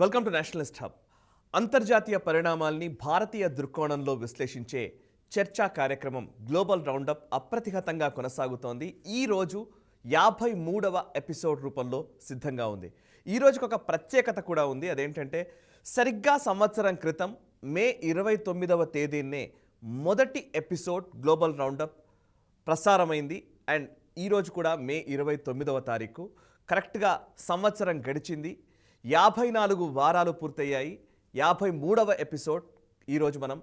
Welcome to Nationalist hub. అంతర్జాతీయ పరిణామాల్ని భారతీయ దృక్కోణంలో విశ్లేషించే చర్చా కార్యక్రమం గ్లోబల్ రౌండప్ అప్రతిహతంగా కొనసాగుతోంది. ఈరోజు 53వ ఎపిసోడ్ రూపంలో సిద్ధంగా ఉంది. ఈ రోజుకి ఒక ప్రత్యేకత కూడా ఉంది. అదేంటంటే సరిగ్గా సంవత్సరం క్రితం మే 29వ తేదీనే మొదటి ఎపిసోడ్ గ్లోబల్ రౌండప్ ప్రసారమైంది. అండ్ ఈరోజు కూడా మే 29వ తారీఖు కరెక్ట్గా సంవత్సరం గడిచింది. 54 వారాలు పూర్తయ్యాయి. 53వ ఎపిసోడ్ ఈరోజు మనం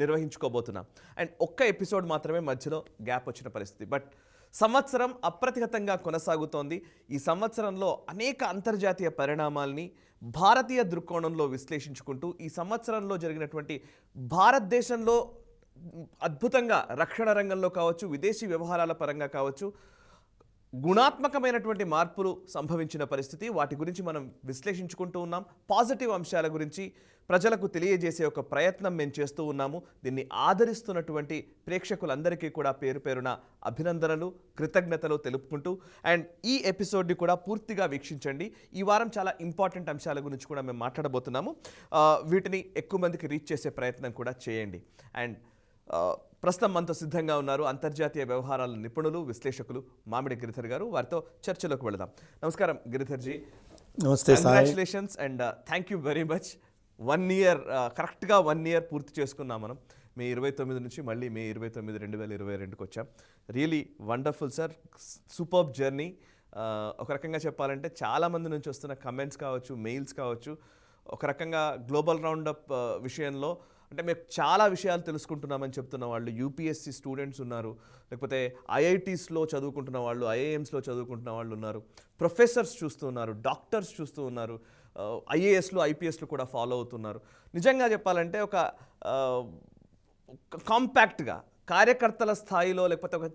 నిర్వహించుకోబోతున్నాం. అండ్ ఒక్క ఎపిసోడ్ మాత్రమే మధ్యలో గ్యాప్ వచ్చిన పరిస్థితి. బట్ సంవత్సరం అప్రతిహతంగా కొనసాగుతోంది. ఈ సంవత్సరంలో అనేక అంతర్జాతీయ పరిణామాల్ని భారతీయ దృక్కోణంలో విశ్లేషించుకుంటూ ఈ సంవత్సరంలో జరిగినటువంటి భారతదేశంలో అద్భుతంగా రక్షణ రంగంలో కావచ్చు, విదేశీ వ్యవహారాల పరంగా కావచ్చు, గుణాత్మకమైనటువంటి మార్పులు సంభవించిన పరిస్థితి. వాటి గురించి మనం విశ్లేషించుకుంటూ ఉన్నాం. పాజిటివ్ అంశాల గురించి ప్రజలకు తెలియజేసే ఒక ప్రయత్నం మేము చేస్తూ ఉన్నాము. దీన్ని ఆదరిస్తున్నటువంటి ప్రేక్షకులందరికీ కూడా పేరు పేరున అభినందనలు, కృతజ్ఞతలు తెలుపుకుంటూ అండ్ ఈ ఎపిసోడ్ని కూడా పూర్తిగా వీక్షించండి. ఈ వారం చాలా ఇంపార్టెంట్ అంశాల గురించి కూడా మేము మాట్లాడబోతున్నాము. వీటిని ఎక్కువ మందికి రీచ్ చేసే ప్రయత్నం కూడా చేయండి. అండ్ ప్రస్తుతం మనతో సిద్ధంగా ఉన్నారు అంతర్జాతీయ వ్యవహారాల నిపుణులు, విశ్లేషకులు మామిడి గిరిధర్ గారు. వారితో చర్చలోకి వెళదాం. నమస్కారం గిరిధర్జీ. నమస్తే. Congratulations and thank you very much. 1 year కరెక్ట్గా 1 ఇయర్ పూర్తి చేసుకున్నాం మనం. మే 29 నుంచి మళ్ళీ మే 29, 2022కి వచ్చాం. Really wonderful sir. Superb journey. ఒక రకంగా చెప్పాలంటే చాలామంది నుంచి వస్తున్న కమెంట్స్ కావచ్చు, మెయిల్స్ కావచ్చు, ఒక రకంగా గ్లోబల్ రౌండప్ విషయంలో అంటే మేము చాలా విషయాలు తెలుసుకుంటున్నామని చెప్తున్న వాళ్ళు యూపీఎస్సీ స్టూడెంట్స్ ఉన్నారు, లేకపోతే ఐఐటీస్లో చదువుకుంటున్న వాళ్ళు, ఐఐఎమ్స్లో చదువుకుంటున్న వాళ్ళు ఉన్నారు, ప్రొఫెసర్స్ చూస్తూ ఉన్నారు, డాక్టర్స్ చూస్తూ ఉన్నారు, ఐఏఎస్లు ఐపీఎస్లు కూడా ఫాలో అవుతున్నారు. నిజంగా చెప్పాలంటే ఒక కాంపాక్ట్గా కార్యకర్తల స్థాయిలో లేకపోతే ఒక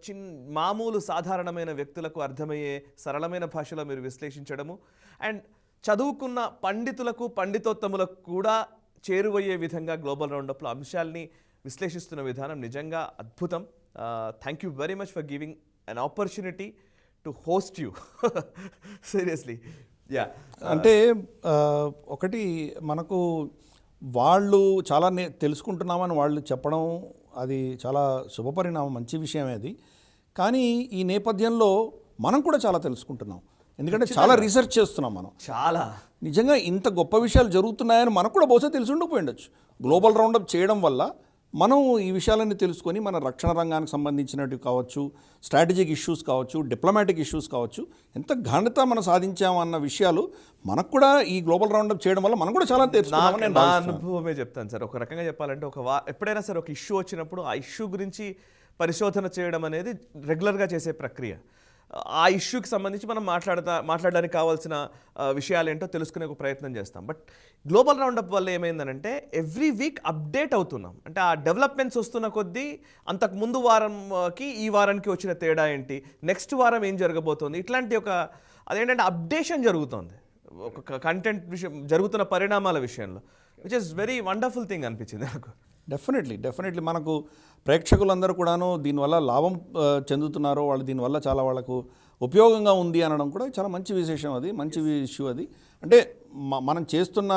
మామూలు సాధారణమైన వ్యక్తులకు అర్థమయ్యే సరళమైన భాషలో మీరు విశ్లేషించడము అండ్ చదువుకున్న పండితులకు, పండితోత్తములకు కూడా చేరువయ్యే విధంగా గ్లోబల్ రౌండప్లో అంశాల్ని విశ్లేషిస్తున్న విధానం నిజంగా అద్భుతం. Thank you very much for giving an opportunity to host you. Seriously. Yeah, అంటే ఒకటి మనకు వాళ్ళు చాలా తెలుసుకుంటున్నామని వాళ్ళు చెప్పడం అది చాలా శుభపరిణామం, మంచి విషయమే అది. కానీ ఈ నేపథ్యంలో మనం కూడా చాలా తెలుసుకుంటున్నాం. ఎందుకంటే చాలా రీసెర్చ్ చేస్తున్నాం మనం. చాలా నిజంగా ఇంత గొప్ప విషయాలు జరుగుతున్నాయని మనకు కూడా బహుశా తెలిసి ఉండకపోయిండొచ్చు. గ్లోబల్ రౌండప్ చేయడం వల్ల మనం ఈ విషయాలన్నీ తెలుసుకొని మన రక్షణ రంగానికి సంబంధించినవి కావచ్చు, స్ట్రాటజిక్ ఇష్యూస్ కావచ్చు, డిప్లొమాటిక్ ఇష్యూస్ కావచ్చు, ఎంత ఘనత మనం సాధించామన్న విషయాలు మనకు కూడా ఈ గ్లోబల్ రౌండప్ చేయడం వల్ల మనం కూడా చాలా తెలుసుకున్నామని నా అనుభవమే చెప్తాను సార్. ఒక రకంగా చెప్పాలంటే ఎప్పుడైనా సరే ఒక ఇష్యూ వచ్చినప్పుడు ఆ ఇష్యూ గురించి పరిశోధన చేయడం అనేది రెగ్యులర్గా చేసే ప్రక్రియ. ఆ ఇష్యూకి సంబంధించి మనం మాట్లాడడానికి కావాల్సిన విషయాలు ఏంటో తెలుసుకునే ఒక ప్రయత్నం చేస్తాం. బట్ గ్లోబల్ రౌండప్ వల్ల ఏమైందనంటే ఎవ్రీ వీక్ అప్డేట్ అవుతున్నాం. అంటే ఆ డెవలప్మెంట్స్ వస్తున్న కొద్దీ అంతకు ముందు వారంకి ఈ వారానికి వచ్చిన తేడా ఏంటి, నెక్స్ట్ వారం ఏం జరగబోతోంది, ఇట్లాంటి ఒక అదేంటంటే అప్డేషన్ జరుగుతోంది ఒక కంటెంట్ విషయం, జరుగుతున్న పరిణామాల విషయంలో, which is very wonderful thing అనిపించింది నాకు. డెఫినెట్లీ మనకు ప్రేక్షకులందరూ కూడాను దీనివల్ల లాభం చెందుతున్నారో, వాళ్ళు దీనివల్ల చాలా వాళ్ళకు ఉపయోగంగా ఉంది అనడం కూడా చాలా మంచి విశేషం. అది మంచి ఇష్యూ. అది అంటే మనం చేస్తున్న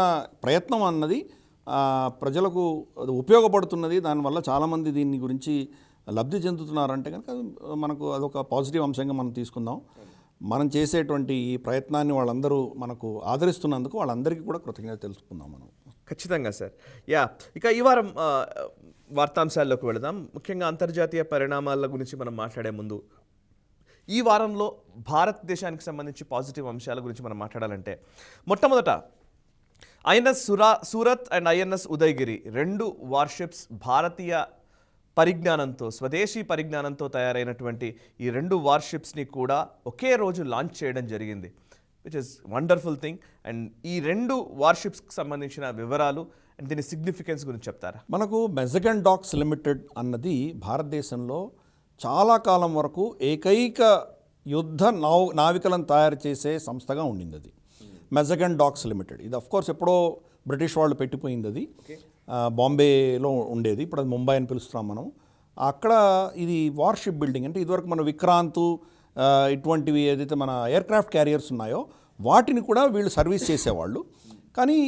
ప్రయత్నం అన్నది ప్రజలకు ఉపయోగపడుతున్నది, దానివల్ల చాలామంది దీని గురించి లబ్ధి చెందుతున్నారంటే కనుక మనకు అదొక పాజిటివ్ అంశంగా మనం తీసుకుందాం. మనం చేసేటువంటి ఈ ప్రయత్నాన్ని వాళ్ళందరూ మనకు ఆదరిస్తున్నందుకు వాళ్ళందరికీ కూడా కృతజ్ఞత తెలుసుకుందాం మనం. ఖచ్చితంగా సార్. యా, ఇక ఈ వారం వార్తాంశాల్లోకి వెళదాం. ముఖ్యంగా అంతర్జాతీయ పరిణామాల గురించి మనం మాట్లాడే ముందు ఈ వారంలో భారతదేశానికి సంబంధించి పాజిటివ్ అంశాల గురించి మనం మాట్లాడాలంటే మొట్టమొదట INS Surat and INS Udaygiri 2 warships భారతీయ పరిజ్ఞానంతో, స్వదేశీ పరిజ్ఞానంతో తయారైనటువంటి ఈ 2 వార్షిప్స్ని కూడా ఒకే రోజు లాంచ్ చేయడం జరిగింది, which is wonderful thing. And ఈ 2 వార్షిప్స్కి సంబంధించిన వివరాలు అండ్ దీని సిగ్నిఫికెన్స్ గురించి చెప్తారా? మనకు మెజగన్ డాక్స్ లిమిటెడ్ అన్నది భారతదేశంలో చాలా కాలం వరకు ఏకైక యుద్ధ నావికలను తయారు చేసే సంస్థగా ఉండింది. అది మెజగన్ డాక్స్ లిమిటెడ్. ఇది అఫ్కోర్స్ ఎప్పుడో బ్రిటిష్ వాళ్ళు పెట్టిపోయింది. అది బాంబేలో ఉండేది, ఇప్పుడు అది ముంబై అని పిలుస్తున్నాం మనం. అక్కడ ఇది వార్షిప్ బిల్డింగ్. అంటే ఇదివరకు మన విక్రాంత్ ఇటువంటివి ఏదైతే మన ఎయిర్క్రాఫ్ట్ క్యారియర్స్ ఉన్నాయో వాటిని కూడా వీళ్ళు సర్వీస్ చేసేవాళ్ళు. కానీ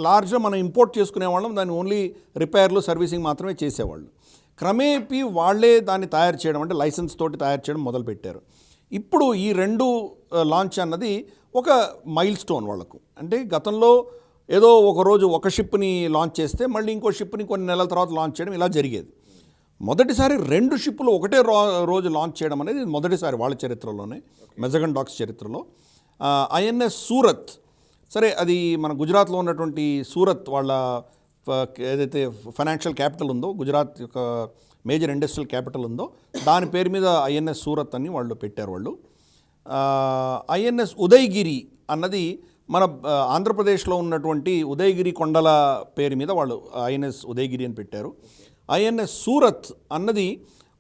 లార్జ్గా మనం ఇంపోర్ట్ చేసుకునే వాళ్ళం, దాన్ని ఓన్లీ రిపేర్లు సర్వీసింగ్ మాత్రమే చేసేవాళ్ళు. క్రమేపీ వాళ్ళే దాన్ని తయారు చేయడం, అంటే లైసెన్స్ తోటి తయారు చేయడం మొదలుపెట్టారు. ఇప్పుడు ఈ రెండు లాంచ్ అన్నది ఒక మైల్ స్టోన్ వాళ్ళకు. అంటే గతంలో ఏదో ఒక రోజు ఒక షిప్ని లాంచ్ చేస్తే మళ్ళీ ఇంకో షిప్ని కొన్ని నెలల తర్వాత లాంచ్ చేయడం ఇలా జరిగేది. మొదటిసారి 2 షిప్పులు ఒకటే రోజు లాంచ్ చేయడం అనేది మొదటిసారి వాళ్ళ చరిత్రలోనే, మెజగన్ డాక్స్ చరిత్రలో. ఐఎన్ఎస్ సూరత్, సరే అది మన గుజరాత్లో ఉన్నటువంటి సూరత్ వాళ్ళ ఏదైతే ఫైనాన్షియల్ క్యాపిటల్ ఉందో, గుజరాత్ యొక్క మేజర్ ఇండస్ట్రియల్ క్యాపిటల్ ఉందో, దాని పేరు మీద ఐఎన్ఎస్ సూరత్ అని వాళ్ళు పెట్టారు వాళ్ళు. ఐఎన్ఎస్ ఉదయగిరి అన్నది మన ఆంధ్రప్రదేశ్లో ఉన్నటువంటి ఉదయగిరి కొండల పేరు మీద వాళ్ళు ఐఎన్ఎస్ ఉదయగిరి అని పెట్టారు. ఐఎన్ఎస్ సూరత్ అన్నది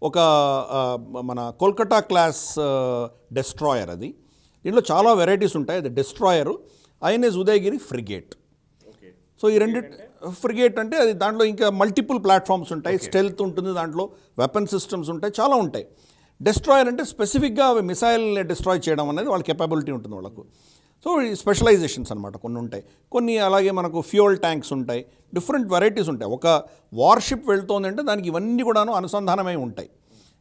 ఒక మన కోల్కతా క్లాస్ డెస్ట్రాయర్. అది దీంట్లో చాలా వెరైటీస్ ఉంటాయి. అది destroyer. INS Udaygiri frigate. So ఈ రెండు ఫ్రిగేట్ అంటే అది దాంట్లో ఇంకా మల్టిపుల్ ప్లాట్ఫామ్స్ ఉంటాయి, స్టెల్త్ ఉంటుంది, దాంట్లో వెపన్ సిస్టమ్స్ ఉంటాయి, చాలా ఉంటాయి. డెస్ట్రాయర్ అంటే స్పెసిఫిక్గా అవి మిసైల్ని డిస్ట్రాయ్ చేయడం అనేది వాళ్ళ కెపాబిలిటీ ఉంటుంది వాళ్ళకు. సో స్పెషలైజేషన్స్ అనమాట కొన్ని ఉంటాయి. కొన్ని అలాగే మనకు ఫ్యూయల్ ట్యాంక్స్ ఉంటాయి, డిఫరెంట్ వెరైటీస్ ఉంటాయి. ఒక వార్షిప్ వెళ్తోందంటే దానికి ఇవన్నీ కూడాను అనుసంధానమై ఉంటాయి.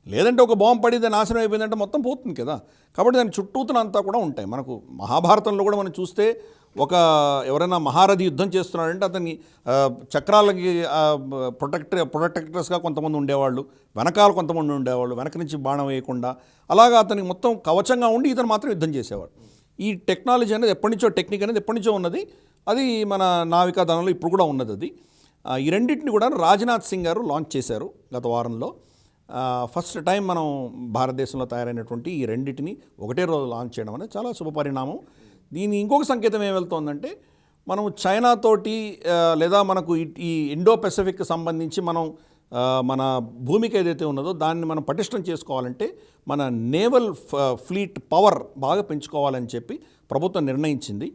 లేదంటే ఒక బాంబు పడితే నాశనం అయిపోయిందంటే మొత్తం పోతుంది కదా. కాబట్టి దాని చుట్టూతన అంతా కూడా ఉంటాయి. మనకు మహాభారతంలో కూడా మనం చూస్తే ఎవరైనా మహారథి యుద్ధం చేస్తున్నాడంటే అతన్ని చక్రాలకి ప్రొటెక్టర్స్గా కొంతమంది ఉండేవాళ్ళు, వెనకాల కొంతమంది ఉండేవాళ్ళు, వెనక నుంచి బాణం వేయకుండా అలాగా అతనికి మొత్తం కవచంగా ఉండి ఇతను మాత్రం యుద్ధం చేసేవాడు. ఈ టెక్నాలజీ అనేది ఎప్పటి నుంచో, టెక్నిక్ అనేది ఎప్పటి నుంచో ఉన్నది. అది మన నావికా దళంలో ఇప్పుడు కూడా ఉన్నది అది. ఈ రెండింటిని కూడా రాజ్నాథ్ సింగ్ గారు లాంచ్ చేశారు గత వారంలో. ఫస్ట్ టైం మనం భారతదేశంలో తయారైనటువంటి ఈ రెండింటిని ఒకటే రోజు లాంచ్ చేయడం అనేది చాలా శుభపరిణామం. దీని ఇంకొక సంకేతం ఏం వెళ్తోందంటే, మనం చైనాతోటి లేదా మనకు ఈ ఇండో పెసిఫిక్ సంబంధించి మనం మన భూమికి ఏదైతే ఉన్నదో దాన్ని మనం పటిష్టం చేసుకోవాలంటే మన నేవల్ ఫ్లీట్ పవర్ బాగా పెంచుకోవాలని చెప్పి ప్రభుత్వం నిర్ణయించింది.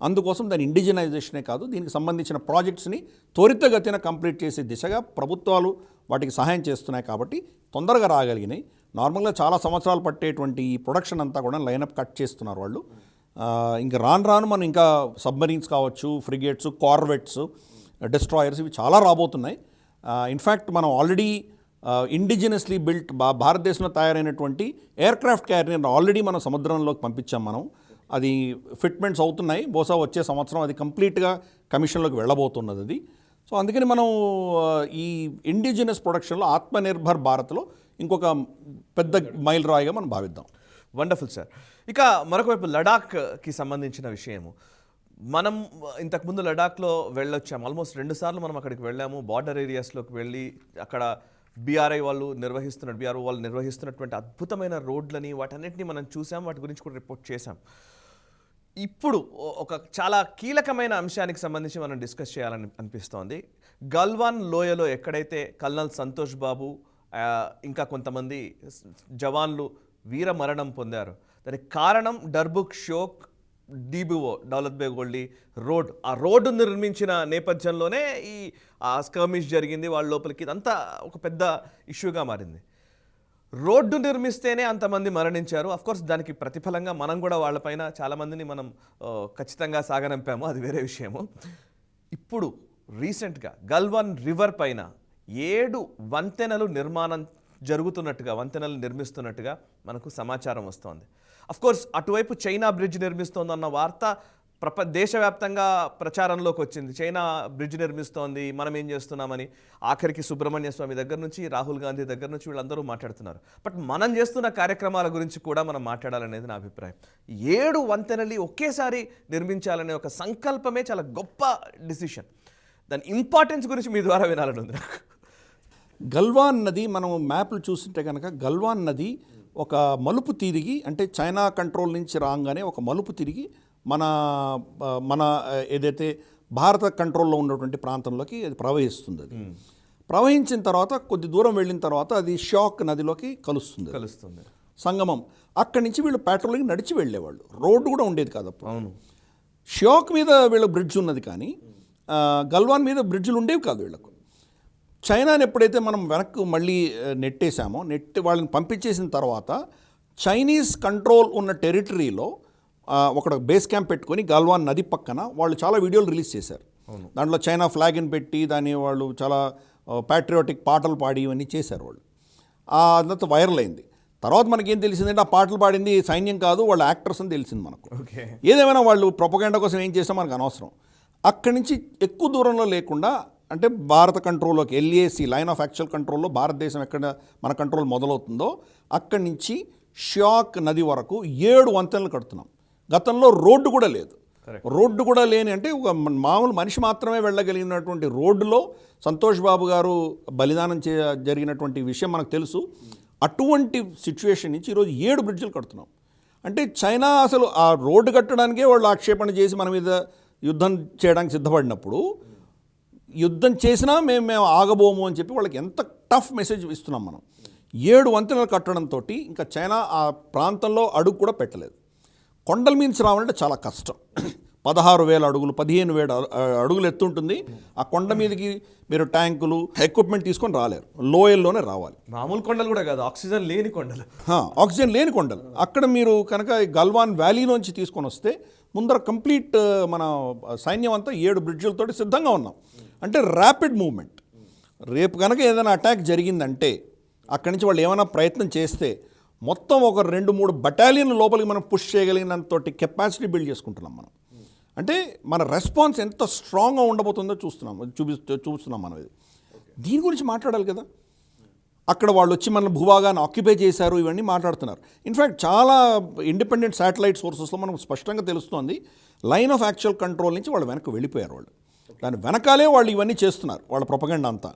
అందుకోసం దాని ఇండిజినైజేషనే కాదు, దీనికి సంబంధించిన ప్రాజెక్ట్స్ని త్వరితగతిన కంప్లీట్ చేసే దిశగా ప్రభుత్వాలు వాటికి సహాయం చేస్తున్నాయి. కాబట్టి తొందరగా రాగలిగినాయి. నార్మల్గా చాలా సంవత్సరాలు పట్టేటువంటి ఈ ప్రొడక్షన్ అంతా కూడా లైనప్ కట్ చేస్తున్నారు వాళ్ళు. ఇంకా రాను మనం ఇంకా సబ్మరీన్స్ కావచ్చు, ఫ్రిగేట్స్, కార్వెట్స్, డెస్ట్రాయర్స్ ఇవి చాలా రాబోతున్నాయి. ఇన్ఫ్యాక్ట్ మనం ఆల్రెడీ ఇండిజినస్లీ బిల్ట్ భారతదేశంలో తయారైనటువంటి ఎయిర్క్రాఫ్ట్ క్యారియర్ ఆల్రెడీ మనం సముద్రంలోకి పంపించాం మనం. అది ఫిట్మెంట్స్ అవుతున్నాయి. బహుశా వచ్చే సంవత్సరం అది కంప్లీట్గా కమిషన్లోకి వెళ్ళబోతున్నది అది. సో అందుకని మనం ఈ ఇండిజినస్ ప్రొడక్షన్లో ఆత్మనిర్భర్ భారత్లో ఇంకొక పెద్ద మైల్ రాయిగా మనం భావిద్దాం. Wonderful sir. ఇక మరొక వైపు లడాఖ్కి సంబంధించిన విషయము, మనం ఇంతకుముందు లడాఖ్లో వెళ్ళొచ్చాము. ఆల్మోస్ట్ 2 సార్లు మనం అక్కడికి వెళ్ళాము. బార్డర్ ఏరియాస్లోకి వెళ్ళి అక్కడ బీఆర్ఓ వాళ్ళు నిర్వహిస్తున్నటువంటి అద్భుతమైన రోడ్లని వాటన్నిటిని మనం చూసాం, వాటి గురించి కూడా రిపోర్ట్ చేశాం. ఇప్పుడు ఒక చాలా కీలకమైన అంశానికి సంబంధించి మనం డిస్కస్ చేయాలని అనిపిస్తోంది. గల్వాన్ లోయలో ఎక్కడైతే కల్నల్ సంతోష్ బాబు ఇంకా కొంతమంది జవాన్లు వీర మరణం పొందారు, దానికి కారణం డర్బుక్ షోక్ డిబిఓ దౌలత్ బేగ్ ఓల్డీ రోడ్. ఆ రోడ్డు నిర్మించిన నేపథ్యంలోనే ఈ స్కర్మిష్ జరిగింది వాళ్ళ లోపలికి. ఇదంతా ఒక పెద్ద ఇష్యూగా మారింది. రోడ్డు నిర్మిస్తేనే అంతమంది మరణించారు. అఫ్కోర్స్ దానికి ప్రతిఫలంగా మనం కూడా వాళ్ళపైన చాలామందిని మనం ఖచ్చితంగా సాగనంపాము, అది వేరే విషయము. ఇప్పుడు రీసెంట్గా గల్వాన్ రివర్ పైన 7 వంతెనలు వంతెనలు నిర్మిస్తున్నట్టుగా మనకు సమాచారం వస్తోంది. అఫ్కోర్స్ అటువైపు చైనా బ్రిడ్జ్ నిర్మిస్తోందన్న వార్త దేశవ్యాప్తంగా ప్రచారంలోకి వచ్చింది. చైనా బ్రిడ్జ్ నిర్మిస్తోంది, మనం ఏం చేస్తున్నామని. ఆఖరికి సుబ్రహ్మణ్య స్వామి దగ్గర నుంచి, రాహుల్ గాంధీ దగ్గర నుంచి వీళ్ళందరూ మాట్లాడుతున్నారు. బట్ మనం చేస్తున్న కార్యక్రమాల గురించి కూడా మనం మాట్లాడాలనేది నా అభిప్రాయం. 7 వంతెనలు ఒకేసారి నిర్మించాలనే ఒక సంకల్పమే చాలా గొప్ప డిసిషన్. దాని ఇంపార్టెన్స్ గురించి మీ ద్వారా వినాలని ఉంది నాకు. గల్వాన్ నది మనం మ్యాప్లు చూస్తుంటే కనుక గల్వాన్ నది ఒక మలుపు తిరిగి, అంటే చైనా కంట్రోల్ నుంచి రాగానే ఒక మలుపు తిరిగి మన ఏదైతే భారత కంట్రోల్లో ఉన్నటువంటి ప్రాంతంలోకి అది ప్రవహిస్తుంది. అది ప్రవహించిన తర్వాత కొద్ది దూరం వెళ్ళిన తర్వాత అది షాక్ నదిలోకి కలుస్తుంది సంగమం. అక్కడి నుంచి వీళ్ళు పెట్రోలింగ్ నడిచి వెళ్ళేవాళ్ళు, రోడ్డు కూడా ఉండేది కాదు అప్పుడు. అవును, షాక్ మీద వీళ్ళ బ్రిడ్జ్ ఉన్నది కానీ గల్వాన్ మీద బ్రిడ్జ్లు ఉండేవి కాదు వీళ్ళకు. చైనాని ఎప్పుడైతే మనం వెనక్కి మళ్ళీ నెట్టేసామో, వాళ్ళని పంపించేసిన తర్వాత చైనీస్ కంట్రోల్ ఉన్న టెరిటరీలో ఒక బేస్ క్యాంప్ పెట్టుకొని గల్వాన్ నది పక్కన వాళ్ళు చాలా వీడియోలు రిలీజ్ చేశారు. దాంట్లో చైనా ఫ్లాగ్ని పెట్టి దాన్ని వాళ్ళు చాలా ప్యాట్రియాటిక్ పాటలు పాడి ఇవన్నీ చేశారు వాళ్ళు. అదంతా వైరల్ అయింది. తర్వాత మనకేం తెలిసిందంటే ఆ పాటలు పాడింది సైన్యం కాదు, వాళ్ళ యాక్టర్స్ అని తెలిసింది మనకు. ఏదేమైనా వాళ్ళు ప్రొపగండా కోసం ఏం చేసినా మనకు అనవసరం. అక్కడి నుంచి ఎక్కువ దూరంలో లేకుండా అంటే భారత కంట్రోల్లోకి LAC లైన్ ఆఫ్ యాక్చువల్ కంట్రోల్లో భారతదేశం ఎక్కడ మన కంట్రోల్ మొదలవుతుందో అక్కడి నుంచి షియాక్ నది వరకు 7 వంతెనలు కడుతున్నాం. గతంలో రోడ్డు కూడా లేదు. రోడ్డు కూడా లేని అంటే ఒక మామూలు మనిషి మాత్రమే వెళ్ళగలిగినటువంటి రోడ్డులో సంతోష్ బాబు గారు బలిదానం జరిగినటువంటి విషయం మనకు తెలుసు. అటువంటి సిచ్యువేషన్ నుంచి ఈరోజు 7 బ్రిడ్జిలు కడుతున్నాం. అంటే చైనా అసలు ఆ రోడ్డు కట్టడానికే వాళ్ళు ఆక్షేపణ చేసి మన మీద యుద్ధం చేయడానికి సిద్ధపడినప్పుడు యుద్ధం చేసినా మేము ఆగబోము అని చెప్పి వాళ్ళకి ఎంత టఫ్ మెసేజ్ ఇస్తున్నాం మనం. 7 వంతెనలు కట్టడంతో ఇంకా చైనా ఆ ప్రాంతంలో అడుగు కూడా పెట్టలేదు. కొండల మీద రావాలంటే చాలా కష్టం. 16,000 అడుగులు 15,000 అడుగులు ఎత్తుంటుంది. ఆ కొండ మీదకి మీరు ట్యాంకులు ఎక్విప్మెంట్ తీసుకొని రాలేరు, లోయల్లోనే రావాలి. మామూలు కొండలు కూడా కాదు, ఆక్సిజన్ లేని కొండలు. ఆక్సిజన్ లేని కొండలు. అక్కడ మీరు కనుక గల్వాన్ వ్యాలీలోంచి తీసుకొని వస్తే ముందర కంప్లీట్ మన సైన్యం అంతా 7 బ్రిడ్జిలతోటి సిద్ధంగా ఉన్నాం. అంటే ర్యాపిడ్ మూవ్మెంట్. రేపు కనుక ఏదైనా అటాక్ జరిగిందంటే అక్కడి నుంచి వాళ్ళు ఏమైనా ప్రయత్నం చేస్తే మొత్తం ఒక 2-3 బటాలియన్ల లోపలికి మనం పుష్ చేయగలిగినంతటి కెపాసిటీ బిల్డ్ చేసుకుంటున్నాం మనం. అంటే మన రెస్పాన్స్ ఎంత స్ట్రాంగ్గా ఉండబోతుందో చూస్తున్నాం మనం. ఇది దీని గురించి మాట్లాడాలి కదా. అక్కడ వాళ్ళు వచ్చి మన భూభాగాన్ని ఆక్యుపై చేశారు, ఇవన్నీ మాట్లాడుతున్నారు. ఇన్ఫ్యాక్ట్ చాలా ఇండిపెండెంట్ శాటిలైట్ సోర్సెస్లో మనకు స్పష్టంగా తెలుస్తోంది లైన్ ఆఫ్ యాక్చువల్ కంట్రోల్ నుంచి వాళ్ళు వెనక్కి వెళ్ళిపోయారు. వాళ్ళు దాని వెనకాలే వాళ్ళు ఇవన్నీ చేస్తున్నారు, వాళ్ళ ప్రొపగండా అంతా.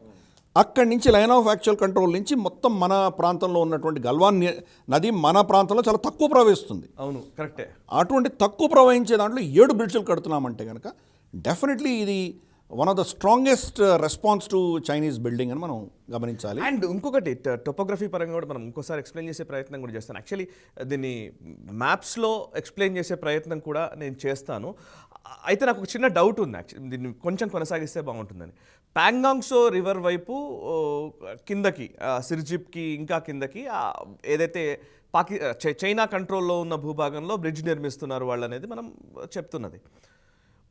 అక్కడి నుంచి లైన్ ఆఫ్ యాక్చువల్ కంట్రోల్ నుంచి మొత్తం మన ప్రాంతంలో ఉన్నటువంటి గల్వాన్ నది మన ప్రాంతంలో చాలా తక్కువ ప్రవహిస్తుంది. అవును, కరెక్టే. అటువంటి తక్కువ ప్రవహించే దాంట్లో 7 బ్రిడ్జిలు కడుతున్నామంటే కనుక డెఫినెట్లీ ఇది one of the strongest response to Chinese building అని మనం గమనించాలి. అండ్ ఇంకొకటి టోపోగ్రఫీ పరంగా కూడా మనం ఇంకోసారి ఎక్స్ప్లెయిన్ చేసే ప్రయత్నం కూడా చేస్తాను. యాక్చువల్లీ దీన్ని మ్యాప్స్లో ఎక్స్ప్లెయిన్ చేసే ప్రయత్నం కూడా నేను చేస్తాను. అయితే నాకు ఒక చిన్న డౌట్ ఉంది, యాక్చువల్లీ దీన్ని కొంచెం కొనసాగిస్తే బాగుంటుందని. ప్యాంగాంగ్సో రివర్ వైపు కిందకి సిర్జిప్కి ఇంకా కిందకి ఏదైతే చైనా కంట్రోల్లో ఉన్న భూభాగంలో బ్రిడ్జ్ నిర్మిస్తున్నారు వాళ్ళు అనేది మనం చెప్తున్నది.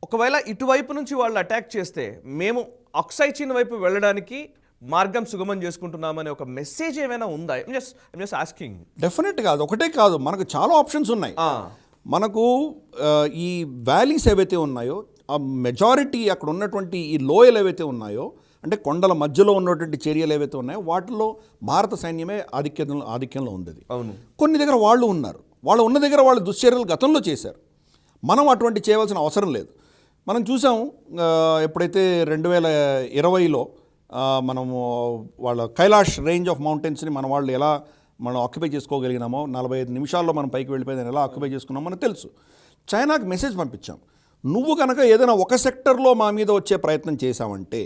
ఒకవేళ ఇటువైపు నుంచి వాళ్ళు అటాక్ చేస్తే మేము అక్సై చీన్ వైపు వెళ్ళడానికి మార్గం సుగమం చేసుకుంటున్నామనే ఒక మెసేజ్ ఏమైనా ఉందా? Just asking. డెఫినెట్గా అది ఒకటే కాదు, మనకు చాలా ఆప్షన్స్ ఉన్నాయి. మనకు ఈ వ్యాలీస్ ఏవైతే ఉన్నాయో ఆ మెజారిటీ అక్కడ ఉన్నటువంటి ఈ లోయలు ఏవైతే ఉన్నాయో అంటే కొండల మధ్యలో ఉన్నటువంటి చర్యలు ఏవైతే ఉన్నాయో వాటిలో భారత సైన్యమే ఆధిక్యంలో ఉంది. అవును, కొన్ని దగ్గర వాళ్ళు ఉన్నారు, వాళ్ళు ఉన్న దగ్గర వాళ్ళు దుశ్చర్యలు గతంలో చేశారు. మనం అటువంటి చేయవలసిన అవసరం లేదు. మనం చూసాం ఎప్పుడైతే 2020లో మనము వాళ్ళ కైలాష్ రేంజ్ ఆఫ్ మౌంటైన్స్ని మన వాళ్ళు మనం ఆక్యుపై చేసుకోగలిగినామో 45 నిమిషాల్లో మనం పైకి వెళ్ళిపోయిందని ఎలా ఆక్యుపై చేసుకున్నామో మనకు తెలుసు. చైనాకి మెసేజ్ పంపించాం, నువ్వు కనుక ఏదైనా ఒక సెక్టర్లో మా మీద వచ్చే ప్రయత్నం చేశావంటే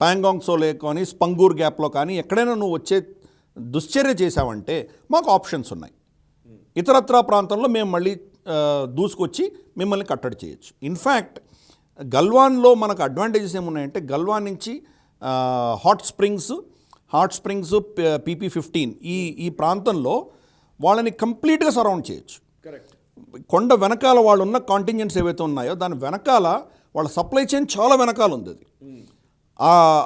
ప్యాంగాంగ్సోలో కానీ స్పంగూర్ గ్యాప్లో కానీ ఎక్కడైనా నువ్వు వచ్చే దుశ్చర్య చేశావంటే మాకు ఆప్షన్స్ ఉన్నాయి. ఇతరత్రా ప్రాంతంలో మేము మళ్ళీ దూసుకొచ్చి మిమ్మల్ని కట్టడి చేయొచ్చు. ఇన్ఫ్యాక్ట్ గల్వాన్లో మనకు అడ్వాంటేజెస్ ఏమున్నాయంటే గల్వాన్ నుంచి హాట్ స్ప్రింగ్స్ PP-15 ఈ ప్రాంతంలో వాళ్ళని కంప్లీట్గా సరౌండ్ చేయొచ్చు. కరెక్ట్. కొండ వెనకాల వాళ్ళు ఉన్న కాంటింజెంట్స్ ఏవైతే ఉన్నాయో దాని వెనకాల వాళ్ళ సప్లై చైన్ చాలా వెనకాల ఉంది. అది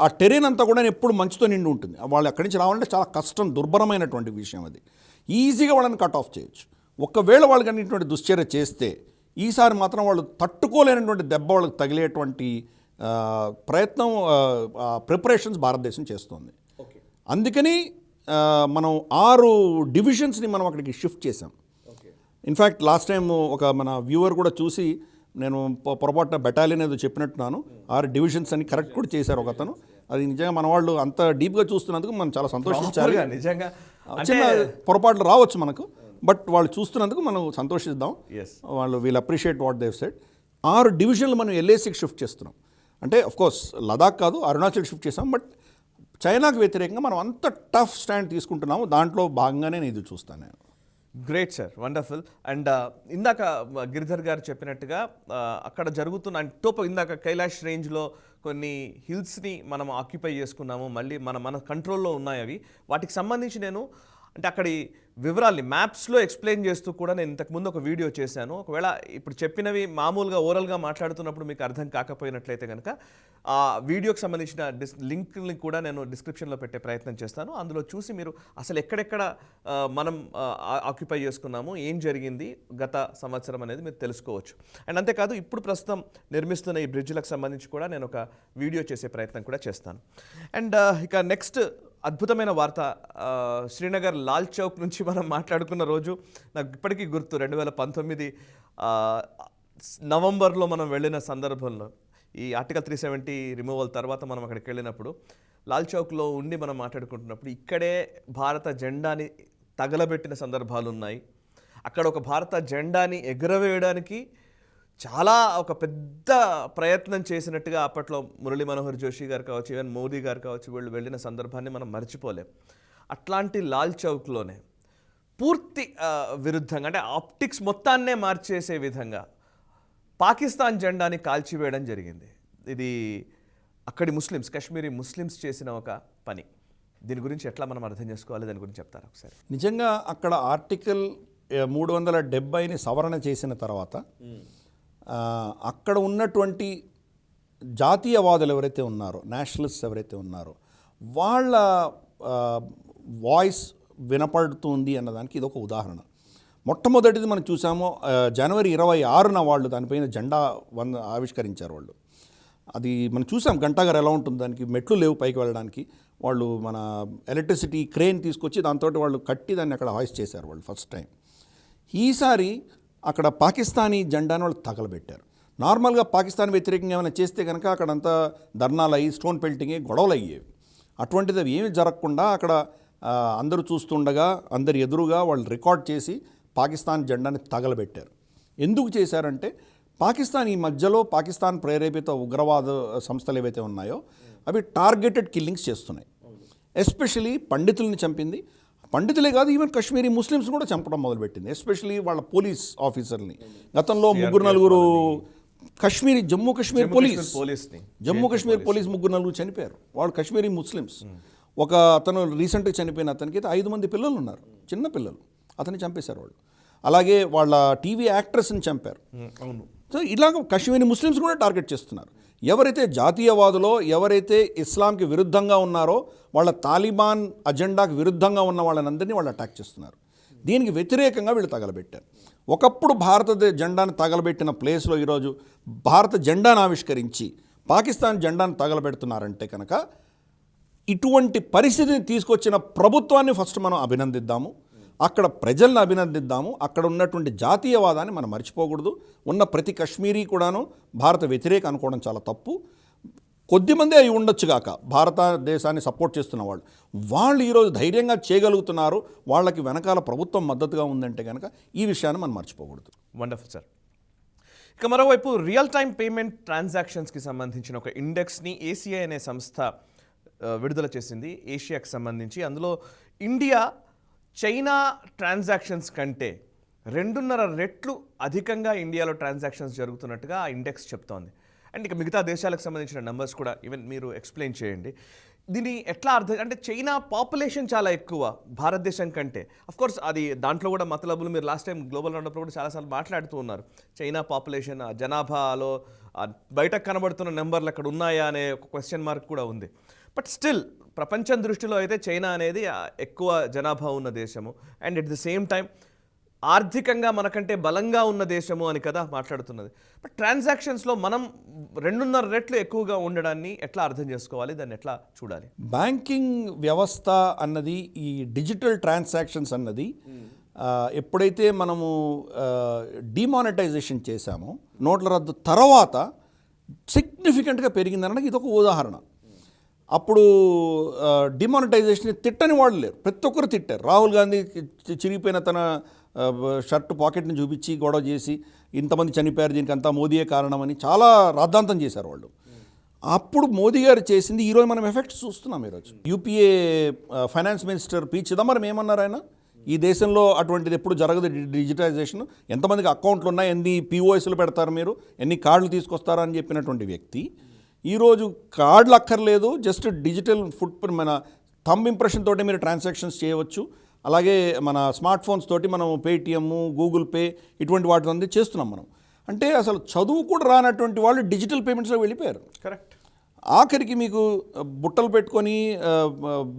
ఆ టెరెన్ అంతా కూడా ఎప్పుడు మంచుతో నిండి ఉంటుంది. వాళ్ళు అక్కడి నుంచి రావాలంటే చాలా కష్టం, దుర్భరమైనటువంటి విషయం. అది ఈజీగా వాళ్ళని కట్ ఆఫ్ చేయొచ్చు. ఒకవేళ వాళ్ళకి అన్నిటువంటి దుశ్చర్య చేస్తే ఈసారి మాత్రం వాళ్ళు తట్టుకోలేనటువంటి దెబ్బ వాళ్ళకి తగిలేటువంటి ప్రయత్నం ప్రిపరేషన్స్ భారతదేశం చేస్తుంది. అందుకని మనం 6 డివిజన్స్ని మనం అక్కడికి షిఫ్ట్ చేసాం. ఇన్ఫ్యాక్ట్ లాస్ట్ టైం ఒక మన వ్యూవర్ కూడా చూసి నేను పొరపాటున బెటాలియన్ ఏదో చెప్పినట్టున్నాను, 6 డివిజన్స్ అని కరెక్ట్ కూడా చేశారు ఒక అతను. అది నిజంగా మన వాళ్ళు అంత డీప్గా చూస్తున్నందుకు మనం చాలా సంతోషించాలి. నిజంగా చిన్న పొరపాట్లు రావచ్చు మనకు, బట్ వాళ్ళు చూస్తున్నందుకు మనం సంతోషిద్దాం. వాళ్ళు we'll appreciate what Dev said. 6 డివిజన్లు మనం LACకి షిఫ్ట్ చేస్తున్నాం. అంటే అఫ్కోర్స్ లదాఖ్ కాదు, అరుణాచల్ షిఫ్ట్ చేసాం. బట్ చైనాకు వ్యతిరేకంగా మనం అంత టఫ్ స్టాండ్ తీసుకుంటున్నాము. దాంట్లో భాగంగానే నేను ఇది చూస్తాను నేను. Great sir, wonderful. అండ్ ఇందాక గిరిధర్ గారు చెప్పినట్టుగా అక్కడ జరుగుతున్న ఇందాక కైలాష్ రేంజ్లో కొన్ని హిల్స్ని మనం ఆక్యుపై చేసుకున్నాము, మళ్ళీ మన కంట్రోల్లో ఉన్నాయి అవి. వాటికి సంబంధించి నేను అంటే అక్కడి వివరాల్ని మ్యాప్స్లో ఎక్స్ప్లెయిన్ చేస్తూ కూడా నేను ఇంతకుముందు ఒక వీడియో చేశాను. ఒకవేళ ఇప్పుడు చెప్పినవి మామూలుగా ఓరల్గా మాట్లాడుతున్నప్పుడు మీకు అర్థం కాకపోయినట్లయితే కనుక ఆ వీడియోకి సంబంధించిన లింక్ని కూడా నేను డిస్క్రిప్షన్లో పెట్టే ప్రయత్నం చేస్తాను. అందులో చూసి మీరు అసలు ఎక్కడెక్కడ మనం ఆక్యుపై చేసుకున్నాము, ఏం జరిగింది గత సంవత్సరం అనేది మీరు తెలుసుకోవచ్చు. అండ్ అంతేకాదు ఇప్పుడు ప్రస్తుతం నిర్మిస్తున్న ఈ బ్రిడ్జ్లకు సంబంధించి కూడా నేను ఒక వీడియో చేసే ప్రయత్నం కూడా చేస్తాను. అండ్ ఇక నెక్స్ట్ అద్భుతమైన వార్త, శ్రీనగర్ లాల్ చౌక్ నుంచి మనం మాట్లాడుకున్న రోజు నాకు ఇప్పటికీ గుర్తు. 2019 నవంబర్లో మనం వెళ్ళిన సందర్భంలో ఈ ఆర్టికల్ 370 రిమూవల్ తర్వాత మనం అక్కడికి వెళ్ళినప్పుడు లాల్ చౌక్లో ఉండి మనం మాట్లాడుకుంటున్నప్పుడు ఇక్కడే భారత జెండాని తగలబెట్టిన సందర్భాలు ఉన్నాయి. అక్కడ ఒక భారత జెండాని ఎగురవేయడానికి చాలా ఒక పెద్ద ప్రయత్నం చేసినట్టుగా అప్పట్లో మురళీ మనోహర్ జోషి గారు కావచ్చు, ఈవెన్ మోదీ గారు కావచ్చు, వీళ్ళు వెళ్ళిన సందర్భాన్ని మనం మర్చిపోలేం. అట్లాంటి లాల్ చౌక్లోనే పూర్తి విరుద్ధంగా, అంటే ఆప్టిక్స్ మొత్తాన్నే మార్చేసే విధంగా పాకిస్తాన్ జెండాని కాల్చివేయడం జరిగింది. ఇది అక్కడి ముస్లిమ్స్, కాశ్మీరీ ముస్లిమ్స్ చేసిన ఒక పని. దీని గురించి ఎట్లా మనం అర్థం చేసుకోవాలి, దాని గురించి చెప్తారా ఒకసారి? నిజంగా అక్కడ ఆర్టికల్ 370ని సవరణ చేసిన తర్వాత అక్కడ ఉన్నటువంటి జాతీయవాదులు ఎవరైతే ఉన్నారో, నేషనలిస్ట్ ఎవరైతే ఉన్నారో, వాళ్ళ వాయిస్ వినపడుతుంది అన్నదానికి ఇది ఒక ఉదాహరణ. మొట్టమొదటిది మనం చూసాము, జనవరి 26న వాళ్ళు దానిపైన జెండా ఆవిష్కరించారు వాళ్ళు. అది మనం చూసాం గంటాగారు ఎలా ఉంటుంది, దానికి మెట్లు లేవు పైకి వెళ్ళడానికి. వాళ్ళు మన ఎలక్ట్రిసిటీ క్రేన్ తీసుకొచ్చి దాంతో వాళ్ళు కట్టి దాన్ని అక్కడ హాయిస్ట్ చేశారు వాళ్ళు ఫస్ట్ టైం. ఈసారి అక్కడ పాకిస్తానీ జెండాను వాళ్ళు తగలబెట్టారు. నార్మల్గా పాకిస్తాన్ వ్యతిరేకంగా ఏమైనా చేస్తే కనుక అక్కడంతా ధర్నాలు అయ్యి స్టోన్ పెల్టింగ్ గొడవలు అయ్యేవి. అటువంటిది అవి ఏమీ జరగకుండా అక్కడ అందరూ చూస్తుండగా అందరి ఎదురుగా వాళ్ళు రికార్డ్ చేసి పాకిస్తాన్ జెండాని తగలబెట్టారు. ఎందుకు చేశారంటే పాకిస్తాన్ ఈ మధ్యలో పాకిస్తాన్ ప్రేరేపిత ఉగ్రవాద సంస్థలు ఏవైతే ఉన్నాయో అవి టార్గెటెడ్ కిల్లింగ్స్ చేస్తున్నాయి. ఎస్పెషలీ పండితుల్ని చంపింది. పండితులే కాదు, ఈవెన్ కాశ్మీరీ ముస్లిమ్స్ కూడా చంపడం మొదలుపెట్టింది. ఎస్పెషలీ వాళ్ళ పోలీస్ ఆఫీసర్ని. గతంలో 3-4 కాశ్మీరీ జమ్మూ కాశ్మీర్ పోలీస్ 3-4 చనిపోయారు. వాళ్ళు కాశ్మీరీ ముస్లిమ్స్. ఒక అతను రీసెంట్గా చనిపోయిన అతనికి అయితే 5 మంది పిల్లలు ఉన్నారు, చిన్న పిల్లలు. అతన్ని చంపేశారు వాళ్ళు. అలాగే వాళ్ళ టీవీ యాక్ట్రెస్ని చంపారు. సో ఇలాగ కాశ్మీరీ ముస్లిమ్స్ కూడా టార్గెట్ చేస్తున్నారు. ఎవరైతే జాతీయవాదులో, ఎవరైతే ఇస్లాంకి విరుద్ధంగా ఉన్నారో, వాళ్ళ తాలిబాన్ అజెండాకి విరుద్ధంగా ఉన్న వాళ్ళనందరినీ వాళ్ళు అటాక్ చేస్తున్నారు. దీనికి వ్యతిరేకంగా వీళ్ళు తగలబెట్టారు. ఒకప్పుడు భారత జెండాను తగలబెట్టిన ప్లేస్లో ఈరోజు భారత జెండాను ఆవిష్కరించి పాకిస్తాన్ జెండాను తగలబెడుతున్నారంటే కనుక ఇటువంటి పరిస్థితిని తీసుకొచ్చిన ప్రభుత్వాన్ని ఫస్ట్ మనం అభినందిద్దాము, అక్కడ ప్రజలను అభినందిద్దాము. అక్కడ ఉన్నటువంటి జాతీయవాదాన్ని మనం మర్చిపోకూడదు. ఉన్న ప్రతి కశ్మీరీ కూడాను భారత వ్యతిరేక అనుకోవడం చాలా తప్పు. కొద్దిమంది అయి ఉండొచ్చుగాక భారతదేశాన్ని సపోర్ట్ చేస్తున్న వాళ్ళు ఈరోజు ధైర్యంగా చేయగలుగుతున్నారు. వాళ్ళకి వెనకాల ప్రభుత్వం మద్దతుగా ఉందంటే కనుక ఈ విషయాన్ని మనం మర్చిపోకూడదు. Wonderful sir. ఇక మరోవైపు రియల్ టైం పేమెంట్ ట్రాన్సాక్షన్స్కి సంబంధించిన ఒక ఇండెక్స్ని ఏసీఐ అనే సంస్థ విడుదల చేసింది ఏషియాకి సంబంధించి. అందులో ఇండియా చైనా ట్రాన్సాక్షన్స్ కంటే 2.5 రెట్లు అధికంగా ఇండియాలో ట్రాన్సాక్షన్స్ జరుగుతున్నట్టుగా ఆ ఇండెక్స్ చెప్తోంది. అండ్ ఇక మిగతా దేశాలకు సంబంధించిన నెంబర్స్ కూడా ఈవెన్ మీరు ఎక్స్ప్లెయిన్ చేయండి. దీన్ని ఎట్లా అర్థం, అంటే చైనా పాపులేషన్ చాలా ఎక్కువ భారతదేశం కంటే. అఫ్కోర్స్ అది దాంట్లో కూడా మతలబులు మీరు లాస్ట్ టైం గ్లోబల్ రౌండప్లో కూడా చాలాసార్లు మాట్లాడుతూ ఉన్నారు. చైనా పాపులేషన్ జనాభాలో బయటకు కనబడుతున్న నెంబర్లు అక్కడ ఉన్నాయా అనే ఒక క్వశ్చన్ మార్క్ కూడా ఉంది. బట్ స్టిల్ ప్రపంచం దృష్టిలో అయితే చైనా అనేది ఎక్కువ జనాభా ఉన్న దేశము and at the same time ఆర్థికంగా మనకంటే బలంగా ఉన్న దేశము అని కదా మాట్లాడుతున్నది. బట్ ట్రాన్సాక్షన్స్లో మనం 2.5 రెట్లు ఎక్కువగా ఉండడాన్ని ఎట్లా అర్థం చేసుకోవాలి, దాన్ని ఎట్లా చూడాలి? బ్యాంకింగ్ వ్యవస్థ అన్నది, ఈ డిజిటల్ ట్రాన్సాక్షన్స్ అన్నది ఎప్పుడైతే మనము డిమానిటైజేషన్ చేశామో, నోట్ల రద్దు తర్వాత సిగ్నిఫికెంట్గా పెరిగిందనడానికి ఇదొక ఉదాహరణ. అప్పుడు డిమానిటైజేషన్ తిట్టని వాళ్ళు లేరు, ప్రతి ఒక్కరు తిట్టారు. రాహుల్ గాంధీ చిరిగిపోయిన తన షర్టు పాకెట్ని చూపించి గొడవ చేసి ఇంతమంది చనిపోయారు, దీనికి అంతా మోదీయే కారణమని చాలా రాద్ధాంతం చేశారు వాళ్ళు. అప్పుడు మోదీ గారు చేసింది ఈరోజు మనం ఎఫెక్ట్స్ చూస్తున్నాం. ఈరోజు UPA finance minister P Chidambaram ఏమన్నారు, ఆయన ఈ దేశంలో అటువంటిది ఎప్పుడు జరగదు డిజిటైజేషన్, ఎంతమందికి అకౌంట్లు ఉన్నాయి, ఎన్ని పిఓఎస్లు పెడతారు మీరు, ఎన్ని కార్డులు తీసుకొస్తారా అని చెప్పినటువంటి వ్యక్తి ఈరోజు కార్డులు అక్కర్లేదు, జస్ట్ డిజిటల్ ఫుట్ మన థంబ్ ఇంప్రెషన్ తోటి మీరు ట్రాన్సాక్షన్స్ చేయవచ్చు, అలాగే మన స్మార్ట్ ఫోన్స్ తోటి మనం పేటిఎమ్, గూగుల్ పే ఇటువంటి వాటిని చేస్తున్నాం మనం. అంటే అసలు చదువు కూడా రానటువంటి వాళ్ళు డిజిటల్ పేమెంట్స్లో వెళ్ళిపోయారు. కరెక్ట్. ఆఖరికి మీకు బుట్టలు పెట్టుకొని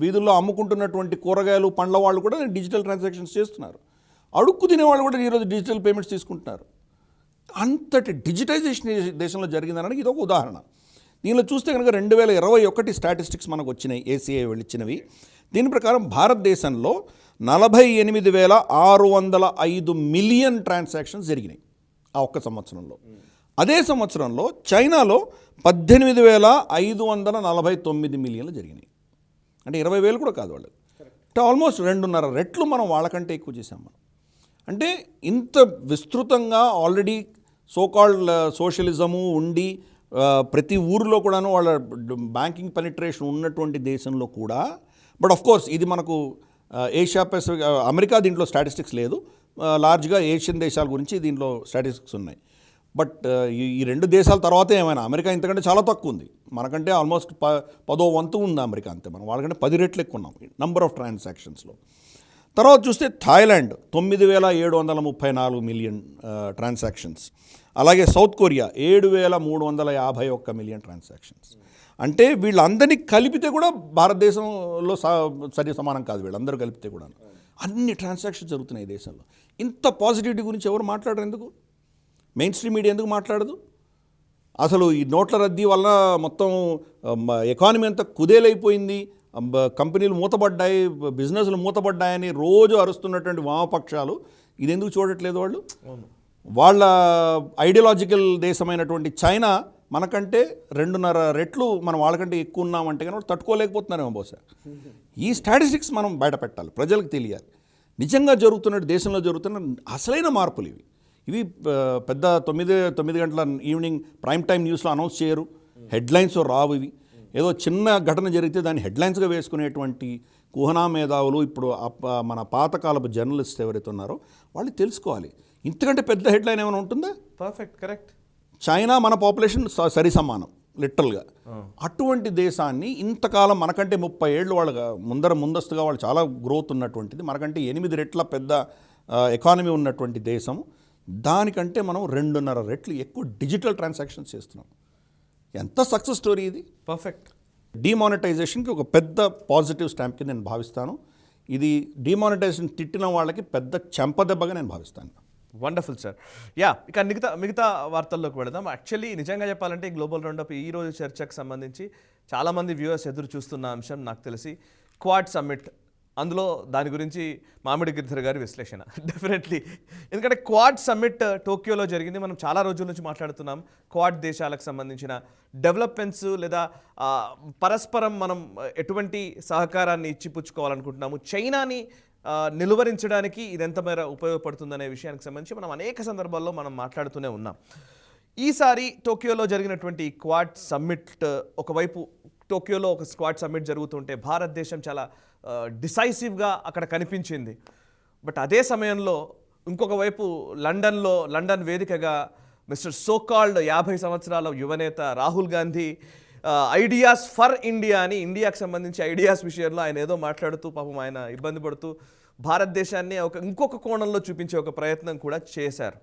వీధుల్లో అమ్ముకుంటున్నటువంటి కూరగాయలు పండ్ల వాళ్ళు కూడా డిజిటల్ ట్రాన్సాక్షన్స్ చేస్తున్నారు. అడుక్కు తినేవాళ్ళు కూడా ఈరోజు డిజిటల్ పేమెంట్స్ తీసుకుంటున్నారు. అంతటి డిజిటైజేషన్ దేశంలో జరిగిందనడానికి ఇది ఒక ఉదాహరణ. దీనిలో చూస్తే కనుక 2021 స్టాటిస్టిక్స్ మనకు వచ్చినాయి, ఏసీఐ వెళ్ళిచ్చినవి. దీని ప్రకారం భారతదేశంలో 48,605 మిలియన్ ట్రాన్సాక్షన్స్ జరిగినాయి ఆ ఒక్క సంవత్సరంలో. అదే సంవత్సరంలో చైనాలో 18,549 మిలియన్లు జరిగినాయి. అంటే 20,000 కూడా కాదు వాళ్ళు. అంటే ఆల్మోస్ట్ 2.5 రెట్లు మనం వాళ్ళకంటే ఎక్కువ చేసాం మనం. అంటే ఇంత విస్తృతంగా ఆల్రెడీ సోకాల్డ్ సోషలిజము ఉండి ప్రతి ఊరిలో కూడాను వాళ్ళ బ్యాంకింగ్ పెనిట్రేషన్ ఉన్నటువంటి దేశంలో కూడా, బట్ ఆఫ్ కోర్స్ ఇది మనకు ఏషియా పెసిఫిక్, అమెరికా దీంట్లో స్టాటిస్టిక్స్ లేదు, లార్జ్గా ఏషియన్ దేశాల గురించి దీంట్లో స్టాటిస్టిక్స్ ఉన్నాయి. బట్ ఈ 2 దేశాల తర్వాతే ఏమైనా అమెరికా ఇంతకంటే చాలా తక్కువ ఉంది. మనకంటే ఆల్మోస్ట్ 10వ వంతు ఉంది అమెరికా, అంతే. మనం వాళ్ళకంటే 10 రెట్లు ఎక్కువ ఉన్నాం నంబర్ ఆఫ్ ట్రాన్సాక్షన్స్లో. తర్వాత చూస్తే థాయిలాండ్ 9,734 మిలియన్ ట్రాన్సాక్షన్స్. అలాగే సౌత్ కొరియా 7,351 మిలియన్ ట్రాన్సాక్షన్స్. అంటే వీళ్ళందరినీ కలిపితే కూడా భారతదేశంలో సరి సమానం కాదు, వీళ్ళందరూ కలిపితే కూడా అన్ని ట్రాన్సాక్షన్స్ జరుగుతున్నాయి ఈ దేశంలో. ఇంత పాజిటివిటీ గురించి ఎవరు మాట్లాడరు? ఎందుకు మెయిన్ స్ట్రీమ్ మీడియా ఎందుకు మాట్లాడదు? అసలు ఈ నోట్ల రద్దీ వల్ల మొత్తం ఎకానమీ అంతా కుదేలైపోయింది, కంపెనీలు మూతపడ్డాయి, బిజినెస్లు మూతపడ్డాయని రోజు అరుస్తున్నటువంటి వామపక్షాలు ఇది ఎందుకు చూడట్లేదు? వాళ్ళు వాళ్ళ ఐడియాలజికల్ దేశమైనటువంటి చైనా మనకంటే 2.5 రెట్లు మనం వాళ్ళకంటే ఎక్కువ ఉన్నామంటే కానీ వాళ్ళు తట్టుకోలేకపోతున్నారేమో బహుశా. ఈ స్టాటిస్టిక్స్ మనం బయట పెట్టాలి, ప్రజలకు తెలియాలి. నిజంగా జరుగుతున్న దేశంలో జరుగుతున్న అసలైన మార్పులు ఇవి పెద్ద 9 గంటల ఈవినింగ్ ప్రైమ్ టైం న్యూస్లో అనౌన్స్ చేయరు, హెడ్లైన్స్ రావు. ఇవి ఏదో చిన్న ఘటన జరిగితే దాన్ని హెడ్లైన్స్గా వేసుకునేటువంటి కుహనా మేధావులు ఇప్పుడు మన పాతకాలపు జర్నలిస్ట్ ఎవరైతే ఉన్నారో వాళ్ళు తెలుసుకోవాలి, ఇంతకంటే పెద్ద హెడ్లైన్ ఏమైనా ఉంటుందా? Perfect, correct. చైనా మన పాపులేషన్ సరి సమానం లిటరల్గా. అటువంటి దేశాన్ని ఇంతకాలం మనకంటే 30 ఏళ్ళు వాళ్ళ ముందస్తుగా వాళ్ళు చాలా గ్రోత్ ఉన్నటువంటిది, మనకంటే 8 రెట్ల పెద్ద ఎకానమీ ఉన్నటువంటి దేశం, దానికంటే మనం 2.5 రెట్లు ఎక్కువ డిజిటల్ ట్రాన్సాక్షన్స్ చేస్తున్నాం. ఎంత సక్సెస్ స్టోరీ ఇది! పర్ఫెక్ట్. డిమానిటైజేషన్కి ఒక పెద్ద పాజిటివ్ స్టాంప్ కింద నేను భావిస్తాను. ఇది డిమానిటైజేషన్ తిట్టిన వాళ్ళకి పెద్ద చెంపదెబ్బగా నేను భావిస్తాను. Wonderful sir. ఇక మిగతా వార్తల్లోకి వెళదాం. యాక్చువల్లీ నిజంగా చెప్పాలంటే గ్లోబల్ రౌండప్ ఈ రోజు చర్చకు సంబంధించి చాలామంది వ్యూవర్స్ ఎదురు చూస్తున్న అంశం నాకు తెలిసి క్వాడ్ సమ్మిట్. అందులో దాని గురించి మామిడి గిరిధర్ గారి విశ్లేషణ డెఫినెట్లీ. ఎందుకంటే క్వాడ్ సమ్మిట్ టోక్యోలో జరిగింది. మనం చాలా రోజుల నుంచి మాట్లాడుతున్నాం క్వాడ్ దేశాలకు సంబంధించిన డెవలప్మెంట్స్ లేదా పరస్పరం మనం ఎటువంటి సహకారాన్ని ఇచ్చిపుచ్చుకోవాలనుకుంటున్నాము, చైనాని నిలువరించడానికి ఇది ఎంత మేర ఉపయోగపడుతుందనే విషయానికి సంబంధించి మనం అనేక సందర్భాల్లో మనం మాట్లాడుతూనే ఉన్నాం. ఈసారి టోక్యోలో జరిగినటువంటి క్వాడ్ సమ్మిట్, ఒకవైపు టోక్యోలో ఒక క్వాడ్ సమ్మిట్ జరుగుతుంటే భారతదేశం చాలా డిసైసివ్గా అక్కడ కనిపించింది. బట్ అదే సమయంలో ఇంకొక వైపు లండన్ వేదికగా మిస్టర్ సోకాల్డ్ 50 సంవత్సరాల యువనేత Rahul Gandhi ideas for India అని, ఇండియాకి సంబంధించి ఐడియాస్ విషయంలో ఆయన ఏదో మాట్లాడుతూ పాపం ఆయన ఇబ్బంది పడుతూ భారతదేశాన్ని ఇంకొక కోణంలో చూపించే ఒక ప్రయత్నం కూడా చేశారు.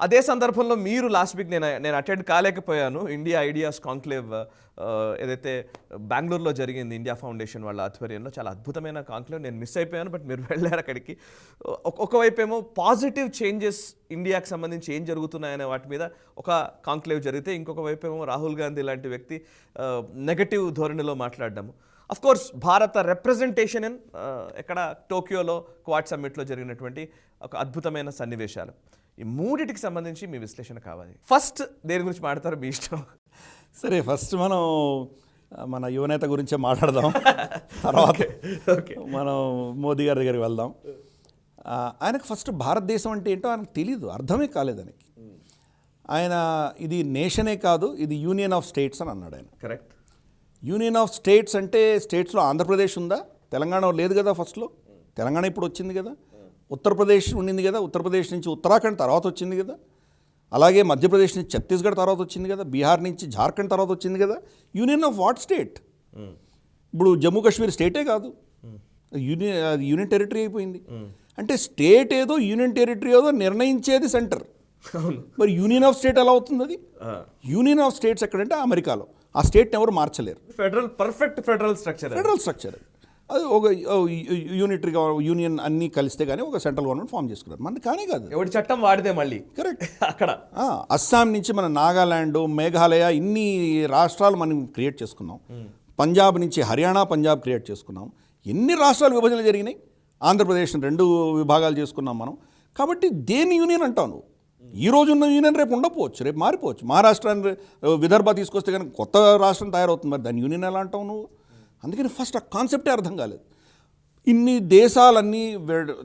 అదే సందర్భంలో మీరు లాస్ట్ వీక్ నేను అటెండ్ కాలేకపోయాను ఇండియా ఐడియాస్ కాంక్లేవ్ ఏదైతే బెంగళూరులో జరిగింది ఇండియా ఫౌండేషన్ వాళ్ళ ఆధ్వర్యంలో. చాలా అద్భుతమైన కాంక్లేవ్, నేను మిస్ అయిపోయాను. బట్ మీరు వెళ్ళారు అక్కడికి. ఒకవైపు ఏమో పాజిటివ్ చేంజెస్ ఇండియాకి సంబంధించి ఏం జరుగుతున్నాయనే వాటి మీద ఒక కాంక్లేవ్ జరిగితే, ఇంకొక వైపు ఏమో రాహుల్ గాంధీ లాంటి వ్యక్తి నెగటివ్ ధోరణిలో మాట్లాడడము. అఫ్ కోర్స్ భారత రిప్రజెంటేషన్ ఎక్కడ టోక్యోలో క్వాడ్ సమ్మిట్లో జరిగినటువంటి ఒక అద్భుతమైన సన్నివేశాలు. ఈ మూడిటికి సంబంధించి మీ విశ్లేషణ కావాలి. ఫస్ట్ దేని గురించి మాట్లాడతారు, మీ ఇష్టం. సరే, ఫస్ట్ మనం మన యువనేత గురించే మాట్లాడదాం. తర్వాత మనం మోదీ గారి దగ్గరికి వెళ్దాం. ఆయనకు ఫస్ట్ భారతదేశం అంటే ఏంటో ఆయనకు తెలీదు, అర్థమే కాలేదు ఆయనకి. ఆయన ఇది నేషనే కాదు, ఇది యూనియన్ ఆఫ్ స్టేట్స్ అని అన్నాడు ఆయన. కరెక్ట్. యూనియన్ ఆఫ్ స్టేట్స్ అంటే స్టేట్స్లో ఆంధ్రప్రదేశ్ ఉందా? తెలంగాణ లేదు కదా ఫస్ట్లో. తెలంగాణ ఇప్పుడు వచ్చింది కదా. ఉత్తరప్రదేశ్ ఉండింది కదా, ఉత్తరప్రదేశ్ నుంచి ఉత్తరాఖండ్ తర్వాత వచ్చింది కదా. అలాగే మధ్యప్రదేశ్ నుంచి ఛత్తీస్గఢ్ తర్వాత వచ్చింది కదా, బీహార్ నుంచి జార్ఖండ్ తర్వాత వచ్చింది కదా. Union of what state? ఇప్పుడు జమ్మూ కాశ్మీర్ స్టేటే కాదు, యూనియన్ టెరిటరీ అయిపోయింది. అంటే స్టేట్ ఏదో యూనియన్ టెరిటరీ ఏదో నిర్ణయించేది సెంటర్. అవును. మరి యూనియన్ ఆఫ్ స్టేట్ ఎలా అవుతుంది? అది యూనియన్ ఆఫ్ స్టేట్స్ ఎక్కడంటే అమెరికాలో. ఆ స్టేట్ని ఎవరు మార్చలేరు. Perfect federal structure. Federal structure అది ఒక యూనిటరీగా యూనియన్ అన్నీ కలిస్తే కానీ ఒక సెంట్రల్ గవర్నమెంట్ ఫామ్ చేసుకున్నారు. మనది కానీ కాదు. ఎవరి చట్టం వాడితే మళ్ళీ కరెక్ట్. అక్కడ అస్సాం నుంచి మన నాగాల్యాండ్, మేఘాలయ ఇన్ని రాష్ట్రాలు మనం క్రియేట్ చేసుకున్నాం. పంజాబ్ నుంచి హర్యానా, పంజాబ్ క్రియేట్ చేసుకున్నాం. ఎన్ని రాష్ట్రాలు విభజనలు జరిగినాయి? ఆంధ్రప్రదేశ్ని 2 విభాగాలు చేసుకున్నాం మనం. కాబట్టి దేని యూనియన్ అంటావు నువ్వు? ఈ రోజు ఉన్న యూనియన్ రేపు ఉండకపోవచ్చు, రేపు మారిపోవచ్చు. మహారాష్ట్రాన్ని విదర్భ తీసుకొస్తే కానీ కొత్త రాష్ట్రం తయారవుతుంది. మరి దాని యూనియన్ ఎలా అంటావు నువ్వు? అందుకని ఫస్ట్ ఆ కాన్సెప్టే అర్థం కాలేదు. ఇన్ని దేశాలన్నీ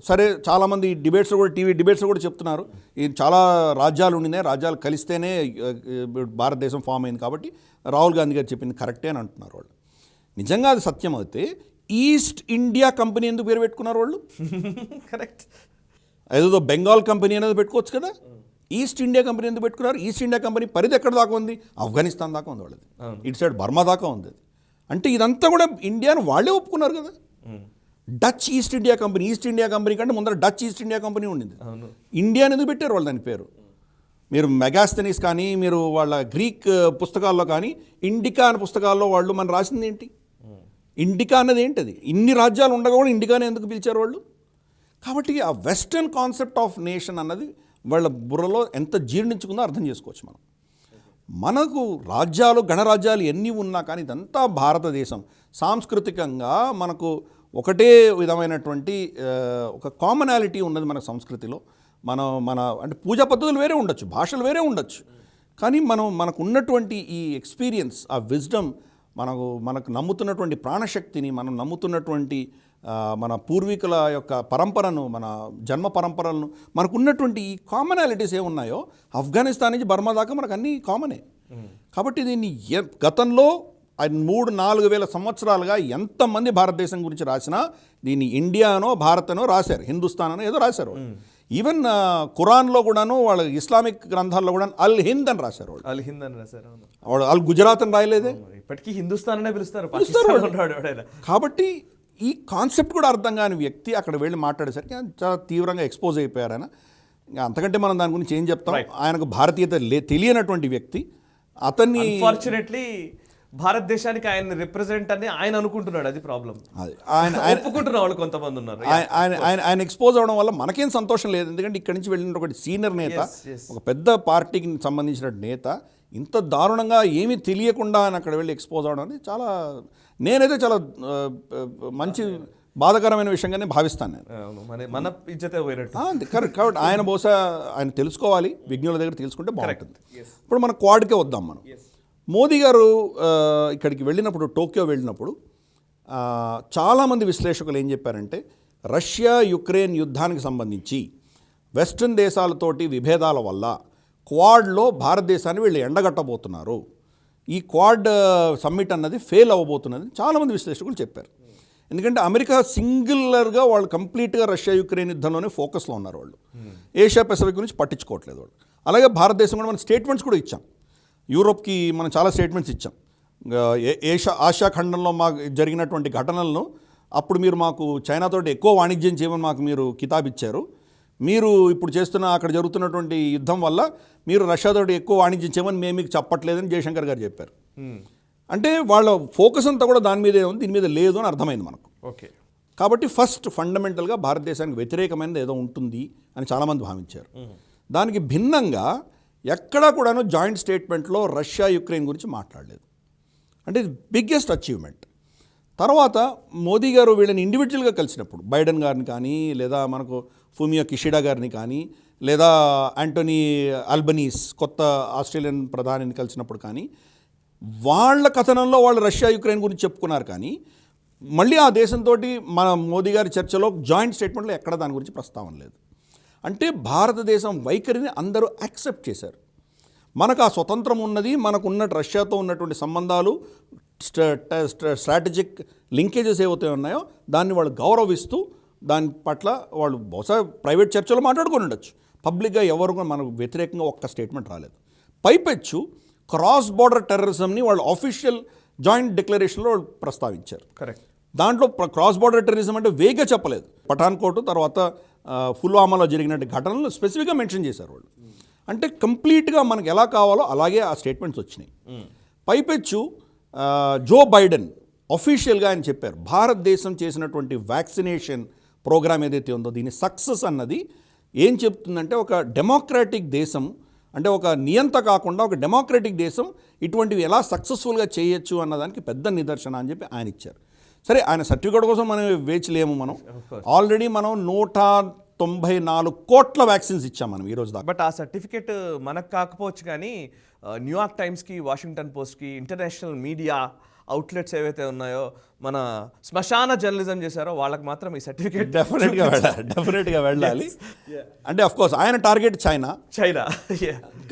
సరే, చాలామంది డిబేట్స్లో కూడా, టీవీ డిబేట్స్లో కూడా చెప్తున్నారు, ఈ చాలా రాజ్యాలు ఉండినాయి, రాజ్యాలు కలిస్తేనే భారతదేశం ఫామ్ అయింది. కాబట్టి రాహుల్ గాంధీ గారు చెప్పింది కరెక్టే అని అంటున్నారు వాళ్ళు. నిజంగా అది సత్యం అయితే ఈస్ట్ ఇండియా కంపెనీ ఎందుకు పేరు పెట్టుకున్నారు వాళ్ళు? కరెక్ట్. ఏదో బెంగాల్ కంపెనీ అనేది పెట్టుకోవచ్చు కదా. ఈస్ట్ ఇండియా కంపెనీ ఎందుకు పెట్టుకున్నారు? ఈస్ట్ ఇండియా కంపెనీ పరిధి ఎక్కడ దాకా ఉంది? ఆఫ్ఘనిస్తాన్ దాకా ఉంది వాళ్ళది. ఇటు సైడ్ బర్మా దాకా ఉంది అది. అంటే ఇదంతా కూడా ఇండియాను వాళ్ళే ఒప్పుకున్నారు కదా. Dutch east India company, east India company కంటే ముందర డచ్ ఈస్ట్ ఇండియా కంపెనీ ఉండింది. ఇండియా ఎందుకు పెట్టారు వాళ్ళు దాని పేరు? మీరు మెగాస్థెనీస్ కానీ, మీరు వాళ్ళ గ్రీక్ పుస్తకాల్లో కానీ, ఇండికా అనే పుస్తకాల్లో వాళ్ళు మన రాసింది ఏంటి? ఇండికా అన్నది ఏంటది? ఇన్ని రాజ్యాలు ఉండగా కూడా ఇండికానే ఎందుకు పిలిచారు వాళ్ళు? కాబట్టి ఆ వెస్టర్న్ కాన్సెప్ట్ ఆఫ్ నేషన్ అన్నది వాళ్ళ బుర్రలో ఎంత జీర్ణించుకుందో అర్థం చేసుకోవచ్చు మనం. మనకు రాజ్యాలు, గణరాజ్యాలు ఎన్ని ఉన్నా కానీ ఇదంతా భారతదేశం. సాంస్కృతికంగా మనకు ఒకటే విధమైనటువంటి ఒక కామనాలిటీ ఉన్నది మన సంస్కృతిలో. మన అంటే పూజా పద్ధతులు వేరే ఉండొచ్చు, భాషలు వేరే ఉండొచ్చు, కానీ మనకు ఉన్నటువంటి ఈ ఎక్స్పీరియన్స్, ఆ విజ్డమ్, మనకు నమ్ముతున్నటువంటి ప్రాణశక్తిని, మనం నమ్ముతున్నటువంటి మన పూర్వీకుల యొక్క పరంపరను, మన జన్మ పరంపరలను, మనకు ఉన్నటువంటి ఈ కామనాలిటీస్ ఏమున్నాయో ఆఫ్ఘనిస్తాన్ నుంచి బర్మా దాకా మనకు అన్నీ కామనే. కాబట్టి దీన్ని గతంలో 3-4 వేల సంవత్సరాలుగా ఎంతమంది భారతదేశం గురించి రాసినా దీన్ని ఇండియానో భారతనో రాశారు, హిందుస్థాన్ అనో ఏదో రాశారు. ఈవెన్ ఖురాన్లో కూడాను, వాళ్ళ ఇస్లామిక్ గ్రంథాల్లో కూడా అల్ హింద్ అని రాశారు వాళ్ళు. అల్ హింద్ అని రాశారు. వాడు అల్ గుజరాత్ అని రాయలేదే. ఇప్పటికీ హిందుస్థాన్ అనే పిలుస్తారు. కాబట్టి ఈ కాన్సెప్ట్ కూడా అర్థం కాని వ్యక్తి అక్కడ వెళ్ళి మాట్లాడేసరికి చాలా తీవ్రంగా ఎక్స్పోజ్ అయిపోయారు ఆయన. అంతకంటే మనం దాని గురించి ఏం చెప్తాం? ఆయనకు భారతీయత తెలియనటువంటి వ్యక్తి. అతన్ని అన్ఫార్చునేట్లీ భారతదేశానికి ఆయన రిప్రజెంట్ అని ఆయన అనుకుంటున్నాడు. అది ప్రాబ్లం. ఆయన ఒప్పుకుంటున్న వాళ్ళు కొంతమంది ఉన్నారు. ఆయన ఎక్స్పోజ్ అవడం వల్ల మనకేం సంతోషం లేదు. ఎందుకంటే ఇక్కడి నుంచి వెళ్ళిన ఒకటి సీనియర్ నేత, ఒక పెద్ద పార్టీకి సంబంధించిన నేత ఇంత దారుణంగా ఏమీ తెలియకుండా ఆయన అక్కడ వెళ్ళి ఎక్స్పోజ్ అవడం అనేది చాలా, నేనైతే చాలా మంచి బాధాకరమైన విషయంగానే భావిస్తాను నేను. మన ఇజ్జతే పోయినట్టు. కరెక్ట్. కాబట్టి ఆయన బహుశా ఆయన తెలుసుకోవాలి, విజ్ఞుల దగ్గర తెలుసుకుంటే బాగుంటుంది. ఇప్పుడు మన క్వాడ్కే వద్దాం మనం. మోదీ గారు ఇక్కడికి వెళ్ళినప్పుడు, టోక్యో వెళ్ళినప్పుడు చాలామంది విశ్లేషకులు ఏం చెప్పారంటే, రష్యా యుక్రెయిన్ యుద్ధానికి సంబంధించి వెస్ట్రన్ దేశాలతోటి విభేదాల వల్ల క్వాడ్లో భారతదేశాన్ని వీళ్ళు ఎండగట్టబోతున్నారు, ఈ క్వాడ్ సమ్మిట్ అన్నది ఫెయిల్ అవ్వబోతున్నది చాలామంది విశ్లేషకులు చెప్పారు. ఎందుకంటే అమెరికా సింగులర్గా వాళ్ళు కంప్లీట్గా రష్యా యుక్రెయిన్ యుద్ధంలోనే ఫోకస్లో ఉన్నారు. వాళ్ళు ఏషియా పెసిఫిక్ గురించి పట్టించుకోవట్లేదు వాళ్ళు. అలాగే భారతదేశం కూడా మన స్టేట్మెంట్స్ కూడా ఇచ్చాం. యూరోప్కి మనం చాలా స్టేట్మెంట్స్ ఇచ్చాం. ఆసియా ఖండంలో మాకు జరిగినటువంటి ఘటనలను అప్పుడు మీరు మాకు చైనాతోటి ఎక్కువ వాణిజ్యం చేయమని మాకు మీరు కితాబ్ ఇచ్చారు. మీరు ఇప్పుడు చేస్తున్న అక్కడ జరుగుతున్నటువంటి యుద్ధం వల్ల మీరు రష్యాతోటి ఎక్కువ వాణిజ్యం చేయమని మేము మీకు చెప్పట్లేదని జయశంకర్ గారు చెప్పారు. అంటే వాళ్ళ ఫోకస్ అంతా కూడా దాని మీదే ఉంది, దీని మీద లేదు అని అర్థమైంది మనకు. ఓకే. కాబట్టి ఫస్ట్ ఫండమెంటల్గా భారతదేశానికి వ్యతిరేకమైనది ఏదో ఉంటుంది అని చాలామంది భావించారు. దానికి భిన్నంగా ఎక్కడా కూడాను జాయింట్ స్టేట్మెంట్లో రష్యా యుక్రెయిన్ గురించి మాట్లాడలేదు. అంటే ఇది బిగ్గెస్ట్ అచీవ్మెంట్. తర్వాత మోదీ గారు వీళ్ళని ఇండివిజువల్గా కలిసినప్పుడు, బైడెన్ గారిని కానీ, లేదా మనకు ఫూమియో కిషిడా గారిని కానీ, లేదా యాంటోనీ అల్బనీస్ కొత్త ఆస్ట్రేలియన్ ప్రధానిని కలిసినప్పుడు కానీ, వాళ్ళ కథనంలో వాళ్ళు రష్యా యుక్రెయిన్ గురించి చెప్పుకున్నారు. కానీ మళ్ళీ ఆ దేశంతో మన మోదీ గారి చర్చలో జాయింట్ స్టేట్మెంట్లో ఎక్కడ దాని గురించి ప్రస్తావన లేదు. అంటే భారతదేశం వైఖరిని అందరూ యాక్సెప్ట్ చేశారు. మనకు ఆ స్వతంత్రం ఉన్నది, మనకు ఉన్న రష్యాతో ఉన్నటువంటి సంబంధాలు, స్ట్రాటజిక్ లింకేజెస్ ఏవైతే ఉన్నాయో దాన్ని వాళ్ళు గౌరవిస్తూ దాని పట్ల వాళ్ళు బహుశా ప్రైవేట్ చర్చలో మాట్లాడుకొని ఉండొచ్చు. పబ్లిక్గా ఎవరు మనకు వ్యతిరేకంగా ఒక్క స్టేట్మెంట్ రాలేదు. పైపెచ్చు క్రాస్ బార్డర్ టెర్రరిజంని వాళ్ళు ఆఫీషియల్ జాయింట్ డిక్లరేషన్లో వాళ్ళు ప్రస్తావించారు. కరెక్ట్. దాంట్లో క్రాస్ బార్డర్ టెర్రరిజం అంటే వేగ్గా చెప్పలేదు. పఠాన్కోట్ తర్వాత పుల్వామాలో జరిగినట్టు ఘటనలు స్పెసిఫిక్గా మెన్షన్ చేశారు వాళ్ళు. అంటే కంప్లీట్గా మనకు ఎలా కావాలో అలాగే ఆ స్టేట్మెంట్స్ వచ్చినాయి. పైపెచ్చు జో బైడెన్ అఫీషియల్గా ఆయన చెప్పారు, భారతదేశం చేసినటువంటి వ్యాక్సినేషన్ ప్రోగ్రామ్ ఏదైతే ఉందో దీని సక్సెస్ అన్నది ఏం చెప్తుందంటే, ఒక డెమోక్రాటిక్ దేశం అంటే ఒక నియంత కాకుండా ఒక డెమోక్రటిక్ దేశం ఇటువంటివి ఎలా సక్సెస్ఫుల్గా చేయొచ్చు అన్నదానికి పెద్ద నిదర్శన అని చెప్పి ఆయన ఇచ్చారు. సరే, ఆయన సర్టిఫికేట్ కోసం మనం వేచలేము. మనం ఆల్రెడీ మనం 194 కోట్ల వ్యాక్సిన్స్ ఇచ్చాం మనం ఈరోజు దాకా. బట్ ఆ సర్టిఫికేట్ మనకు కాకపోవచ్చు కానీ న్యూయార్క్ టైమ్స్కి, వాషింగ్టన్ పోస్ట్కి, ఇంటర్నేషనల్ మీడియా అవుట్లెట్స్ ఏవైతే ఉన్నాయో, మన శ్మశాన జర్నలిజం చేశారో వాళ్ళకి మాత్రం ఈ సర్టిఫికేట్ డెఫినెట్గా వెళ్ళాలి. అంటే అఫ్కోర్స్ ఆయన టార్గెట్ చైనా,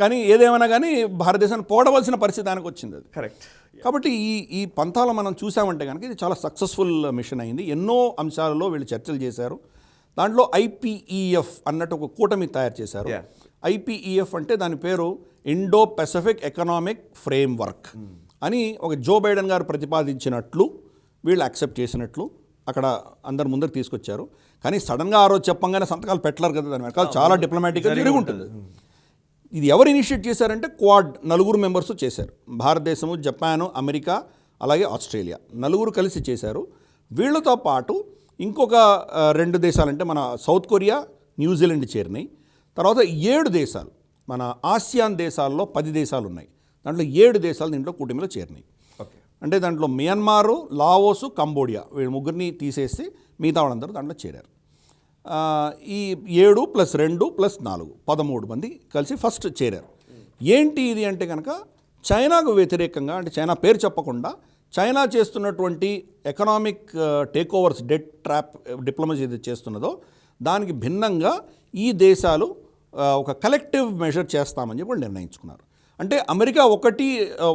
కానీ ఏదేమైనా కానీ భారతదేశాన్ని పోడవలసిన పరిస్థితి ఆయనకు వచ్చింది అది. కరెక్ట్. కాబట్టి ఈ పంతాలో మనం చూసామంటే కనుక ఇది చాలా సక్సెస్ఫుల్ మిషన్ అయింది. ఎన్నో అంశాలలో వీళ్ళు చర్చలు చేశారు. దాంట్లో ఐపీఈఎఫ్ అన్నట్టు ఒక కూటమి తయారు చేశారు. ఐపీఈఎఫ్ అంటే దాని పేరు ఇండో పెసిఫిక్ ఎకనామిక్ ఫ్రేమ్వర్క్ అని ఒక జో బైడెన్ గారు ప్రతిపాదించినట్లు వీళ్ళు యాక్సెప్ట్ చేసినట్లు అక్కడ అందరి ముందరు తీసుకొచ్చారు. కానీ సడన్గా ఆ రోజు చెప్పంగానే సంతకాలు పెట్టలేరు కదా, దాని వెనకాల చాలా డిప్లొమాటిక్గా జరిగి ఉంటుంది. ఇది ఎవరు ఇనిషియేట్ చేశారంటే క్వాడ్ 4 మెంబర్స్ చేశారు. భారతదేశము, జపాను, అమెరికా అలాగే ఆస్ట్రేలియా 4 కలిసి చేశారు. వీళ్ళతో పాటు ఇంకొక 2 దేశాలంటే మన సౌత్ కొరియా, న్యూజిలాండ్ చేరినాయి. తర్వాత 7 దేశాలు, మన ఆసియాన్ దేశాల్లో 10 దేశాలు ఉన్నాయి. దాంట్లో 7 దేశాలు దీంట్లో కూటమిలో చేరినాయి. అంటే దాంట్లో మియన్మారు, లావోసు, కంబోడియా వీళ్ళు 3 తీసేసి మిగతా వాళ్ళందరూ దాంట్లో చేరారు. ఈ 7 + 2 + 4 13 మంది కలిసి ఫస్ట్ చేరారు. ఏంటి ఇది అంటే కనుక చైనాకు వ్యతిరేకంగా, అంటే చైనా పేరు చెప్పకుండా చైనా చేస్తున్నటువంటి economic take overs, debt trap diplomacy ఏది చేస్తున్నదో దానికి భిన్నంగా ఈ దేశాలు ఒక కలెక్టివ్ మెజర్ చేస్తామని చెప్పి వాళ్ళు నిర్ణయించుకున్నారు. అంటే అమెరికా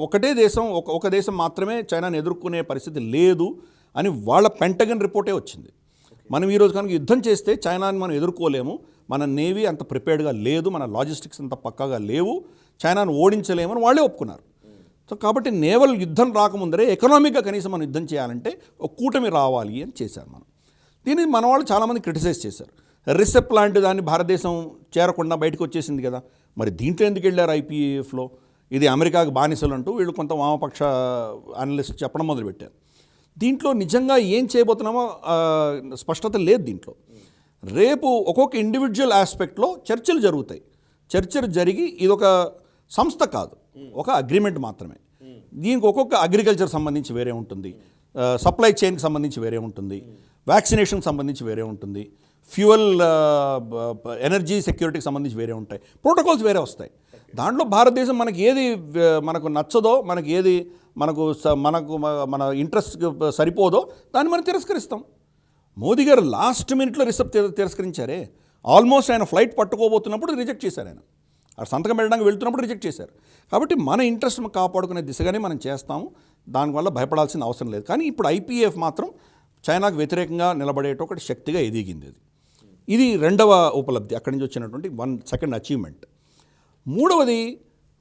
ఒకటే దేశం, ఒక దేశం మాత్రమే చైనాను ఎదుర్కొనే పరిస్థితి లేదు అని వాళ్ళ పెంటగన్ రిపోర్టే వచ్చింది. మనం ఈరోజు కనుక యుద్ధం చేస్తే చైనాని మనం ఎదుర్కోలేము, మన నేవీ అంత ప్రిపేర్డ్గా లేదు, మన లాజిస్టిక్స్ అంత పక్కాగా లేవు, చైనాను ఓడించలేమని వాళ్ళే ఒప్పుకున్నారు. సో కాబట్టి నేవల్ యుద్ధం రాకముందరే ఎకనామిక్గా కనీసం మనం యుద్ధం చేయాలంటే ఒక కూటమి రావాలి అని చేశారు మనం. దీన్ని మన వాళ్ళు చాలామంది క్రిటిసైజ్ చేశారు. రిసెప్ లాంటి దాన్ని భారతదేశం చేరకుండా బయటకు వచ్చేసింది కదా, మరి దీంట్లో ఎందుకు వెళ్ళారు ఐపీఎఫ్లో, ఇది అమెరికాకు బానిసలు అంటూ వీళ్ళు కొంత వామపక్ష అనలిస్ట్ చెప్పడం మొదలుపెట్టారు. దీంట్లో నిజంగా ఏం చేయబోతున్నామో స్పష్టత లేదు దీంట్లో. రేపు ఒక్కొక్క ఇండివిజువల్ ఆస్పెక్ట్లో చర్చలు జరుగుతాయి. చర్చలు జరిగి ఇదొక సంస్థ కాదు, ఒక అగ్రిమెంట్ మాత్రమే. దీనికి ఒక్కొక్క అగ్రికల్చర్ సంబంధించి వేరే ఉంటుంది, సప్లై చైన్కి సంబంధించి వేరే ఉంటుంది, వ్యాక్సినేషన్కి సంబంధించి వేరే ఉంటుంది, ఫ్యూయల్ ఎనర్జీ సెక్యూరిటీకి సంబంధించి వేరే ఉంటాయి, ప్రోటోకాల్స్ వేరే వస్తాయి. దాంట్లో భారతదేశం మనకు నచ్చదో, మనకి ఏది మన ఇంట్రెస్ట్ సరిపోదో దాన్ని మనం తిరస్కరిస్తాం. మోదీ గారు లాస్ట్ మినిట్లో తిరస్కరించారే. ఆల్మోస్ట్ ఆయన ఫ్లైట్ పట్టుకోబోతున్నప్పుడు రిజెక్ట్ చేశారు. ఆయన సంతకం పెట్టడానికి వెళ్తున్నప్పుడు రిజెక్ట్ చేశారు. కాబట్టి మన ఇంట్రెస్ట్ కాపాడుకునే దిశగానే మనం చేస్తాము, దానివల్ల భయపడాల్సిన అవసరం లేదు. కానీ ఇప్పుడు ఐపీఎఫ్ మాత్రం చైనాకు వ్యతిరేకంగా నిలబడేట ఒకటి శక్తిగా ఎదిగింది. ఇది రెండవ ఉపలబ్ధి, అక్కడి నుంచి వచ్చినటువంటి సెకండ్ అచీవ్మెంట్. మూడవది,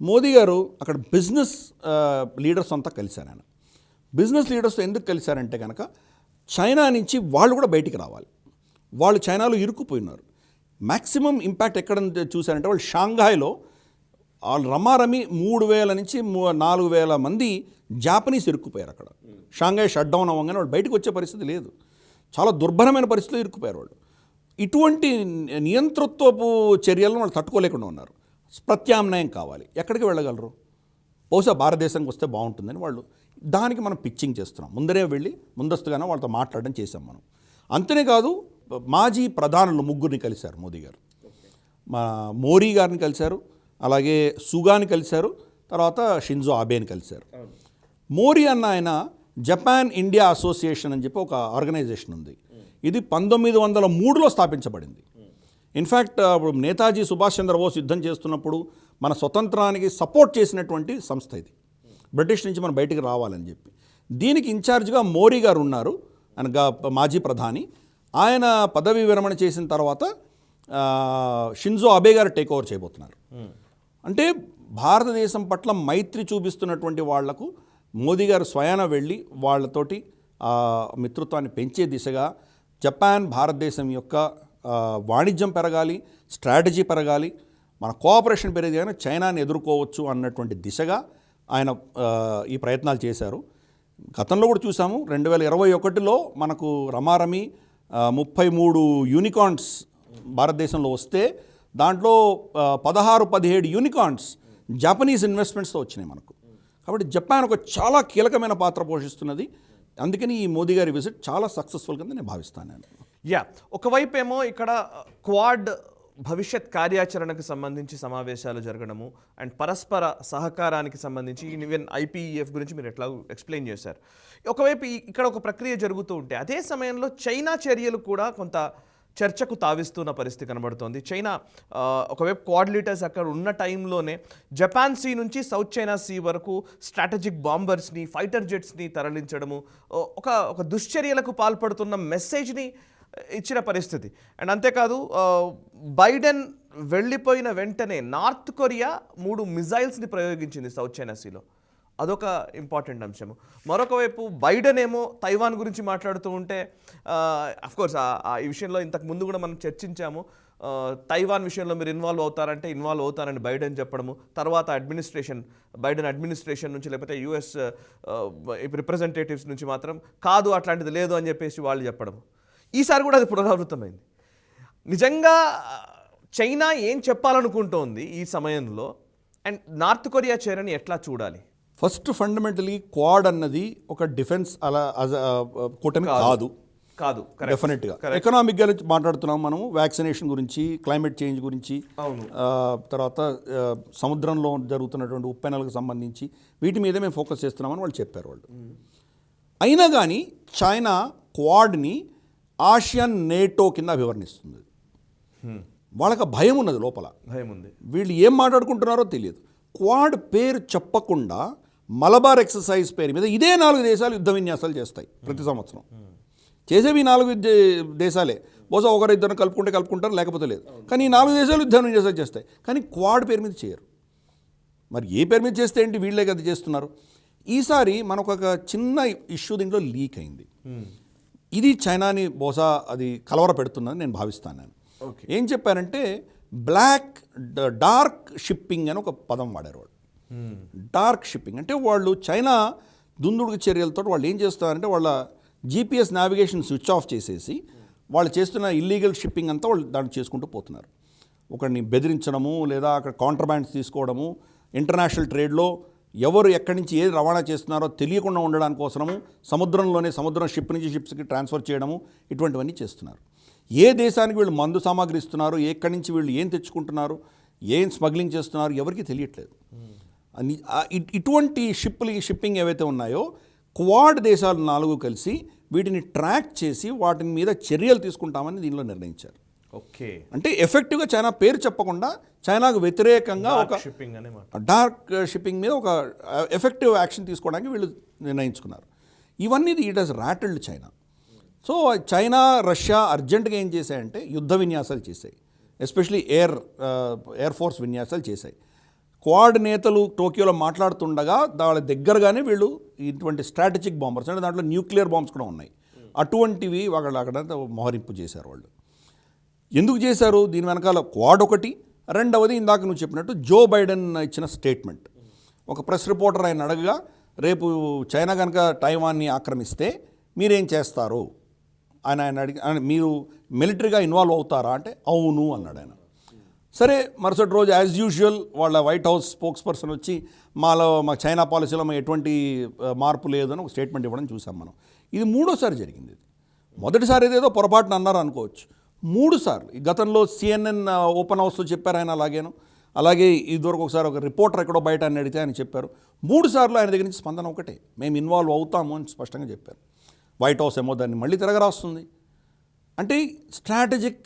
మోదీ గారు అక్కడ బిజినెస్ లీడర్స్ అంతా కలిశారు. ఆయన బిజినెస్ లీడర్స్తో ఎందుకు కలిశారంటే కనుక చైనా నుంచి వాళ్ళు కూడా బయటికి రావాలి. వాళ్ళు చైనాలో ఇరుక్కుపోయినారు. మ్యాక్సిమం ఇంపాక్ట్ ఎక్కడ చూశారంటే వాళ్ళు షాంఘాయ్లో వాళ్ళు రమారమి 3,000 నుంచి 4,000 మంది జాపనీస్ ఇరుక్కుపోయారు. అక్కడ షాంఘాయ్ షట్ డౌన్ అవ్వగానే వాళ్ళు బయటకు వచ్చే పరిస్థితి లేదు, చాలా దుర్భరమైన పరిస్థితిలో ఇరుక్కుపోయారు వాళ్ళు. ఇటువంటి నియంతృత్వపు చర్యలను వాళ్ళు తట్టుకోలేకుండా ఉన్నారు. ప్రత్యామ్నాయం కావాలి, ఎక్కడికి వెళ్ళగలరు? బహుశా భారతదేశానికి వస్తే బాగుంటుందని వాళ్ళు దానికి మనం పిచ్చింగ్ చేస్తున్నాం. ముందరే వెళ్ళి ముందస్తుగానే వాళ్ళతో మాట్లాడడం చేశాం మనం. అంతనే కాదు, మాజీ ప్రధానులు 3 కలిశారు మోదీ గారు. మోరీ గారిని కలిశారు, అలాగే సుగాని కలిశారు, తర్వాత షింజో ఆబేని కలిశారు. మోరీ అన్న ఆయన జపాన్ ఇండియా అసోసియేషన్ అని చెప్పి ఒక ఆర్గనైజేషన్ ఉంది. ఇది 1903లో స్థాపించబడింది. ఇన్ఫ్యాక్ట్ నేతాజీ సుభాష్ చంద్రబోస్ యుద్ధం చేస్తున్నప్పుడు మన స్వతంత్రానికి సపోర్ట్ చేసినటువంటి సంస్థ ఇది. బ్రిటిష్ నుంచి మనం బయటికి రావాలని చెప్పి దీనికి ఇన్ఛార్జ్గా మోరీ గారు ఉన్నారు, అనగా మాజీ ప్రధాని. ఆయన పదవి విరమణ చేసిన తర్వాత షింజో అబే గారు టేక్ ఓవర్ చేయబోతున్నారు. అంటే భారతదేశం పట్ల మైత్రి చూపిస్తున్నటువంటి వాళ్లకు మోదీ గారు స్వయాన వెళ్ళి వాళ్ళతోటి ఆ మిత్రత్వాన్ని పెంచే దిశగా జపాన్ భారతదేశం యొక్క వాణిజ్యం పెరగాలి, స్ట్రాటజీ పెరగాలి, మన కోఆపరేషన్ పెరిగానే చైనాని ఎదుర్కోవచ్చు అన్నటువంటి దిశగా ఆయన ఈ ప్రయత్నాలు చేశారు. గతంలో కూడా చూసాము 2021లో మనకు రమారమి 33 యూనికార్న్స్ భారతదేశంలో వస్తే దాంట్లో 16-17 యూనికార్న్స్ జపనీస్ ఇన్వెస్ట్మెంట్స్తో వచ్చినాయి మనకు. కాబట్టి జపాన్ ఒక చాలా కీలకమైన పాత్ర పోషిస్తున్నది. అందుకని ఈ మోదీ గారి విజిట్ చాలా సక్సెస్ఫుల్ కింద నేను భావిస్తాను. నేను ఒకవైపు ఏమో ఇక్కడ క్వాడ్ భవిష్యత్ కార్యాచరణకు సంబంధించి సమావేశాలు జరగడము అండ్ పరస్పర సహకారానికి సంబంధించి ఈవెన్ IPEF గురించి మీరు ఎట్లా ఎక్స్ప్లెయిన్ చేశారు. ఒకవైపు ఇక్కడ ఒక ప్రక్రియ జరుగుతూ ఉంటే అదే సమయంలో చైనా చర్యలు కూడా కొంత చర్చకు తావిస్తున్న పరిస్థితి కనబడుతోంది. చైనా ఒకవైపు క్వాడ్ లీడర్స్ అక్కడ ఉన్న టైంలోనే జపాన్ సీ నుంచి సౌత్ చైనా సీ వరకు స్ట్రాటజిక్ బాంబర్స్ని, ఫైటర్ జెట్స్ని తరలించడము ఒక దుశ్చర్యలకు పాల్పడుతున్న మెసేజ్ని ఇచ్చిన పరిస్థితి. అండ్ అంతేకాదు బైడెన్ వెళ్ళిపోయిన వెంటనే నార్త్ కొరియా 3 మిజైల్స్ని ప్రయోగించింది సౌత్ చైనా సీలో. అదొక ఇంపార్టెంట్ అంశము. మరొక వైపు బైడెన్ ఏమో తైవాన్ గురించి మాట్లాడుతూ ఉంటే అఫ్కోర్స్ ఈ విషయంలో ఇంతకు ముందు కూడా మనం చర్చించాము. తైవాన్ విషయంలో మీరు ఇన్వాల్వ్ అవుతారంటే ఇన్వాల్వ్ అవుతారని బైడెన్ చెప్పడము, తర్వాత బైడెన్ అడ్మినిస్ట్రేషన్ నుంచి లేకపోతే US రిప్రజెంటేటివ్స్ నుంచి మాత్రం కాదు అట్లాంటిది లేదు అని చెప్పేసి వాళ్ళు చెప్పడము. ఈసారి కూడా అది పునరావృతమైంది. నిజంగా చైనా ఏం చెప్పాలనుకుంటోంది ఈ సమయంలో అండ్ నార్త్ కొరియా చర్యని ఎట్లా చూడాలి? ఫస్ట్ ఫండమెంటలీ క్వాడ్ అన్నది ఒక డిఫెన్స్ కూటమి కాదు డెఫినెట్గా. ఎకనామిక్గా మాట్లాడుతున్నాం మనము, వ్యాక్సినేషన్ గురించి, క్లైమేట్ చేంజ్ గురించి, తర్వాత సముద్రంలో జరుగుతున్నటువంటి ఉప్పెనలకు సంబంధించి వీటి మీద మేము ఫోకస్ చేస్తున్నామని వాళ్ళు చెప్పారు వాళ్ళు. అయినా కానీ చైనా క్వాడ్ని ఆసియన్ నేటో కింద అభివర్ణిస్తుంది. వాళ్ళకి భయం ఉన్నది, లోపల భయం ఉంది. వీళ్ళు ఏం మాట్లాడుకుంటున్నారో తెలియదు. క్వాడ్ పేరు చెప్పకుండా మలబార్ ఎక్సర్సైజ్ పేరు మీద ఇదే 4 దేశాలు యుద్ధ విన్యాసాలు చేస్తాయి ప్రతి సంవత్సరం. చేసేవి 4 దేశాలే. బహుశా ఒకరిద్దరు కలుపుకుంటారు, లేకపోతే లేదు. కానీ ఈ 4 దేశాలు యుద్ధ విన్యాసాలు చేస్తాయి, కానీ క్వాడ్ పేరు మీద చేయరు. మరి ఏ పేరు మీద చేస్తే ఏంటి, వీళ్ళే కదా చేస్తున్నారు. ఈసారి మనకు ఒక చిన్న ఇష్యూ దీంట్లో లీక్ అయింది. ఇది చైనాని బహుశా అది కలవర పెడుతుందని నేను భావిస్తాను. నేను ఏం చెప్పారంటే డార్క్ షిప్పింగ్ అని ఒక పదం వాడారు వాళ్ళు. డార్క్ షిప్పింగ్ అంటే వాళ్ళు చైనా దుందుడుకు చర్యలతో వాళ్ళు ఏం చేస్తారంటే వాళ్ళ GPS నావిగేషన్ స్విచ్ ఆఫ్ చేసేసి వాళ్ళు చేస్తున్న ఇల్లీగల్ షిప్పింగ్ అంతా వాళ్ళు దాన్ని చేసుకుంటూ పోతున్నారు. ఒకరిని బెదిరించడము, లేదా అక్కడ కాంట్రాబ్యాండ్స్ తీసుకోవడము, ఇంటర్నేషనల్ ట్రేడ్లో ఎవరు ఎక్కడి నుంచి ఏది రవాణా చేస్తున్నారో తెలియకుండా ఉండడానికి కోసము సముద్రం షిప్ నుంచి షిప్స్కి ట్రాన్స్ఫర్ చేయడము, ఇటువంటివన్నీ చేస్తున్నారు. ఏ దేశానికి వీళ్ళు మందు సామాగ్రి ఇస్తున్నారు, ఎక్కడి నుంచి వీళ్ళు ఏం తెచ్చుకుంటున్నారు, ఏం స్మగ్లింగ్ చేస్తున్నారు ఎవరికి తెలియట్లేదు. ఇటువంటి షిప్పింగ్ ఏవైతే ఉన్నాయో క్వాడ్ దేశాలు 4 కలిసి వీటిని ట్రాక్ చేసి వాటి మీద చర్యలు తీసుకుంటామని దీనిలో నిర్ణయించారు. ఓకే, అంటే ఎఫెక్టివ్గా చైనా పేరు చెప్పకుండా చైనాకు వ్యతిరేకంగా ఒక డార్క్ షిప్పింగ్ మీద ఒక ఎఫెక్టివ్ యాక్షన్ తీసుకోవడానికి వీళ్ళు నిర్ణయించుకున్నారు. ఇవన్నీ it has rattled China. So China, Russia అర్జెంటుగా ఏం చేశాయంటే యుద్ధ విన్యాసాలు చేశాయి. ఎస్పెషలీ ఎయిర్ ఫోర్స్ విన్యాసాలు చేశాయి. క్వాడ్ నేతలు టోక్యోలో మాట్లాడుతుండగా వాళ్ళ దగ్గరగానే వీళ్ళు ఇటువంటి స్ట్రాటజిక్ బాంబర్స్, అంటే దాంట్లో న్యూక్లియర్ బాంబ్స్ కూడా ఉన్నాయి, అటువంటివి వాళ్ళు అక్కడ మోహరింపు చేశారు. వాళ్ళు ఎందుకు చేశారు, దీని వెనకాల క్వాడ్ ఒకటి, రెండవది ఇందాక నువ్వు చెప్పినట్టు జో బైడెన్ ఇచ్చిన స్టేట్మెంట్. ఒక ప్రెస్ రిపోర్టర్ ఆయన అడగగా, రేపు చైనా కనుక తైవాన్ని ఆక్రమిస్తే మీరేం చేస్తారు ఆయన అడిగి, మీరు మిలిటరీగా ఇన్వాల్వ్ అవుతారా అంటే అవును అన్నాడు ఆయన. సరే, మరుసటి రోజు యాజ్ యూజువల్ వాళ్ళ వైట్ హౌస్ స్పోక్స్ పర్సన్ వచ్చి మా చైనా పాలసీలో ఎటువంటి మార్పు లేదని ఒక స్టేట్మెంట్ ఇవ్వడం చూసాం మనం. ఇది 3వ జరిగింది. మొదటిసారి ఏదేదో పొరపాటున అన్నారు అనుకోవచ్చు, 3 సార్లు. గతంలో CNN ఓపెన్ హౌస్లో చెప్పారు ఆయన అలాగేను. అలాగే ఇదివరకు ఒకసారి ఒక రిపోర్టర్ ఎక్కడో బయట అని అడిగితే ఆయన చెప్పారు. 3 సార్లు ఆయన దగ్గర నుంచి స్పందన ఒకటే, మేము ఇన్వాల్వ్ అవుతాము అని స్పష్టంగా చెప్పారు. వైట్ హౌస్ ఏమో దాన్ని మళ్ళీ తిరగరాస్తుంది. అంటే స్ట్రాటజిక్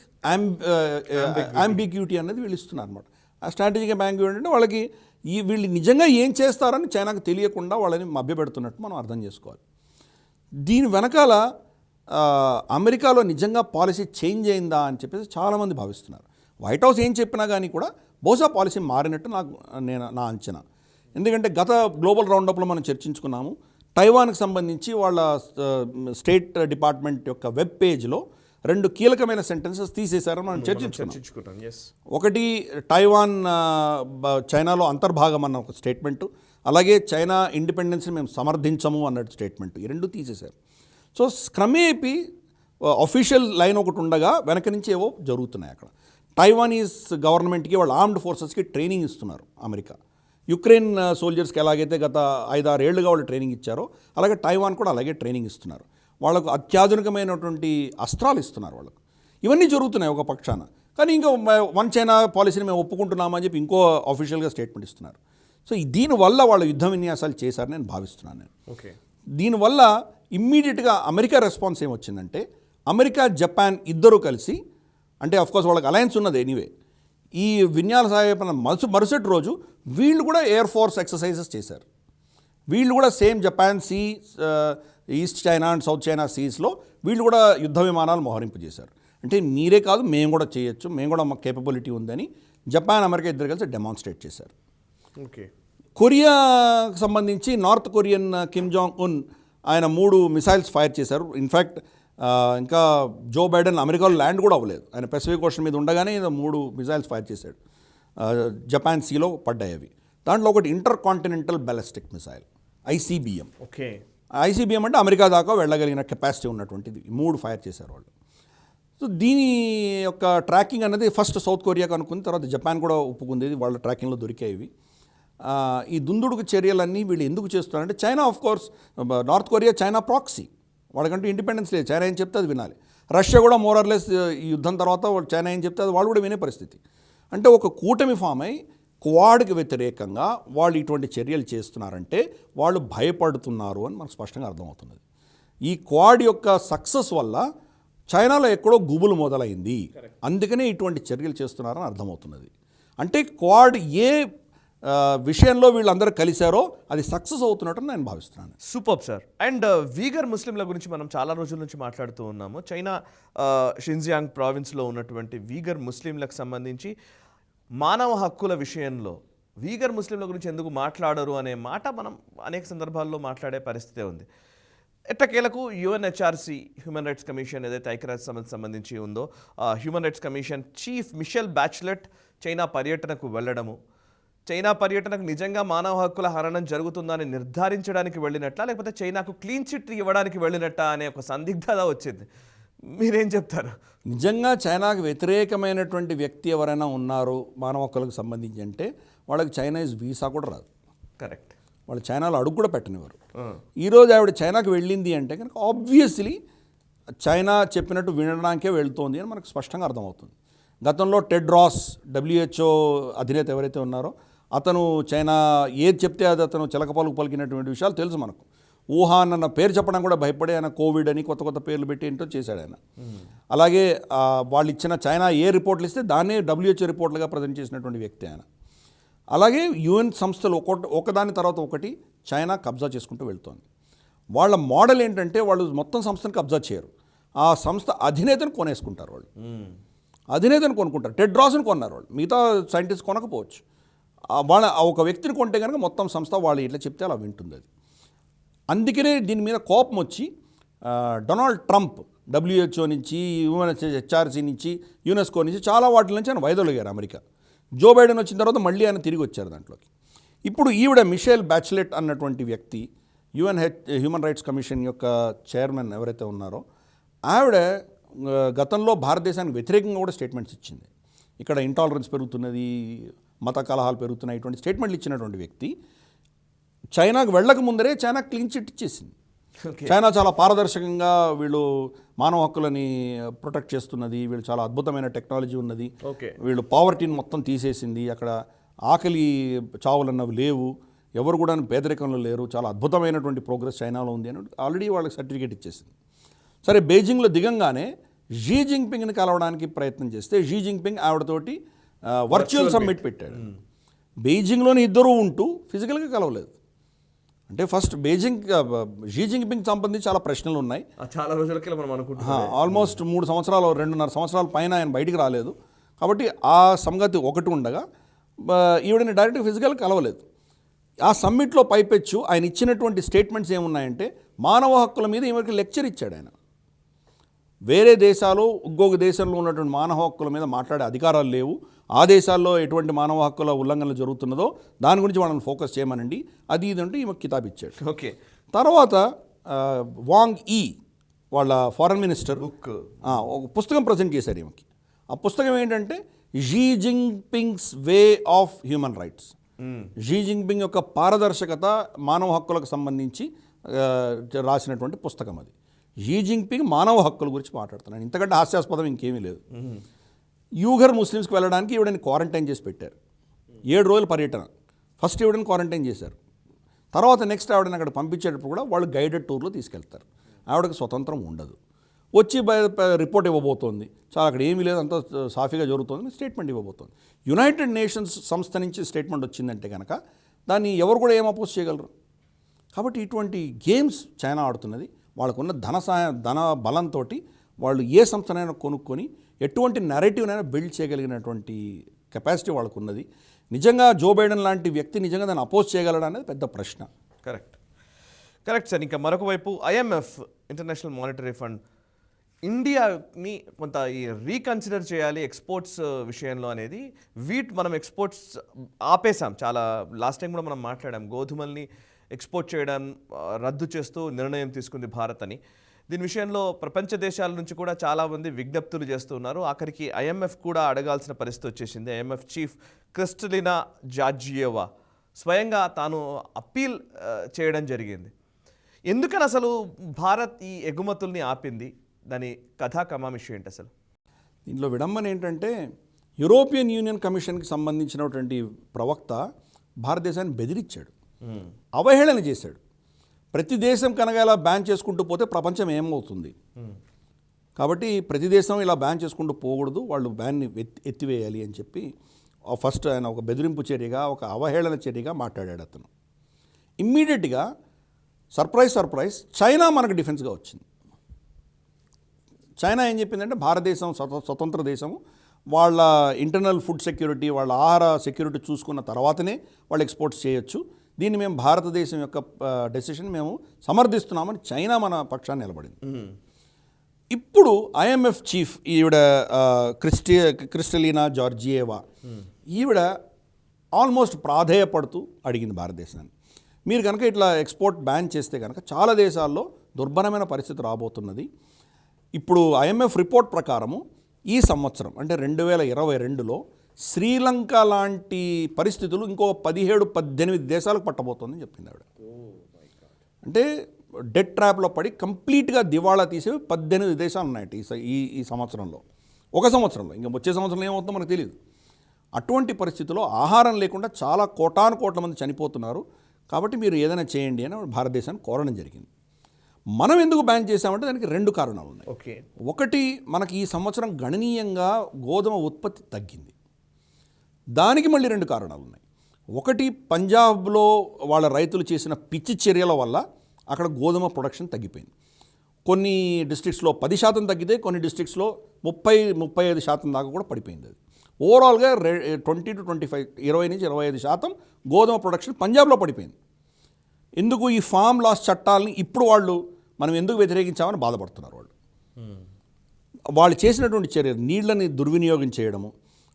అంబిగ్యూటీ అనేది వీళ్ళు ఇస్తున్నారు అనమాట. ఆ స్ట్రాటజిక్ అంబిగ్యూటీ అంటే వాళ్ళకి వీళ్ళు నిజంగా ఏం చేస్తారని చైనాకు తెలియకుండా వాళ్ళని మభ్యపెడుతున్నట్టు మనం అర్థం చేసుకోవాలి. దీని వెనకాల అమెరికాలో నిజంగా పాలసీ చేంజ్ అయిందా అని చెప్పేసి చాలామంది భావిస్తున్నారు. వైట్ హౌస్ ఏం చెప్పినా కానీ కూడా బహుశా పాలసీ మారినట్టు నా అంచనా. ఎందుకంటే గత గ్లోబల్ రౌండప్లో మనం చర్చించుకున్నాము, తైవాన్కి సంబంధించి వాళ్ళ స్టేట్ డిపార్ట్మెంట్ యొక్క వెబ్ పేజ్లో 2 కీలకమైన సెంటెన్సెస్ తీసేశారని మనం చర్చించుకున్నాం. ఒకటి టైవాన్ చైనాలో అంతర్భాగం అన్న ఒక స్టేట్మెంటు, అలాగే చైనా ఇండిపెండెన్స్ని మేము సమర్థించము అన్నట్టు స్టేట్మెంట్, ఈ 2 తీసేశారు. సో క్రమేపీ అఫీషియల్ లైన్ ఒకటి ఉండగా వెనక నుంచి ఏవో జరుగుతున్నాయి అక్కడ. టైవానీస్ గవర్నమెంట్కి వాళ్ళ ఆర్మ్డ్ ఫోర్సెస్కి ట్రైనింగ్ ఇస్తున్నారు అమెరికా. యుక్రెయిన్ సోల్జర్స్కి ఎలాగైతే గత 5-6 ఏళ్లుగా వాళ్ళు ట్రైనింగ్ ఇచ్చారో అలాగే టైవాన్ కూడా అలాగే ట్రైనింగ్ ఇస్తున్నారు. వాళ్ళకు అత్యాధునికమైనటువంటి అస్త్రాలు ఇస్తున్నారు వాళ్ళకు. ఇవన్నీ జరుగుతున్నాయి ఒక పక్షాన. కానీ ఇంకా వన్ చైనా పాలసీని మేము ఒప్పుకుంటున్నామని చెప్పి ఇంకో అఫీషియల్గా స్టేట్మెంట్ ఇస్తున్నారు. సో దీనివల్ల వాళ్ళు యుద్ధ విన్యాసాలు చేశారని నేను భావిస్తున్నాను నేను. ఓకే. దీనివల్ల ఇమ్మీడియట్గా అమెరికా రెస్పాన్స్ ఏమొచ్చిందంటే, అమెరికా జపాన్ ఇద్దరూ కలిసి, అంటే అఫ్కోర్స్ వాళ్ళకి అలయన్స్ ఉన్నది ఎనీవే, ఈ విన్యాసాల అయిపోయిన మరుసటి రోజు వీళ్ళు కూడా ఎయిర్ ఫోర్స్ ఎక్సర్సైజెస్ చేశారు. వీళ్ళు కూడా same Japan sea, east China and south China సీస్లో వీళ్ళు కూడా యుద్ధ విమానాలు మోహరింపజేశారు. అంటే మీరే కాదు మేము కూడా చేయొచ్చు, మేము కూడా మాకు కేపబిలిటీ ఉందని జపాన్ అమెరికా ఇద్దరు కలిసి డెమాన్స్ట్రేట్ చేశారు. ఓకే. కొరియాకు సంబంధించి north Korean Kim Jong Un ఆయన 3 మిసైల్స్ ఫైర్ చేశారు. ఇన్ఫ్యాక్ట్ ఇంకా జో బైడెన్ అమెరికాలో ల్యాండ్ కూడా అవ్వలేదు, ఆయన పెసిఫిక్ ఓషన్ మీద ఉండగానే 3 మిసైల్స్ ఫైర్ చేశాడు. జపాన్ సీలో పడ్డాయి అవి. దాంట్లో ఒకటి inter continental ballistic missile ICBM. Okay. ICBM అంటే అమెరికా దాకా వెళ్ళగలిగిన కెపాసిటీ ఉన్నటువంటిది. 3 ఫైర్ చేశారు వాళ్ళు. సో దీని యొక్క ట్రాకింగ్ అనేది ఫస్ట్ సౌత్ కొరియాకు అనుకుంది, తర్వాత జపాన్ కూడా ఒప్పుకుంది, వాళ్ళ ట్రాకింగ్లో దొరికాయి. ఈ దుందుడుకు చర్యలన్నీ వీళ్ళు ఎందుకు చేస్తున్నారంటే, China of course, north Korea China proxy, వాళ్ళకంటూ ఇండిపెండెన్స్ లేదు, చైనా ఏం చెప్తే అది వినాలి. రష్యా కూడా మోరర్లెస్ ఈ యుద్ధం తర్వాత చైనా ఏం చెప్తే అది వాళ్ళు కూడా వినే పరిస్థితి. అంటే ఒక కూటమి ఫామ్ అయి క్వాడ్కి వ్యతిరేకంగా వాళ్ళు ఇటువంటి చర్యలు చేస్తున్నారంటే వాళ్ళు భయపడుతున్నారు అని మనకు స్పష్టంగా అర్థమవుతున్నది. ఈ క్వాడ్ యొక్క సక్సెస్ వల్ల చైనాలో ఎక్కడో గుబులు మొదలైంది, అందుకనే ఇటువంటి చర్యలు చేస్తున్నారని అర్థమవుతున్నది. అంటే క్వాడ్ ఏ విషయంలో వీళ్ళందరూ కలిశారో అది సక్సెస్ అవుతున్నట్టు నేను భావిస్తున్నాను. Super sir. అండ్ వీగర్ ముస్లింల గురించి మనం చాలా రోజుల నుంచి మాట్లాడుతూ ఉన్నాము. చైనా షిన్జియాంగ్ ప్రావిన్స్లో ఉన్నటువంటి వీగర్ ముస్లింలకు సంబంధించి మానవ హక్కుల విషయంలో వీగర్ ముస్లింల గురించి ఎందుకు మాట్లాడరు అనే మాట మనం అనేక సందర్భాల్లో మాట్లాడే పరిస్థితే ఉంది. ఎట్టకేలకు UNHRC హ్యూమన్ రైట్స్ కమిషన్ ఏదైతే ఐక్యరాజ్య సమితికి సంబంధించి ఉందో, human rights commission chief Michelle Bachelet China పర్యటనకు వెళ్ళడము, చైనా పర్యటనకు నిజంగా మానవ హక్కుల హననం జరుగుతుందని నిర్ధారించడానికి వెళ్ళినట్లా, లేకపోతే చైనాకు క్లీన్ చిట్ ఇవ్వడానికి వెళ్ళినట్టా అనే ఒక సందిగ్ధత వచ్చింది. మీరేం చెప్తారు? నిజంగా చైనాకు వ్యతిరేకమైనటువంటి వ్యక్తి ఎవరైనా ఉన్నారు మానవ హక్కులకు సంబంధించి అంటే వాళ్ళకి చైనీస్ వీసా కూడా రాదు. కరెక్ట్. వాళ్ళు చైనాలో అడుగు కూడా పెట్టనివ్వరు. ఈరోజు ఆవిడ చైనాకు వెళ్ళింది అంటే కనుక ఆబ్వియస్లీ చైనా చెప్పినట్టు వినడానికే వెళ్తోంది అని మనకు స్పష్టంగా అర్థమవుతుంది. గతంలో టెడ్రాస్ WHO అధినేత ఎవరైతే ఉన్నారో అతను చైనా ఏది చెప్తే అది అతను చిలకపలుకు పలికినటువంటి విషయాలు తెలుసు మనకు. వుహాన్ అన్న పేరు చెప్పడం కూడా భయపడి ఆయన కోవిడ్ అని కొత్త కొత్త పేర్లు పెట్టి ఏంటో చేశాడు ఆయన. అలాగే వాళ్ళు ఇచ్చిన చైనా ఏ రిపోర్ట్లు ఇస్తే దాన్నే WHO రిపోర్ట్లుగా ప్రజెంట్ చేసినటువంటి వ్యక్తి ఆయన. అలాగే UN సంస్థలు ఒకదాని తర్వాత ఒకటి చైనా కబ్జా చేసుకుంటూ వెళ్తోంది. వాళ్ళ మోడల్ ఏంటంటే వాళ్ళు మొత్తం సంస్థను కబ్జా చేయరు, ఆ సంస్థ అధినేతను కొనేసుకుంటారు. వాళ్ళు అధినేతను కొనుక్కుంటారు. టెడ్రాస్ని కొన్నారు వాళ్ళు, మిగతా సైంటిస్ట్ కొనకపోవచ్చు. వాళ్ళ ఒక వ్యక్తిని కొంటే కనుక మొత్తం సంస్థ వాళ్ళు ఇట్లా చెప్తే అలా వింటుంది అది. అందుకనే దీని మీద కోపం వచ్చి డొనాల్డ్ ట్రంప్ WHO నుంచి, UNHRC నుంచి, UNESCO నుంచి చాలా వాటి నుంచి ఆయన వైదొలిగారు అమెరికా. జో బైడెన్ వచ్చిన తర్వాత మళ్ళీ ఆయన తిరిగి వచ్చారు దాంట్లోకి. ఇప్పుడు ఈవిడ మిషెల్ బ్యాచ్లెట్ అన్నటువంటి వ్యక్తి హ్యూమన్ రైట్స్ కమిషన్ యొక్క చైర్మన్ ఎవరైతే ఉన్నారో ఆవిడ గతంలో భారతదేశానికి వ్యతిరేకంగా కూడా స్టేట్మెంట్స్ ఇచ్చింది. ఇక్కడ ఇంటాలరెన్స్ పెరుగుతున్నది, మత కలహాలు పెరుగుతున్నాయి, ఇటువంటి స్టేట్మెంట్లు ఇచ్చినటువంటి వ్యక్తి చైనాకు వెళ్ళక ముందరే చైనా క్లీన్ చిట్ ఇచ్చేసింది. చైనా చాలా పారదర్శకంగా వీళ్ళు మానవ హక్కులని ప్రొటెక్ట్ చేస్తున్నది, వీళ్ళు చాలా అద్భుతమైన టెక్నాలజీ ఉన్నది, వీళ్ళు పావర్టీని మొత్తం తీసేసింది, అక్కడ ఆకలి చావులన్నవి లేవు, ఎవరు కూడా పేదరికంలో లేరు, చాలా అద్భుతమైనటువంటి ప్రోగ్రెస్ చైనాలో ఉంది అని ఆల్రెడీ వాళ్ళకి సర్టిఫికేట్ ఇచ్చేసింది. సరే, బీజింగ్లో దిగంగానే షీ జిన్పింగ్ని కలవడానికి ప్రయత్నం చేస్తే షీ జిన్పింగ్ ఆవిడతోటి వర్చువల్ సమ్మిట్ పెట్టాడు. బీజింగ్లోని ఇద్దరూ ఉంటూ ఫిజికల్గా కలవలేదు. అంటే ఫస్ట్ షీ జిన్పింగ్ సంబంధించి చాలా ప్రశ్నలు ఉన్నాయి. చాలా రోజులకి మనం అనుకుంటున్నాం, ఆల్మోస్ట్ 3 సంవత్సరాలు 2.5 సంవత్సరాల పైన ఆయన బయటికి రాలేదు. కాబట్టి ఆ సంగతి ఒకటి ఉండగా ఈవిడని డైరెక్ట్గా ఫిజికల్గా కలవలేదు. ఆ సమ్మిట్లో పైపెచ్చు ఆయన ఇచ్చినటువంటి స్టేట్మెంట్స్ ఏమున్నాయంటే మానవ హక్కుల మీద ఈమెకి లెక్చర్ ఇచ్చాడు ఆయన. వేరే దేశాలు ఇంకొక దేశంలో ఉన్నటువంటి మానవ హక్కుల మీద మాట్లాడే అధికారాలు లేవు, ఆ దేశాల్లో ఎటువంటి మానవ హక్కుల ఉల్లంఘనలు జరుగుతున్నదో దాని గురించి వాళ్ళని ఫోకస్ చేయమనండి, అది ఇది అంటే ఈమె కితాబ్ ఇచ్చాడు. ఓకే. తర్వాత వాంగ్ ఈ వాళ్ళ ఫారెన్ మినిస్టర్ బుక్ ఒక పుస్తకం ప్రజెంట్ చేశారు ఈమెకి. ఆ పుస్తకం ఏంటంటే Xi Jinping's way of human rights. Xi Jinping యొక్క పారదర్శకత మానవ హక్కులకు సంబంధించి రాసినటువంటి పుస్తకం అది. షీ జిన్పింగ్ మానవ హక్కుల గురించి మాట్లాడుతున్నాను, ఇంతకంటే హాస్యాస్పదం ఇంకేమీ లేదు. యూఘర్ ముస్లిమ్స్కి వెళ్ళడానికి ఈవిడని క్వారంటైన్ చేసి పెట్టారు. 7 రోజుల పర్యటన. ఫస్ట్ ఈవిడని క్వారంటైన్ చేశారు, తర్వాత నెక్స్ట్ ఆవిడని అక్కడ పంపించేటప్పుడు కూడా వాళ్ళు గైడెడ్ టూర్లో తీసుకెళ్తారు. ఆవిడకి స్వతంత్రం ఉండదు. వచ్చి రిపోర్ట్ ఇవ్వబోతోంది, చాలా అక్కడ ఏమీ లేదు, అంత సాఫీగా జరుగుతుంది, స్టేట్మెంట్ ఇవ్వబోతోంది. యునైటెడ్ నేషన్స్ సంస్థ నుంచి స్టేట్మెంట్ వచ్చిందంటే కనుక దాన్ని ఎవరు కూడా ఏం అపోజ్ చేయగలరు. కాబట్టి ఇటువంటి గేమ్స్ చైనా ఆడుతున్నది. వాళ్ళకున్న ధన బలంతో వాళ్ళు ఏ సంస్థనైనా కొనుక్కొని ఎటువంటి నెరేటివ్నైనా బిల్డ్ చేయగలిగినటువంటి కెపాసిటీ వాళ్ళకు ఉన్నది. నిజంగా జో బైడెన్ లాంటి వ్యక్తి నిజంగా దాన్ని అపోజ్ చేయగలడా అనేది పెద్ద ప్రశ్న. Correct sir. ఇంకా మరొక వైపు ఐఎంఎఫ్, ఇంటర్నేషనల్ మానిటరీ ఫండ్, ఇండియాని కొంత ఈ రీకన్సిడర్ చేయాలి ఎక్స్పోర్ట్స్ విషయంలో అనేది. మనం ఎక్స్పోర్ట్స్ ఆపేసాం చాలా. లాస్ట్ టైం కూడా మనం మాట్లాడాం, గోధుమల్ని ఎక్స్పోర్ట్ చేయడం రద్దు చేస్తూ నిర్ణయం తీసుకుంది భారత్ అని. దీని విషయంలో ప్రపంచ దేశాల నుంచి కూడా చాలామంది విజ్ఞప్తులు చేస్తూ ఉన్నారు. ఆఖరికి ఐఎంఎఫ్ కూడా అడగాల్సిన పరిస్థితి వచ్చేసింది. ఐఎంఎఫ్ చీఫ్ క్రిస్టలినా జార్జియేవా స్వయంగా తాను అప్పీల్ చేయడం జరిగింది. ఎందుకని అసలు భారత్ ఈ ఎగుమతుల్ని ఆపింది? దాని కథా కమామిషి ఏంటి అసలు? దీంట్లో విడంబన ఏంటంటే యూరోపియన్ యూనియన్ కమిషన్కి సంబంధించినటువంటి ప్రవక్త భారతదేశాన్ని బెదిరించాడు, అవహేళన చేశాడు. ప్రతి దేశం కనుక ఇలా బ్యాన్ చేసుకుంటూ పోతే ప్రపంచం ఏమవుతుంది, కాబట్టి ప్రతి దేశం ఇలా బ్యాన్ చేసుకుంటూ పోకూడదు, వాళ్ళు బ్యాన్ని ఎత్తివేయాలి అని చెప్పి ఫస్ట్ ఆయన ఒక బెదిరింపు చర్యగా, ఒక అవహేళన చర్యగా మాట్లాడాడు అతను. ఇమ్మీడియట్గా సర్ప్రైజ్ చైనా మనకు డిఫెన్స్గా వచ్చింది. చైనా ఏం చెప్పిందంటే భారతదేశం స్వతంత్ర దేశము, వాళ్ళ ఇంటర్నల్ ఫుడ్ సెక్యూరిటీ, వాళ్ళ ఆహార సెక్యూరిటీ చూసుకున్న తర్వాతనే వాళ్ళు ఎక్స్పోర్ట్స్ చేయొచ్చు, దీన్ని మేము భారతదేశం యొక్క డెసిషన్ మేము సమర్థిస్తున్నామని చైనా మన పక్షాన్ని నిలబడింది. ఇప్పుడు ఐఎంఎఫ్ చీఫ్ ఈవిడ క్రిస్టలినా జార్జియేవా, ఈవిడ ఆల్మోస్ట్ ప్రాధేయపడుతూ అడిగింది భారతదేశాన్ని, మీరు కనుక ఇట్లా ఎక్స్పోర్ట్ బ్యాన్ చేస్తే కనుక చాలా దేశాల్లో దుర్భరమైన పరిస్థితి రాబోతున్నది. ఇప్పుడు ఐఎంఎఫ్ రిపోర్ట్ ప్రకారము ఈ సంవత్సరం అంటే 2022లో శ్రీలంక లాంటి పరిస్థితులు ఇంకో 17-18 దేశాలకు పట్టబోతోందని చెప్పింది ఆవిడ. అంటే డెట్ ట్రాప్లో పడి కంప్లీట్గా దివాళా తీసేవి 18 దేశాలు ఉన్నాయట ఈ సంవత్సరంలో, ఒక సంవత్సరంలో. ఇంకా వచ్చే సంవత్సరంలో ఏమవుతుందో మనకు తెలియదు. అటువంటి పరిస్థితుల్లో ఆహారం లేకుండా చాలా కోట్ల మంది చనిపోతున్నారు, కాబట్టి మీరు ఏదైనా చేయండి అని భారతదేశాన్ని కోరడం జరిగింది. మనం ఎందుకు బ్యాన్ చేశామంటే దానికి 2 కారణాలు ఉన్నాయి. ఓకే. ఒకటి, మనకి ఈ సంవత్సరం గణనీయంగా గోధుమ ఉత్పత్తి తగ్గింది, దానికి మళ్ళీ 2 కారణాలు ఉన్నాయి. ఒకటి, పంజాబ్లో వాళ్ళ రైతులు చేసిన పిచ్చి చర్యల వల్ల అక్కడ గోధుమ ప్రొడక్షన్ తగ్గిపోయింది. కొన్ని డిస్ట్రిక్ట్స్లో 10% తగ్గితే, కొన్ని డిస్ట్రిక్ట్స్లో 30-35% దాకా కూడా పడిపోయింది. అది ఓవరాల్గా 20-25% గోధుమ ప్రొడక్షన్ పంజాబ్లో పడిపోయింది. ఎందుకు? ఈ ఫామ్ లాస్ చట్టాలని ఇప్పుడు మనం ఎందుకు వ్యతిరేకించామని బాధపడుతున్నారు వాళ్ళు చేసినటువంటి చర్యలు, నీళ్లని దుర్వినియోగం చేయడము,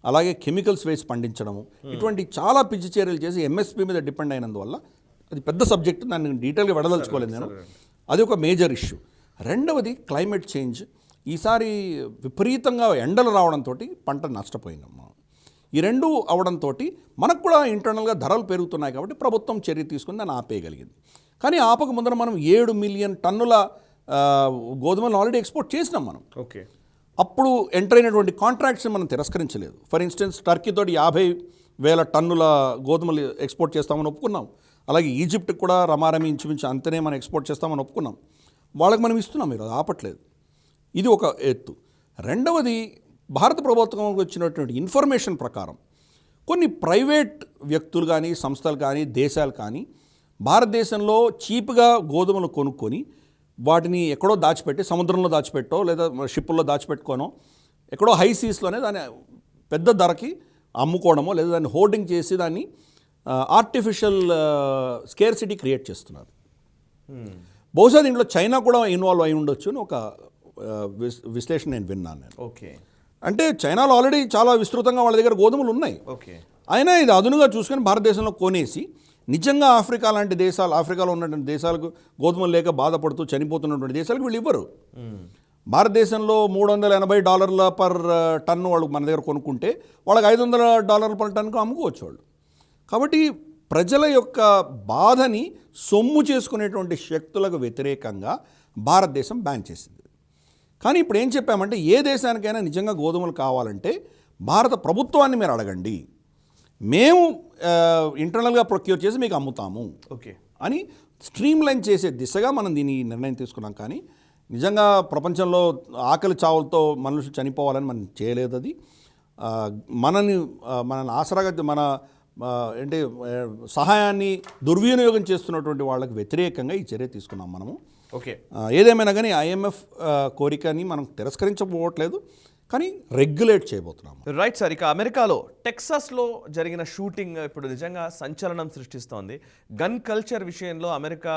అలాగే కెమికల్స్ వేసి పండించడము, ఇటువంటి చాలా పిచ్చి చర్యలు చేసి ఎంఎస్పీ మీద డిపెండ్ అయినందువల్ల అది పెద్ద సబ్జెక్ట్, దాన్ని డీటెయిల్గా వెడదలుచుకోలేదు నేను. అది ఒక మేజర్ ఇష్యూ. రెండవది క్లైమేట్ చేంజ్. ఈసారి విపరీతంగా ఎండలు రావడంతో పంట నష్టపోయినాం. ఈ 2 అవడంతో మనకు కూడా ఇంటర్నల్గా ధరలు పెరుగుతున్నాయి, కాబట్టి ప్రభుత్వం చర్య తీసుకుని దాన్ని ఆపేయగలిగింది. కానీ ఆపక ముందర మనం 7 మిలియన్ టన్నుల గోధుమలు ఆల్రెడీ ఎక్స్పోర్ట్ చేసినాం మనం. ఓకే. అప్పుడు ఎంటర్ అయినటువంటి కాంట్రాక్ట్స్ని మనం తిరస్కరించలేదు. ఫర్ ఇన్స్టెన్స్ టర్కీతోటి 50,000 టన్నుల గోధుమలు ఎక్స్పోర్ట్ చేస్తామని ఒప్పుకున్నాం. అలాగే ఈజిప్ట్కి కూడా రమారమి ఇంచుమించు అంతనే మనం ఎక్స్పోర్ట్ చేస్తామని ఒప్పుకున్నాం. వాళ్ళకి మనం ఇస్తున్నాం, మీరు ఆపట్లేదు. ఇది ఒక ఎత్తు. రెండవది, భారత ప్రభుత్వం వచ్చినటువంటి ఇన్ఫర్మేషన్ ప్రకారం కొన్ని ప్రైవేట్ వ్యక్తులు కానీ, సంస్థలు కానీ, దేశాలు కానీ భారతదేశంలో చీప్గా గోధుమలు కొనుక్కొని వాటిని ఎక్కడో దాచిపెట్టి, సముద్రంలో దాచిపెట్టో లేదా షిప్పుల్లో దాచిపెట్టుకోనో, ఎక్కడో హై సీస్లోనే దాన్ని పెద్ద ధరకి అమ్ముకోవడమో, లేదా దాన్ని హోర్డింగ్ చేసి దాన్ని ఆర్టిఫిషియల్ స్కేర్సిటీ క్రియేట్ చేస్తున్నారు. బహుశా దీంట్లో చైనా కూడా ఇన్వాల్వ్ అయి ఉండొచ్చు అని ఒక విశ్లేషణ నేను విన్నాను నేను. ఓకే అంటే చైనాలో ఆల్రెడీ చాలా విస్తృతంగా వాళ్ళ దగ్గర గోధుమలు ఉన్నాయి. ఓకే అయినా ఇది అదునుగా చూసుకొని భారతదేశంలో కొనేసి నిజంగా ఆఫ్రికా లాంటి దేశాలు, ఆఫ్రికాలో ఉన్నటువంటి దేశాలకు గోధుమలు లేక బాధపడుతూ చనిపోతున్నటువంటి దేశాలకు వీళ్ళు ఇవ్వరు. భారతదేశంలో $380 పర్ టన్ను వాళ్ళు మన దగ్గర కొనుక్కుంటే వాళ్ళకి $500 పర్ టన్నుకు అమ్ముకోవచ్చు వాళ్ళు. కాబట్టి ప్రజల యొక్క బాధని సొమ్ము చేసుకునేటువంటి శక్తులకు వ్యతిరేకంగా భారతదేశం బ్యాన్ చేసింది. కానీ ఇప్పుడు ఏం చెప్పామంటే ఏ దేశానికైనా నిజంగా గోధుమలు కావాలంటే భారత ప్రభుత్వాన్ని మీరు అడగండి, మేము ఇంటర్నల్గా ప్రొక్యూర్ చేసి మీకు అమ్ముతాము ఓకే అని స్ట్రీమ్ లైన్ చేసే దిశగా మనం దీని నిర్ణయం తీసుకున్నాం. కానీ నిజంగా ప్రపంచంలో ఆకలి చావులతో మనుషులు చనిపోవాలని మనం చేయలేదు. అది మనని ఆసరాగా మన అంటే సహాయాన్ని దుర్వినియోగం చేస్తున్నటువంటి వాళ్ళకి వ్యతిరేకంగా ఈ చర్య తీసుకున్నాం మనము. ఓకే ఏదేమైనా కానీ IMF కోరికని మనం తిరస్కరించబోవట్లేదు, కానీ రెగ్యులేట్ చేయబోతున్నాము. Right sir. ఇక అమెరికాలో టెక్సాస్లో జరిగిన షూటింగ్ ఇప్పుడు నిజంగా సంచలనం సృష్టిస్తోంది. గన్ కల్చర్ విషయంలో అమెరికా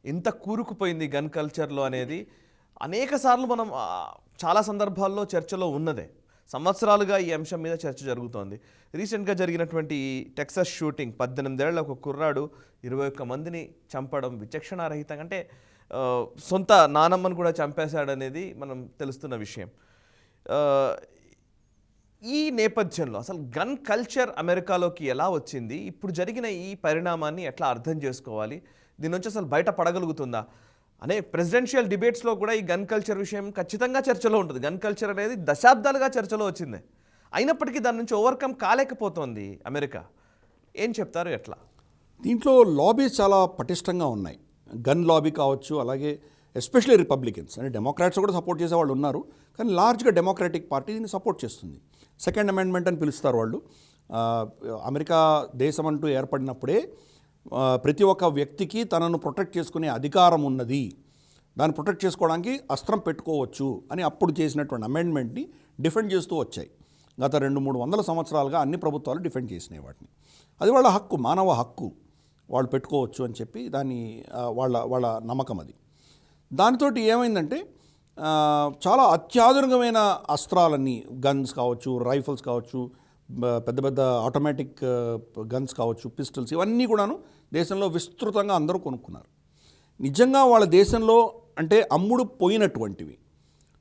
ఎంత కూరుకుపోయింది గన్ కల్చర్లో అనేది అనేక సార్లు మనం చాలా సందర్భాల్లో చర్చలో ఉన్నదే. సంవత్సరాలుగా ఈ అంశం మీద చర్చ జరుగుతోంది. రీసెంట్గా జరిగినటువంటి ఈ టెక్సాస్ షూటింగ్ 18 ఏళ్ల ఒక కుర్రాడు 21 మందిని చంపడం విచక్షణారహితంగా, అంటే సొంత నానమ్మను కూడా చంపేశాడనేది మనం తెలుస్తున్న విషయం. ఈ నేపథ్యంలో అసలు గన్ కల్చర్ అమెరికాలోకి ఎలా వచ్చింది, ఇప్పుడు జరిగిన ఈ పరిణామాన్ని ఎట్లా అర్థం చేసుకోవాలి, దీని నుంచి అసలు బయట పడగలుగుతుందా అనే ప్రెసిడెన్షియల్ డిబేట్స్లో కూడా ఈ గన్ కల్చర్ విషయం ఖచ్చితంగా చర్చలో ఉంటుంది. గన్ కల్చర్ అనేది దశాబ్దాలుగా చర్చలో వచ్చింది, అయినప్పటికీ దాని నుంచి ఓవర్కమ్ కాలేకపోతోంది అమెరికా. ఏం చెప్తారు, ఎట్లా? దీంట్లో లాబీస్ చాలా పటిష్టంగా ఉన్నాయి. గన్ లాబీ కావచ్చు, అలాగే ఎస్పెషల్లీ రిపబ్లికన్స్, అంటే డెమోక్రాట్స్ కూడా సపోర్ట్ చేసే వాళ్ళు ఉన్నారు, కానీ లార్జ్గా డెమోక్రాటిక్ పార్టీ దీన్ని సపోర్ట్ చేస్తుంది. సెకండ్ అమెండ్మెంట్ అని పిలుస్తారు వాళ్ళు. అమెరికా దేశం అంటూ ఏర్పడినప్పుడే ప్రతి ఒక్క వ్యక్తికి తనను ప్రొటెక్ట్ చేసుకునే అధికారం ఉన్నది, దాన్ని ప్రొటెక్ట్ చేసుకోవడానికి అస్త్రం పెట్టుకోవచ్చు అని అప్పుడు చేసినటువంటి అమెండ్మెంట్ని డిఫెండ్ చేస్తూ వచ్చాయి. గత 200-300 సంవత్సరాలుగా అన్ని ప్రభుత్వాలు డిఫెండ్ చేసినాయి వాటిని. అది వాళ్ళ హక్కు, మానవ హక్కు, వాళ్ళు పెట్టుకోవచ్చు అని చెప్పి దాన్ని వాళ్ళ నమ్మకం అది. దానితోటి ఏమైందంటే చాలా అత్యాధునికమైన అస్త్రాలన్నీ, గన్స్ కావచ్చు, రైఫిల్స్ కావచ్చు, పెద్ద పెద్ద ఆటోమేటిక్ గన్స్ కావచ్చు, పిస్టల్స్, ఇవన్నీ కూడాను దేశంలో విస్తృతంగా అందరూ కొనుక్కున్నారు. నిజంగా వాళ్ళ దేశంలో అంటే అమ్ముడు పోయినటువంటివి,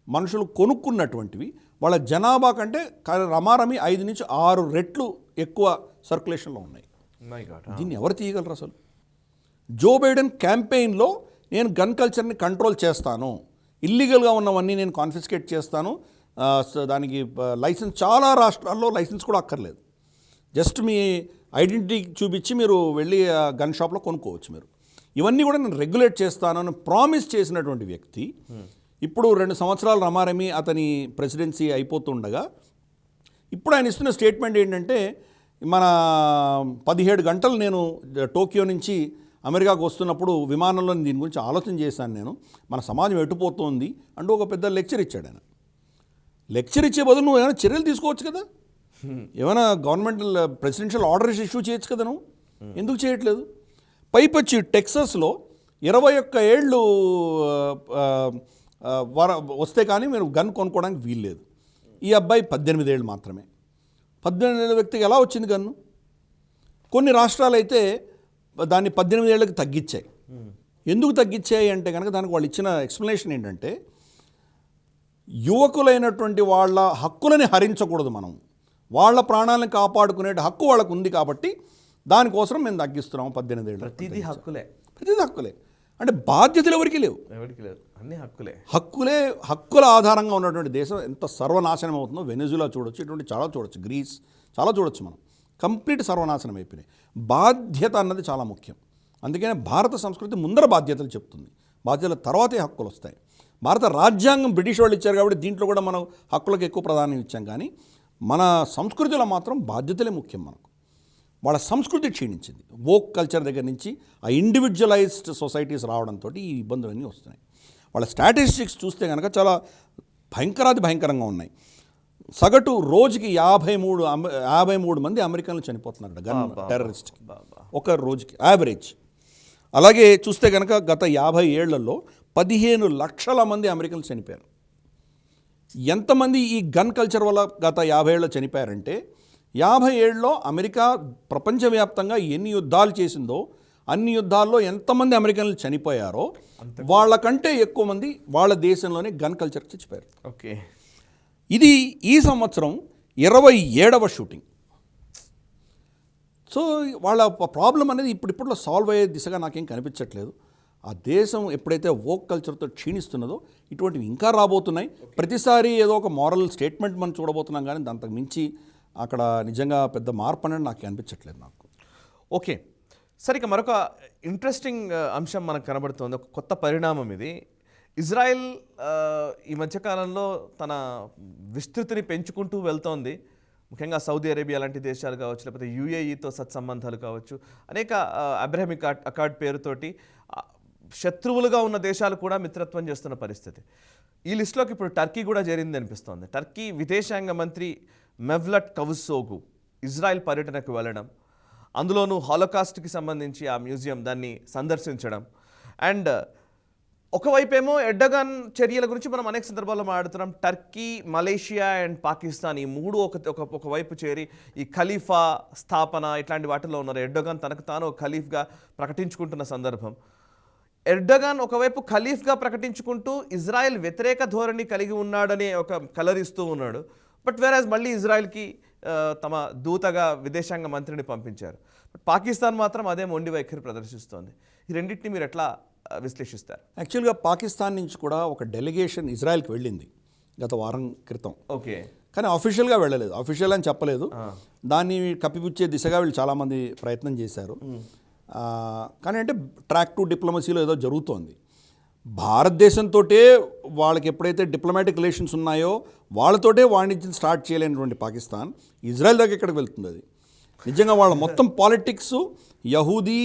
మనుషులు కొనుక్కున్నటువంటివి వాళ్ళ జనాభా కంటే రమారమి 5 నుంచి 6 రెట్లు ఎక్కువ సర్క్యులేషన్లో ఉన్నాయి. దీన్ని ఎవరు తీయగలరు అసలు? జో బైడెన్ క్యాంపెయిన్లో నేను గన్ కల్చర్ని కంట్రోల్ చేస్తాను, ఇల్లీగల్గా ఉన్నవన్నీ నేను కాన్ఫిస్కేట్ చేస్తాను, దానికి లైసెన్స్, చాలా రాష్ట్రాల్లో లైసెన్స్ కూడా అక్కర్లేదు, జస్ట్ మీ ఐడెంటిటీ చూపించి మీరు వెళ్ళి గన్ షాప్లో కొనుక్కోవచ్చు మీరు, ఇవన్నీ కూడా నేను రెగ్యులేట్ చేస్తాను అని ప్రామిస్ చేసినటువంటి వ్యక్తి ఇప్పుడు 2 సంవత్సరాలు రమారమి అతని ప్రెసిడెన్సీ అయిపోతుండగా ఇప్పుడు ఆయన ఇస్తున్న స్టేట్మెంట్ ఏంటంటే, మన 17 గంటలు నేను టోక్యో నుంచి అమెరికాకు వస్తున్నప్పుడు విమానంలో దీని గురించి ఆలోచన చేశాను, నేను మన సమాజం ఎటుపోతుంది అంటూ ఒక పెద్ద లెక్చర్ ఇచ్చాడు ఆయన. లెక్చర్ ఇచ్చే బదులు నువ్వు ఏమైనా చర్యలు తీసుకోవచ్చు కదా, ఏమైనా గవర్నమెంట్ ప్రెసిడెన్షియల్ ఆర్డర్స్ ఇష్యూ చేయొచ్చు కదా, నువ్వు ఎందుకు చేయట్లేదు? పైపొచ్చి టెక్సాస్లో 21 ఏళ్ళు వస్తే కానీ మీరు గన్ కొనుక్కోవడానికి వీల్లేదు. ఈ అబ్బాయి 18 ఏళ్ళు మాత్రమే. 18 ఏళ్ళ వ్యక్తికి ఎలా వచ్చింది గన్ను? కొన్ని రాష్ట్రాలు అయితే దాన్ని 18 ఏళ్ళకి తగ్గించాయి. ఎందుకు తగ్గించాయి అంటే కనుక దానికి వాళ్ళు ఇచ్చిన ఎక్స్ప్లెనేషన్ ఏంటంటే, యువకులైనటువంటి వాళ్ళ హక్కులని హరించకూడదు, మనం వాళ్ళ ప్రాణాలను కాపాడుకునే హక్కు వాళ్ళకు ఉంది కాబట్టి దానికోసం మేము తగ్గిస్తున్నాము 18 ఏళ్ళు. ప్రతిదీ హక్కులే, ప్రతిదీ హక్కులే. అంటే బాధ్యతలు ఎవరికి లేవు, అన్ని హక్కులే. హక్కుల ఆధారంగా ఉన్నటువంటి దేశం ఎంత సర్వనాశనం అవుతుందో వెనిజులా చూడొచ్చు, ఇటువంటి చాలా చూడొచ్చు, గ్రీస్ చాలా చూడొచ్చు. మనం కంప్లీట్ సర్వనాశనం అయిపోయినాయి. బాధ్యత అన్నది చాలా ముఖ్యం. అందుకనే భారత సంస్కృతి ముందర బాధ్యతలు చెప్తుంది, బాధ్యతల తర్వాతే హక్కులు వస్తాయి. భారత రాజ్యాంగం బ్రిటిష్ వాళ్ళు ఇచ్చారు కాబట్టి దీంట్లో కూడా మనం హక్కులకు ఎక్కువ ప్రాధాన్యం ఇచ్చాం, కానీ మన సంస్కృతిలో మాత్రం బాధ్యతలే ముఖ్యం. మనకు వాళ్ళ సంస్కృతి క్షీణించింది. వోక్ కల్చర్ దగ్గర నుంచి ఆ ఇండివిజువలైజ్డ్ సొసైటీస్ రావడంతో ఈ ఇబ్బందులన్నీ వస్తున్నాయి. వాళ్ళ స్టాటిస్టిక్స్ చూస్తే కనుక చాలా భయంకరంగా ఉన్నాయి. సగటు రోజుకి 53 మంది అమెరికన్లు చనిపోతున్నారు గన్ టెర్రరిస్ట్ ఒక రోజుకి యావరేజ్. అలాగే చూస్తే కనుక గత 50 ఏళ్లలో 15 లక్షల మంది అమెరికన్లు చనిపోయారు. ఎంతమంది ఈ గన్ కల్చర్ వల్ల గత 50 ఏళ్ళలో చనిపోయారంటే 50 ఏళ్ళలో అమెరికా ప్రపంచవ్యాప్తంగా ఎన్ని యుద్ధాలు చేసిందో అన్ని యుద్ధాల్లో ఎంతమంది అమెరికన్లు చనిపోయారో వాళ్ళకంటే ఎక్కువ మంది వాళ్ళ దేశంలోనే గన్ కల్చర్ చచ్చిపోయారు. ఓకే, ఇది ఈ సంవత్సరం 27వ షూటింగ్. సో వాళ్ళ ప్రాబ్లం అనేది ఇప్పుడిప్పుడులో సాల్వ్ అయ్యే దిశగా నాకేం కనిపించట్లేదు. ఆ దేశం ఎప్పుడైతే వోక్ కల్చర్తో క్షీణిస్తున్నదో ఇటువంటివి ఇంకా రాబోతున్నాయి. ప్రతిసారి ఏదో ఒక మారల్ స్టేట్మెంట్ మనం చూడబోతున్నాం, కానీ దాంతకు మించి అక్కడ నిజంగా పెద్ద మార్పు అనేది నాకు అనిపించట్లేదు నాకు. ఓకే. సరే, ఇక మరొక ఇంట్రెస్టింగ్ అంశం మనకు కనబడుతుంది, ఒక కొత్త పరిణామం ఇది. ఇజ్రాయెల్ ఈ మధ్యకాలంలో తన విస్తృతిని పెంచుకుంటూ వెళ్తోంది. ముఖ్యంగా సౌదీ అరేబియా లాంటి దేశాలు కావచ్చు, లేకపోతే యూఏఈతో సత్సంబంధాలు కావచ్చు, అనేక అబ్రహమిక్ అకార్డ్ పేరుతోటి శత్రువులుగా ఉన్న దేశాలు కూడా మిత్రత్వం చేస్తున్న పరిస్థితి. ఈ లిస్టులోకి ఇప్పుడు టర్కీ కూడా చేరింది అనిపిస్తోంది. టర్కీ విదేశాంగ మంత్రి మెవ్లట్ కవుసోగు ఇజ్రాయెల్ పర్యటనకు వెళ్ళడం, అందులోనూ హాలోకాస్ట్కి సంబంధించి ఆ మ్యూజియం దాన్ని సందర్శించడం, అండ్ ఒకవైపేమో ఎర్డోగాన్ చర్యల గురించి మనం అనేక సందర్భాల్లో మాట్లాడుతున్నాం. టర్కీ, మలేషియా అండ్ పాకిస్తాన్ ఈ మూడు ఒకవైపు చేరి ఈ ఖలీఫా స్థాపన ఇట్లాంటి వాటిల్లో ఉన్నారు. ఎర్డోగాన్ తనకు తాను ఒక ఖలీఫ్గా ప్రకటించుకుంటున్న సందర్భం. ఎర్డోగాన్ ఒకవైపు ఖలీఫ్గా ప్రకటించుకుంటూ ఇజ్రాయెల్ వ్యతిరేక ధోరణి కలిగి ఉన్నాడని ఒక కలరిస్తూ ఉన్నాడు. బట్ వేరాజ్ మళ్ళీ ఇజ్రాయెల్కి తమ దూతగా విదేశాంగ మంత్రిని పంపించారు. బట్ పాకిస్తాన్ మాత్రం అదే మొండి వైఖరి ప్రదర్శిస్తోంది. ఈ రెండింటిని మీరు ఎట్లా విశ్లేషిస్తారు? యాక్చువల్గా పాకిస్తాన్ నుంచి కూడా ఒక డెలిగేషన్ ఇజ్రాయెల్కి వెళ్ళింది గత వారం క్రితం. ఓకే, కానీ అఫీషియల్గా వెళ్ళలేదు, అఫీషియల్ అని చెప్పలేదు. దాన్ని కప్పిపుచ్చే దిశగా వీళ్ళు చాలామంది ప్రయత్నం చేశారు. కానీ అంటే ట్రాక్ టు డిప్లొమసీలో ఏదో జరుగుతోంది. భారతదేశంతో వాళ్ళకి ఎప్పుడైతే డిప్లొమాటిక్ రిలేషన్స్ ఉన్నాయో వాళ్ళతోటే వాణిజ్యం స్టార్ట్ చేయలేనటువంటి పాకిస్తాన్ ఇజ్రాయెల్ దగ్గర ఎక్కడికి వెళ్తుంది? అది నిజంగా వాళ్ళ మొత్తం పాలిటిక్స్ యహూదీ,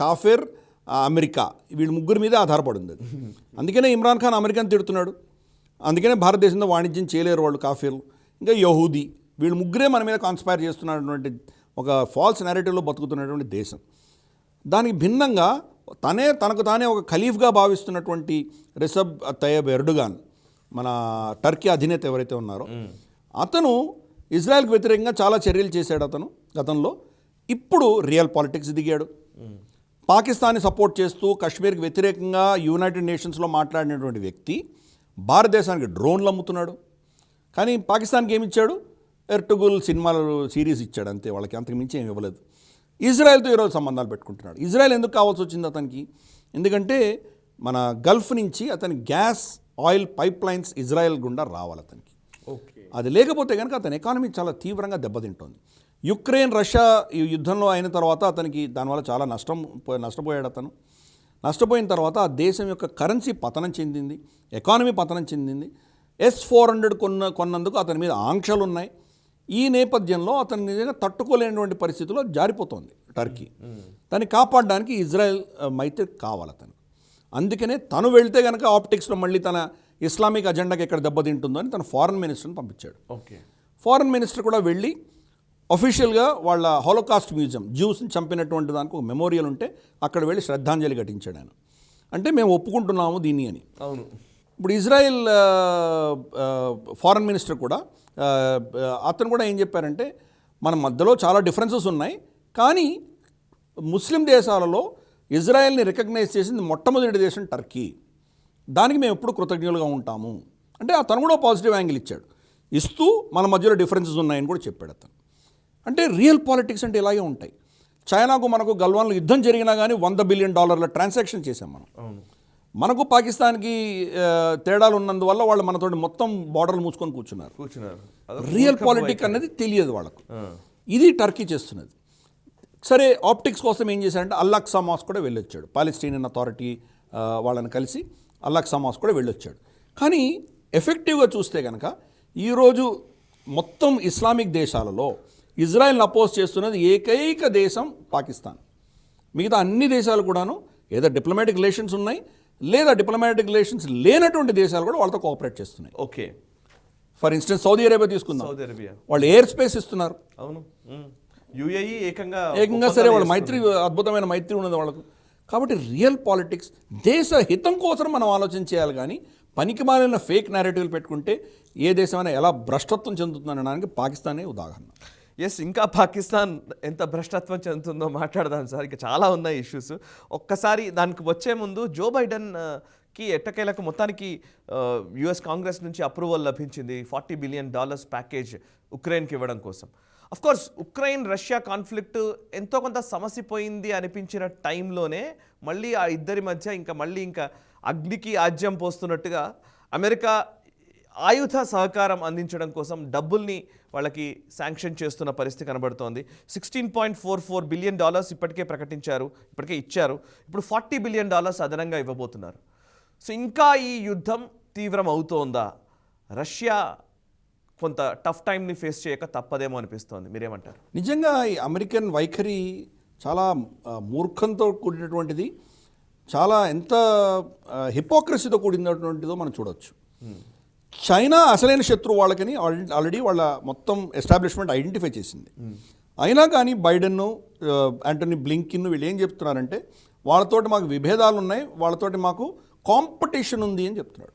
కాఫిర్, అమెరికా వీళ్ళ ముగ్గురు మీదే ఆధారపడింది. అది అందుకనే ఇమ్రాన్ ఖాన్ అమెరికాని తిడుతున్నాడు. అందుకనే భారతదేశంలో వాణిజ్యం చేయలేరు వాళ్ళు కాఫీర్లు, ఇంకా యహూదీ, వీళ్ళు ముగ్గురే మన మీద కాన్స్పైర్ చేస్తున్నటువంటి ఒక ఫాల్స్ నెరేటివ్లో బతుకుతున్నటువంటి దేశం. దానికి భిన్నంగా తనకు తానే ఒక ఖలీఫ్గా భావిస్తున్నటువంటి రెసెప్ తయ్యబ్ ఎర్డోగాన్, మన టర్కీ అధినేత ఎవరైతే ఉన్నారో అతను ఇజ్రాయెల్కి వ్యతిరేకంగా చాలా చర్యలు చేశాడు అతను గతంలో. ఇప్పుడు రియల్ పాలిటిక్స్ దిగాడు. పాకిస్తాన్ని సపోర్ట్ చేస్తూ కశ్మీర్కి వ్యతిరేకంగా యునైటెడ్ నేషన్స్లో మాట్లాడినటువంటి వ్యక్తి భారతదేశానికి డ్రోన్లు అమ్ముతున్నాడు. కానీ పాకిస్తాన్కి ఏమి ఇచ్చాడు? ఎర్టుగుల్ సినిమాలు సిరీస్ ఇచ్చాడు అంతే, వాళ్ళకి అంతకు మించి ఏమి ఇవ్వలేదు. ఇజ్రాయెల్తో ఈరోజు సంబంధాలు పెట్టుకుంటున్నాడు. ఇజ్రాయెల్ ఎందుకు కావాల్సి వచ్చింది అతనికి? ఎందుకంటే మన గల్ఫ్ నుంచి అతని gas oil pipe lines Israel గుండా రావాలి అతనికి. ఓకే, అది లేకపోతే కనుక అతని ఎకానమీ చాలా తీవ్రంగా దెబ్బతింటుంది. యుక్రెయిన్ రష్యా ఈ యుద్ధంలో అయిన తర్వాత అతనికి దానివల్ల చాలా నష్టపోయాడు అతను. నష్టపోయిన తర్వాత ఆ దేశం యొక్క కరెన్సీ పతనం చెందింది, ఎకానమీ పతనం చెందింది. S-400 కొన్నందుకు అతని మీద ఆంక్షలు ఉన్నాయి. ఈ నేపథ్యంలో అతను నిజంగా తట్టుకోలేనటువంటి పరిస్థితిలో జారిపోతుంది టర్కీ. దాన్ని కాపాడడానికి ఇజ్రాయెల్ మైత్రి కావాలి అతను. అందుకనే తను వెళ్తే కనుక ఆప్టిక్స్లో మళ్ళీ తన ఇస్లామిక్ అజెండాకి ఎక్కడ దెబ్బతింటుందో అని తన ఫారెన్ మినిస్టర్ని పంపించాడు. ఓకే, ఫారెన్ మినిస్టర్ కూడా వెళ్ళి అఫీషియల్గా వాళ్ళ హోలోకాస్ట్ మ్యూజియం, జ్యూస్ని చంపినటువంటి దానికి ఒక మెమోరియల్ ఉంటే అక్కడ వెళ్ళి శ్రద్ధాంజలి ఘటించాడు ఆయన. అంటే మేము ఒప్పుకుంటున్నాము దీన్ని అని. అవును. ఇప్పుడు ఇజ్రాయెల్ ఫారెన్ మినిస్టర్ కూడా అతను కూడా ఏం చెప్పారంటే మన మధ్యలో చాలా డిఫరెన్సెస్ ఉన్నాయి, కానీ ముస్లిం దేశాలలో ఇజ్రాయెల్ని రికగ్నైజ్ చేసింది మొట్టమొదటి దేశం టర్కీ, దానికి మేము ఎప్పుడు కృతజ్ఞులుగా ఉంటాము అంటే అతను కూడా పాజిటివ్ యాంగిల్ ఇచ్చాడు. ఇస్తూ మన మధ్యలో డిఫరెన్సెస్ ఉన్నాయని కూడా చెప్పాడు అతను. అంటే రియల్ పాలిటిక్స్ అంటే ఇలాగే ఉంటాయి. చైనాకు మనకు గల్వాన్లో యుద్ధం జరిగినా కానీ $100 బిలియన్ ట్రాన్సాక్షన్ చేసాం మనం. మనకు పాకిస్తాన్కి తేడాలు ఉన్నందువల్ల వాళ్ళు మనతోటి మొత్తం బార్డర్లు మూసుకొని కూర్చున్నారు. రియల్ పాలిటిక్ అనేది తెలియదు వాళ్ళకు. ఇది టర్కీ చేస్తున్నది. సరే, ఆప్టిక్స్ కోసం ఏం చేశారంటే అల్-అక్సా మాస్క్ కూడా వెళ్ళొచ్చాడు. పాలెస్టీనియన్ అథారిటీ వాళ్ళని కలిసి అల్-అక్సా మాస్క్ కూడా వెళ్ళొచ్చాడు. కానీ ఎఫెక్టివ్గా చూస్తే కనుక ఈరోజు మొత్తం ఇస్లామిక్ దేశాలలో ఇజ్రాయెల్ని అపోజ్ చేస్తున్నది ఏకైక దేశం పాకిస్తాన్. మిగతా అన్ని దేశాలు కూడాను ఏదో డిప్లొమాటిక్ రిలేషన్స్ ఉన్నాయి, లేదా డిప్లొమాటిక్ రిలేషన్స్ లేనటువంటి దేశాలు కూడా వాళ్ళతో కోఆపరేట్ చేస్తున్నాయి. Okay, for instance Saudi Arabia తీసుకుందాం, సౌదీ అరేబియా వాళ్ళు ఎయిర్ స్పేస్ ఇస్తున్నారు. అవును. యుఏఈ ఏకంగా సరే వాళ్ళ మైత్రి, అద్భుతమైన మైత్రి ఉన్నది వాళ్ళకు. కాబట్టి రియల్ పాలిటిక్స్ దేశ హితం కోసం మనం ఆలోచన చేయాలి, కానీ పనికి మాలిన ఫేక్ నేరేటివ్లు పెట్టుకుంటే ఏ దేశమైనా ఎలా భ్రష్టత్వం చెందుతుందనడానికి పాకిస్తానే ఉదాహరణ. ఎస్, ఇంకా పాకిస్తాన్ ఎంత భ్రష్టత్వం చెందుతుందో మాట్లాడదాం సార్. ఇంకా చాలా ఉన్నాయి ఇష్యూస్. ఒక్కసారి దానికి వచ్చే ముందు జో బైడెన్ కి ఎట్టకేలకు మొత్తానికి యుఎస్ కాంగ్రెస్ నుంచి అప్రూవల్ లభించింది $40 బిలియన్ ప్యాకేజ్ ఉక్రెయిన్కి ఇవ్వడం కోసం. కోర్స్ ఉక్రెయిన్ రష్యా కాన్ఫ్లిక్ట్ ఎంతో కొంత సమసిపోయింది అనిపించిన టైంలోనే మళ్ళీ ఆ ఇద్దరి మధ్య ఇంకా అగ్నికి ఆజ్యం పోస్తున్నట్టుగా అమెరికా ఆయుధ సహకారం అందించడం కోసం డబ్బుల్ని వాళ్ళకి శాంక్షన్ చేస్తున్న పరిస్థితి కనబడుతోంది. $16.44 బిలియన్ ఇప్పటికే ప్రకటించారు, ఇప్పటికే ఇచ్చారు. ఇప్పుడు $40 బిలియన్ అదనంగా ఇవ్వబోతున్నారు. సో ఇంకా ఈ యుద్ధం తీవ్రం అవుతోందా? రష్యా కొంత టఫ్ టైంని ఫేస్ చేయక తప్పదేమో అనిపిస్తోంది. మీరేమంటారు? నిజంగా ఈ అమెరికన్ వైఖరి చాలా మూర్ఖంతో కూడినటువంటిది, చాలా ఎంత హిపోక్రసీతో కూడినటువంటిదో మనం చూడవచ్చు. చైనా అసలైన శత్రువు వాళ్ళకని ఆల్రెడీ వాళ్ళ మొత్తం ఎస్టాబ్లిష్మెంట్ ఐడెంటిఫై చేసింది. అయినా కానీ బైడెన్, యాంటనీ బ్లింకిన్ వీళ్ళు ఏం చెప్తున్నారంటే వాళ్ళతోటి మాకు విభేదాలు ఉన్నాయి, వాళ్ళతోటి మాకు కాంపిటీషన్ ఉంది అని చెప్తున్నాడు.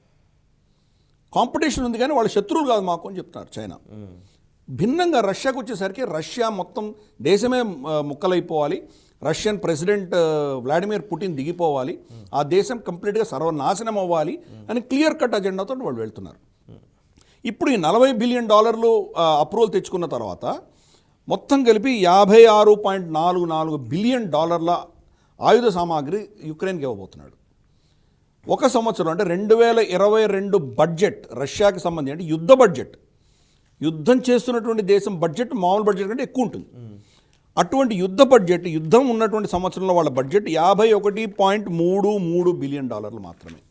కాంపిటీషన్ ఉంది కానీ వాళ్ళ శత్రువులు కాదు మాకు అని చెప్తున్నారు చైనా. భిన్నంగా రష్యాకు వచ్చేసరికి రష్యా మొత్తం దేశమే ముక్కలైపోవాలి, రష్యన్ ప్రెసిడెంట్ వ్లాడిమిర్ పుటిన్ దిగిపోవాలి, ఆ దేశం కంప్లీట్గా సర్వనాశనం అవ్వాలి అని క్లియర్ కట్ అజెండాతో వాళ్ళు వెళ్తున్నారు. ఇప్పుడు ఈ $40 బిలియన్ అప్రూవల్ తెచ్చుకున్న తర్వాత మొత్తం కలిపి $56.44 బిలియన్ ఆయుధ సామాగ్రి యుక్రెయిన్కి ఇవ్వబోతున్నాడు. ఒక సంవత్సరం అంటే 2022 బడ్జెట్ రష్యాకి సంబంధించి, అంటే యుద్ధ బడ్జెట్, యుద్ధం చేస్తున్నటువంటి దేశం బడ్జెట్ మామూలు బడ్జెట్ కంటే ఎక్కువ ఉంటుంది. అటువంటి యుద్ధ బడ్జెట్, యుద్ధం ఉన్నటువంటి సంవత్సరంలో వాళ్ళ బడ్జెట్ $51.33 బిలియన్ మాత్రమే.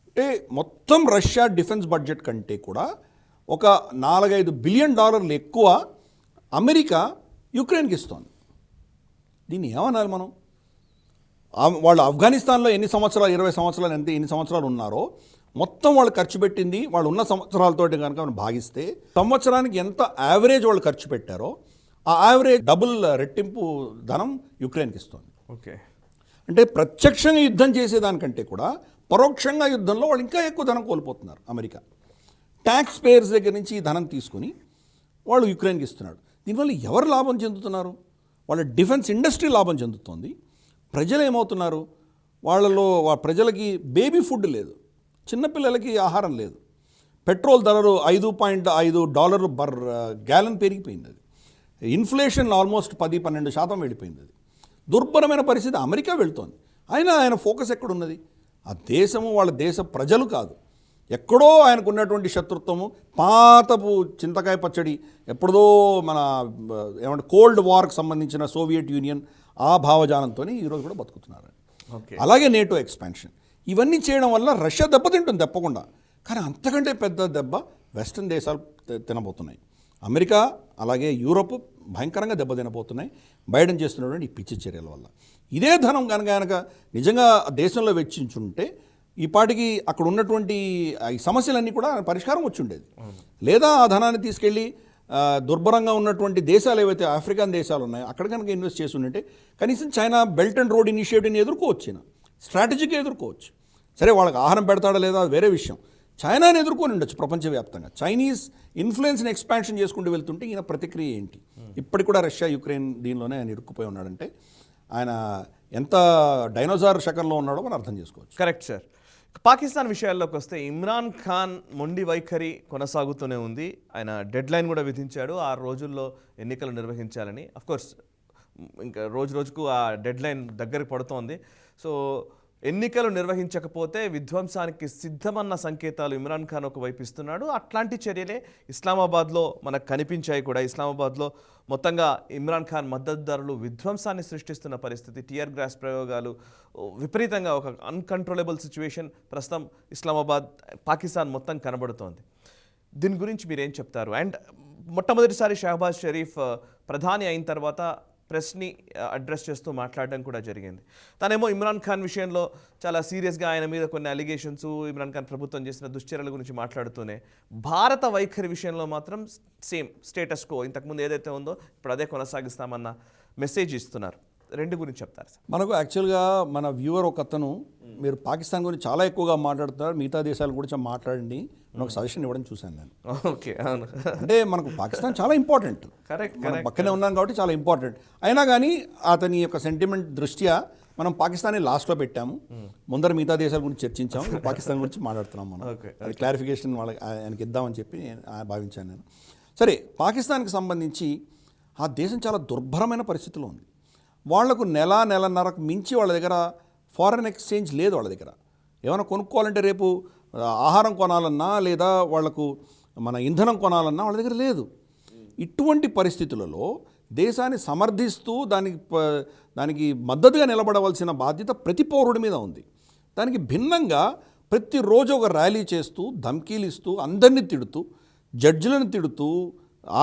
అంటే మొత్తం రష్యా డిఫెన్స్ బడ్జెట్ కంటే కూడా ఒక $4-5 బిలియన్ ఎక్కువ అమెరికా యుక్రెయిన్కి ఇస్తోంది. దీన్ని ఏమనాలి మనం? వాళ్ళు ఆఫ్ఘనిస్తాన్లో ఎన్ని సంవత్సరాలు, 20 సంవత్సరాలు ఎన్ని సంవత్సరాలు ఉన్నారో మొత్తం వాళ్ళు ఖర్చు పెట్టింది, వాళ్ళు ఉన్న సంవత్సరాలతోటి కనుక మనం భాగిస్తే సంవత్సరానికి ఎంత యావరేజ్ వాళ్ళు ఖర్చు పెట్టారో ఆ యావరేజ్ డబుల్, రెట్టింపు ధనం యుక్రెయిన్కి ఇస్తుంది. ఓకే, అంటే ప్రత్యక్షంగా యుద్ధం చేసేదానికంటే కూడా పరోక్షంగా యుద్ధంలో వాళ్ళు ఇంకా ఎక్కువ ధనం కోల్పోతున్నారు. అమెరికా ట్యాక్స్ పేయర్స్ దగ్గర నుంచి ఈ ధనం తీసుకుని వాళ్ళు యుక్రెయిన్కి ఇస్తున్నాడు. దీనివల్ల ఎవరు లాభం చెందుతున్నారు? వాళ్ళ డిఫెన్స్ ఇండస్ట్రీ లాభం చెందుతోంది. ప్రజలు ఏమవుతున్నారు? ప్రజలకి బేబీ ఫుడ్ లేదు, చిన్నపిల్లలకి ఆహారం లేదు, పెట్రోల్ ధరలు $5.5 పర్ గ్యాలన్ పెరిగిపోయింది. అది ఇన్ఫ్లేషన్ ఆల్మోస్ట్ 10-12% వెళ్ళిపోయింది. అది దుర్భరమైన పరిస్థితి అమెరికా వెళ్తోంది. అయినా ఆయన ఫోకస్ ఎక్కడున్నది? ఆ దేశము, వాళ్ళ దేశ ప్రజలు కాదు. ఎక్కడో ఆయనకు ఉన్నటువంటి శత్రుత్వము, పాతపు చింతకాయ పచ్చడి, ఎప్పుడో మన ఏమంటే కోల్డ్ వార్కి సంబంధించిన సోవియట్ యూనియన్ ఆ భావజాలంతో ఈరోజు కూడా బతుకుతున్నారు. అలాగే నేటో ఎక్స్పాన్షన్, ఇవన్నీ చేయడం వల్ల రష్యా దెబ్బతింటుంది తప్పకుండా. కానీ అంతకంటే పెద్ద దెబ్బ వెస్టర్న్ దేశాలు తినబోతున్నాయి. అమెరికా అలాగే యూరోప్ భయంకరంగా దెబ్బతినబోతున్నాయి బైడెన్ చేస్తున్నటువంటి ఈ పిచ్చి చర్యల వల్ల. ఇదే ధనం కనుక నిజంగా దేశంలో వెచ్చించుంటే ఈ పాటికి అక్కడ ఉన్నటువంటి ఈ సమస్యలన్నీ కూడా పరిష్కారం వచ్చి ఉండేది. లేదా ఆ ధనాన్ని తీసుకెళ్ళి దుర్భరంగా ఉన్నటువంటి దేశాలు ఏవైతే ఆఫ్రికన్ దేశాలు ఉన్నాయో అక్కడ కనుక ఇన్వెస్ట్ చేసి ఉంటే కనీసం చైనా బెల్ట్ అండ్ రోడ్ ఇనిషియేటివ్ని ఎదుర్కోవచ్చు, స్ట్రాటజీగా ఎదుర్కోవచ్చు. సరే వాళ్ళకి ఆహారం పెడతాడా లేదా అది వేరే విషయం. చైనాని ఎదుర్కొని ఉండొచ్చు ప్రపంచవ్యాప్తంగా. చైనీస్ ఇన్ఫ్లుయెన్స్ని ఎక్స్పాన్షన్ చేసుకుంటూ వెళ్తుంటే ఈయన ప్రతిక్రియ ఏంటి? ఇప్పటికి కూడా రష్యా యుక్రెయిన్ దీనిలోనే ఆయన ఇరుక్కుపోయి ఉన్నాడంటే ఆయన ఎంత డైనోసార్ శకంలో ఉన్నాడో మనం అర్థం చేసుకోవచ్చు. Correct sir. పాకిస్తాన్ విషయాల్లోకి వస్తే ఇమ్రాన్ ఖాన్ మొండి వైఖరి కొనసాగుతూనే ఉంది. ఆయన డెడ్ లైన్ కూడా విధించాడు, 6 రోజుల్లో ఎన్నికలు నిర్వహించాలని. అఫ్కోర్స్ ఇంకా రోజుకు ఆ డెడ్ లైన్ దగ్గరికి పడుతోంది. సో ఎన్నికలు నిర్వహించకపోతే విధ్వంసానికి సిద్ధమన్న సంకేతాలు ఇమ్రాన్ ఖాన్ ఒకవైపు ఇస్తున్నాడు. అట్లాంటి చర్యలే ఇస్లామాబాద్లో మనకు కనిపించాయి కూడా. ఇస్లామాబాద్లో మొత్తంగా ఇమ్రాన్ ఖాన్ మద్దతుదారులు విధ్వంసాన్ని సృష్టిస్తున్న పరిస్థితి, టియర్ గ్యాస్ ప్రయోగాలు, విపరీతంగా ఒక అన్కంట్రోలబుల్ సిచ్యువేషన్ ప్రస్తుతం ఇస్లామాబాద్, పాకిస్తాన్ మొత్తం కనబడుతోంది. దీని గురించి మీరేం చెప్తారు? అండ్ మొట్టమొదటిసారి షహబాజ్ షరీఫ్ ప్రధాని అయిన తర్వాత ప్రెస్ని అడ్రస్ చేస్తూ మాట్లాడడం కూడా జరిగింది. తనేమో ఇమ్రాన్ ఖాన్ విషయంలో చాలా సీరియస్గా ఆయన మీద కొన్ని అలిగేషన్స్, ఇమ్రాన్ ఖాన్ ప్రభుత్వం చేసిన దుశ్చర్యల గురించి మాట్లాడుతూనే భారత వైఖరి విషయంలో మాత్రం సేమ్ స్టేటస్ కో, ఇంతకుముందు ఏదైతే ఉందో ఇప్పుడు అదే కొనసాగిస్తామన్న మెసేజ్ ఇస్తున్నారు. రెండు గురించి చెప్తారు సార్. మనకు యాక్చువల్గా మన వ్యూవర్ ఒక అతను మీరు పాకిస్తాన్ గురించి చాలా ఎక్కువగా మాట్లాడుతున్నారు, మిగతా దేశాల గురించి మాట్లాడండి అని ఒక సజెషన్ ఇవ్వడం చూశాను నేను. ఓకే, అవును. అంటే మనకు పాకిస్తాన్ చాలా ఇంపార్టెంట్, కరెక్ట్, మనం పక్కనే ఉన్నాం కాబట్టి చాలా ఇంపార్టెంట్. అయినా కానీ అతని యొక్క సెంటిమెంట్ దృష్ట్యా మనం పాకిస్తాన్ని లాస్ట్లో పెట్టాము, ముందర మిగతా దేశాల గురించి చర్చించాము, పాకిస్తాన్ గురించి మాట్లాడుతున్నాం మనం. అది క్లారిఫికేషన్ వాళ్ళకి ఆయనకి ఇద్దామని చెప్పి భావించాను నేను. సరే, పాకిస్తాన్కి సంబంధించి ఆ దేశం చాలా దుర్భరమైన పరిస్థితిలో ఉంది. వాళ్లకు నెలన్నరకు మించి వాళ్ళ దగ్గర ఫారెన్ ఎక్స్చేంజ్ లేదు. వాళ్ళ దగ్గర ఏమైనా కొనుక్కోవాలంటే రేపు ఆహారం కొనాలన్నా లేదా వాళ్లకు మన ఇంధనం కొనాలన్నా వాళ్ళ దగ్గర లేదు. ఇటువంటి పరిస్థితులలో దేశాన్ని సమర్థిస్తూ దానికి మద్దతుగా నిలబడవలసిన బాధ్యత ప్రతి పౌరుడి మీద ఉంది. దానికి భిన్నంగా ప్రతిరోజు ఒక ర్యాలీ చేస్తూ ధమ్కీలు ఇస్తూ అందరినీ తిడుతూ, జడ్జిలను తిడుతూ,